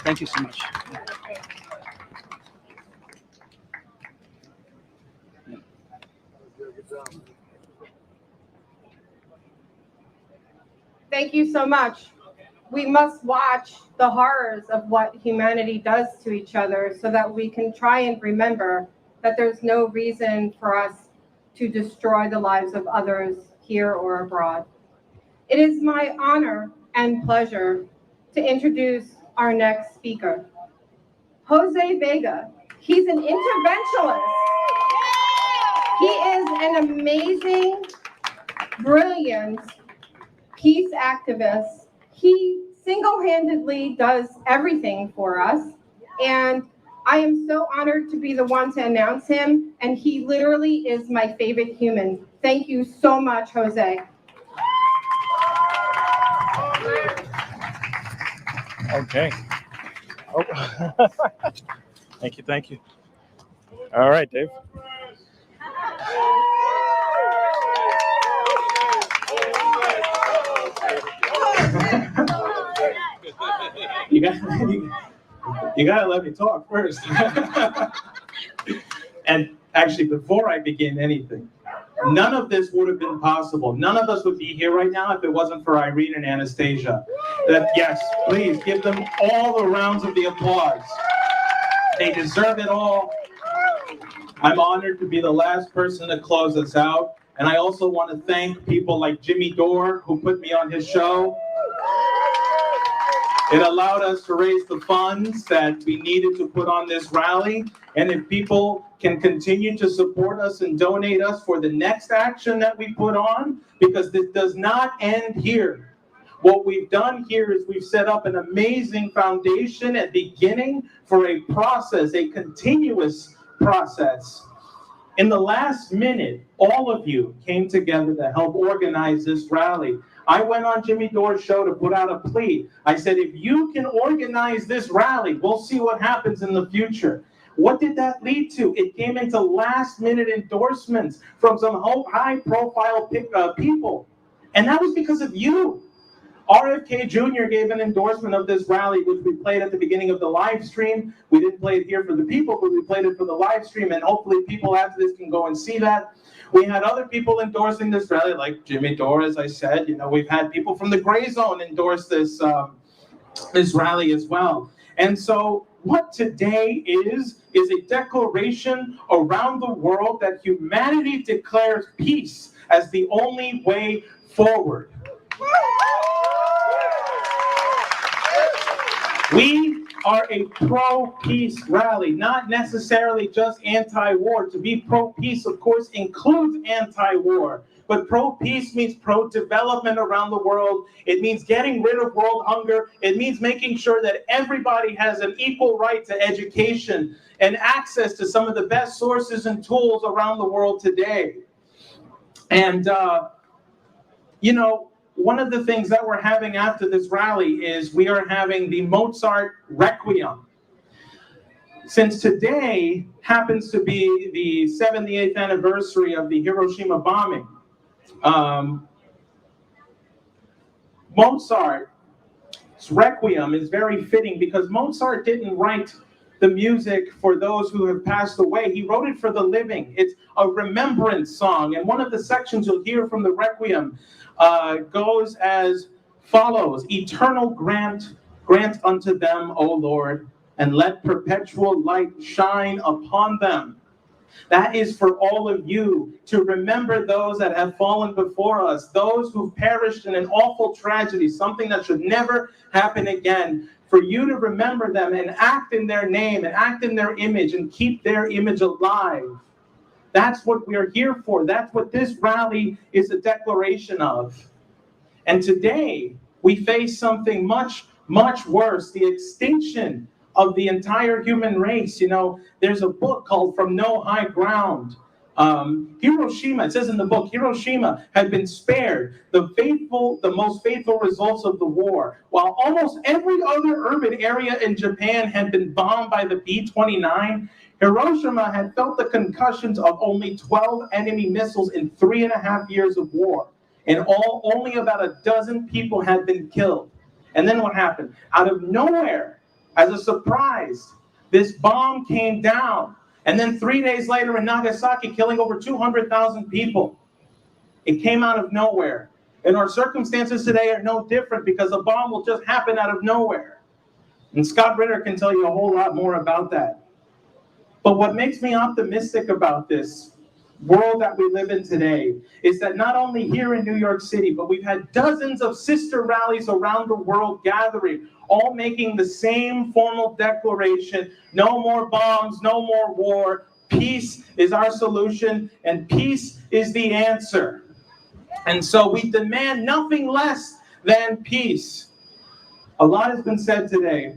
Speaker 19: Thank you so much.
Speaker 1: Thank you so much. We must watch the horrors of what humanity does to each other so that we can try and remember that there's no reason for us to destroy the lives of others here or abroad. It is my honor and pleasure to introduce our next speaker, Jose Vega. He's an interventionist. He is an amazing, brilliant peace activist. He single-handedly does everything for us, and I am so honored to be the one to announce him, and he literally is my favorite human. Thank you so much, Jose.
Speaker 20: Okay. Oh. Thank you. All right, Dave.
Speaker 21: You gotta let me talk first. And actually, before I begin anything, none of this would have been possible. None of us would be here right now if it wasn't for Irene and Anastasia. Yes, please give them all the rounds of the applause. They deserve it all. I'm honored to be the last person to close us out. And I also want to thank people like Jimmy Dore, who put me on his show. It allowed us to raise the funds that we needed to put on this rally. And if people can continue to support us and donate us for the next action that we put on, because this does not end here. What we've done here is we've set up an amazing foundation and beginning for a process, a continuous process. In the last minute, all of you came together to help organize this rally. I went on Jimmy Dore's show to put out a plea. I said, if you can organize this rally, we'll see what happens in the future. What did that lead to? It came into last-minute endorsements from some high-profile people. And that was because of you. RFK Jr. gave an endorsement of this rally, which we played at the beginning of the live stream. We didn't play it here for the people, but we played it for the live stream, and hopefully people after this can go and see that. We had other people endorsing this rally, like Jimmy Dore, as I said. You know, we've had people from the Gray Zone endorse this rally as well. And so what today is a declaration around the world that humanity declares peace as the only way forward. We are a pro-peace rally, not necessarily just anti-war. To be pro-peace, of course, includes anti-war. But pro-peace means pro-development around the world. It means getting rid of world hunger. It means making sure that everybody has an equal right to education and access to some of the best sources and tools around the world today. And, you know, one of the things that we're having after this rally is we are having the Mozart Requiem. Since today happens to be the 78th anniversary of the Hiroshima bombing, Mozart's Requiem is very fitting because Mozart didn't write the music for those who have passed away. He wrote it for the living. It's a remembrance song. And one of the sections you'll hear from the Requiem goes as follows: eternal grant unto them, O Lord, and let perpetual light shine upon them. That is for all of you to remember those that have fallen before us, those who perished in an awful tragedy, something that should never happen again. For you to remember them and act in their name and act in their image and keep their image alive. That's what we are here for. That's what this rally is a declaration of. And today, we face something much, much worse, the extinction of the entire human race. You know, there's a book called From No High Ground. Hiroshima, it says in the book, Hiroshima had been spared the most faithful results of the war, while almost every other urban area in Japan had been bombed by the B-29. Hiroshima had felt the concussions of only 12 enemy missiles in 3.5 years of war. And only about a dozen people had been killed. And then what happened? Out of nowhere, as a surprise, this bomb came down. And then 3 days later in Nagasaki, killing over 200,000 people. It came out of nowhere. And our circumstances today are no different because a bomb will just happen out of nowhere. And Scott Ritter can tell you a whole lot more about that. But what makes me optimistic about this world that we live in today is that not only here in New York City, but we've had dozens of sister rallies around the world gathering, all making the same formal declaration: no more bombs, no more war. Peace is our solution, and peace is the answer. And so we demand nothing less than peace. A lot has been said today,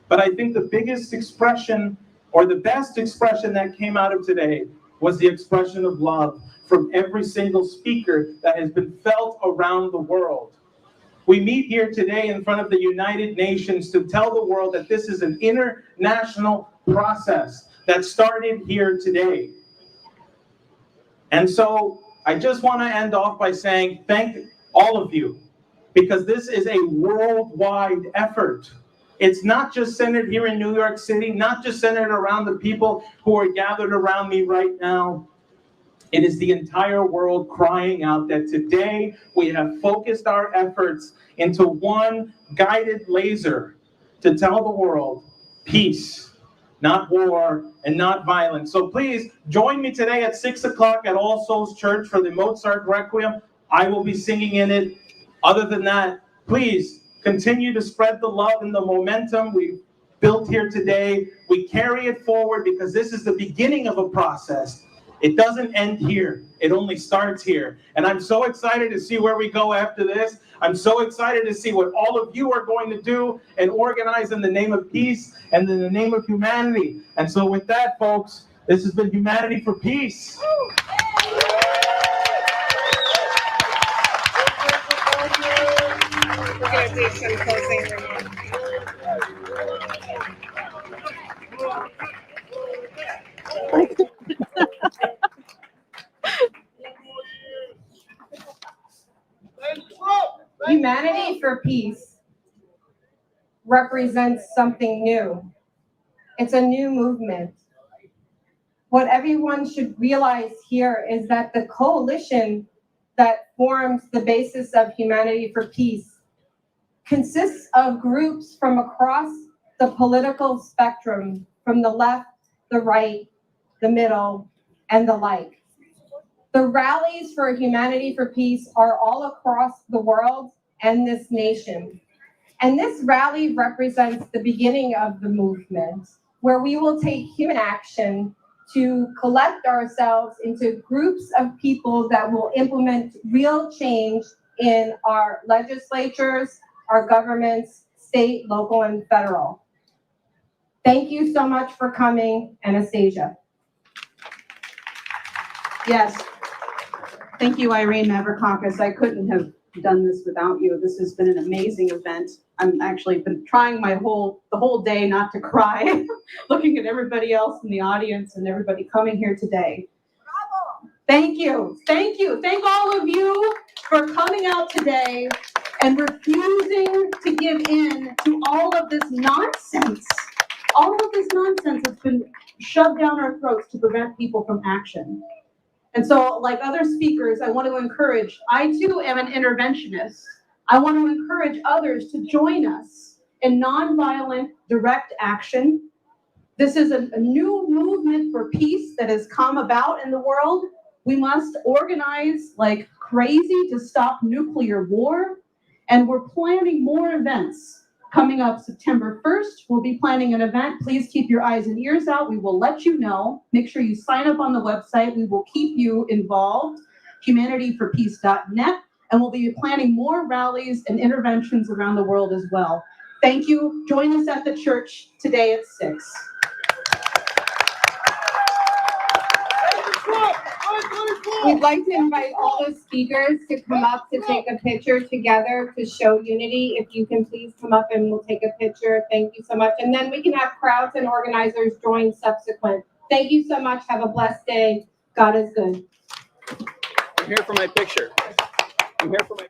Speaker 21: but I think the biggest expression, or the best expression that came out of today, was the expression of love from every single speaker that has been felt around the world. We meet here today in front of the United Nations to tell the world that this is an international process that started here today. And so I just want to end off by saying thank all of you, because this is a worldwide effort. It's not just centered here in New York City, not just centered around the people who are gathered around me right now. It is the entire world crying out that today we have focused our efforts into one guided laser to tell the world peace, not war, and not violence. So please join me today at 6 o'clock at All Souls Church for the Mozart Requiem. I will be singing in it. Other than that, please continue to spread the love and the momentum we've built here today. We carry it forward because this is the beginning of a process. It doesn't end here. It only starts here. And I'm so excited to see where we go after this. I'm so excited to see what all of you are going to do and organize in the name of peace and in the name of humanity. And so with that, folks, this has been Humanity for Peace.
Speaker 1: We're going to do some closing remarks. Humanity for Peace represents something new. It's a new movement. What everyone should realize here is that the coalition that forms the basis of Humanity for Peace consists of groups from across the political spectrum, from the left, the right, the middle, and the like. The rallies for Humanity for Peace are all across the world and this nation. And this rally represents the beginning of the movement, where we will take human action to collect ourselves into groups of people that will implement real change in our legislatures, our governments, state, local, and federal. Thank you so much for coming, Anastasia.
Speaker 2: Yes. Thank you, Irene Mavrakakis. I couldn't have done this without you. This has been an amazing event. I'm actually been trying the whole day not to cry, looking at everybody else in the audience and everybody coming here today. Bravo. Thank you. Thank you. Thank all of you for coming out today and refusing to give in to all of this nonsense. All of this nonsense has been shoved down our throats to prevent people from action. And so, like other speakers, I want to encourage, I too am an interventionist. I want to encourage others to join us in nonviolent direct action This is a new movement for peace that has come about in the world. We must organize like crazy to stop nuclear war. And we're planning more events. Coming up September 1st, we'll be planning an event. Please keep your eyes and ears out. We will let you know. Make sure you sign up on the website. We will keep you involved. humanityforpeace.net. And we'll be planning more rallies and interventions around the world as well. Thank you. Join us at the church today at 6.
Speaker 1: We'd like to invite all the speakers to come up to take a picture together to show unity. If you can please come up and we'll take a picture. Thank you so much. And then we can have crowds and organizers join subsequent. Thank you so much. Have a blessed day. God is good.
Speaker 16: I'm here for my picture. I'm here for my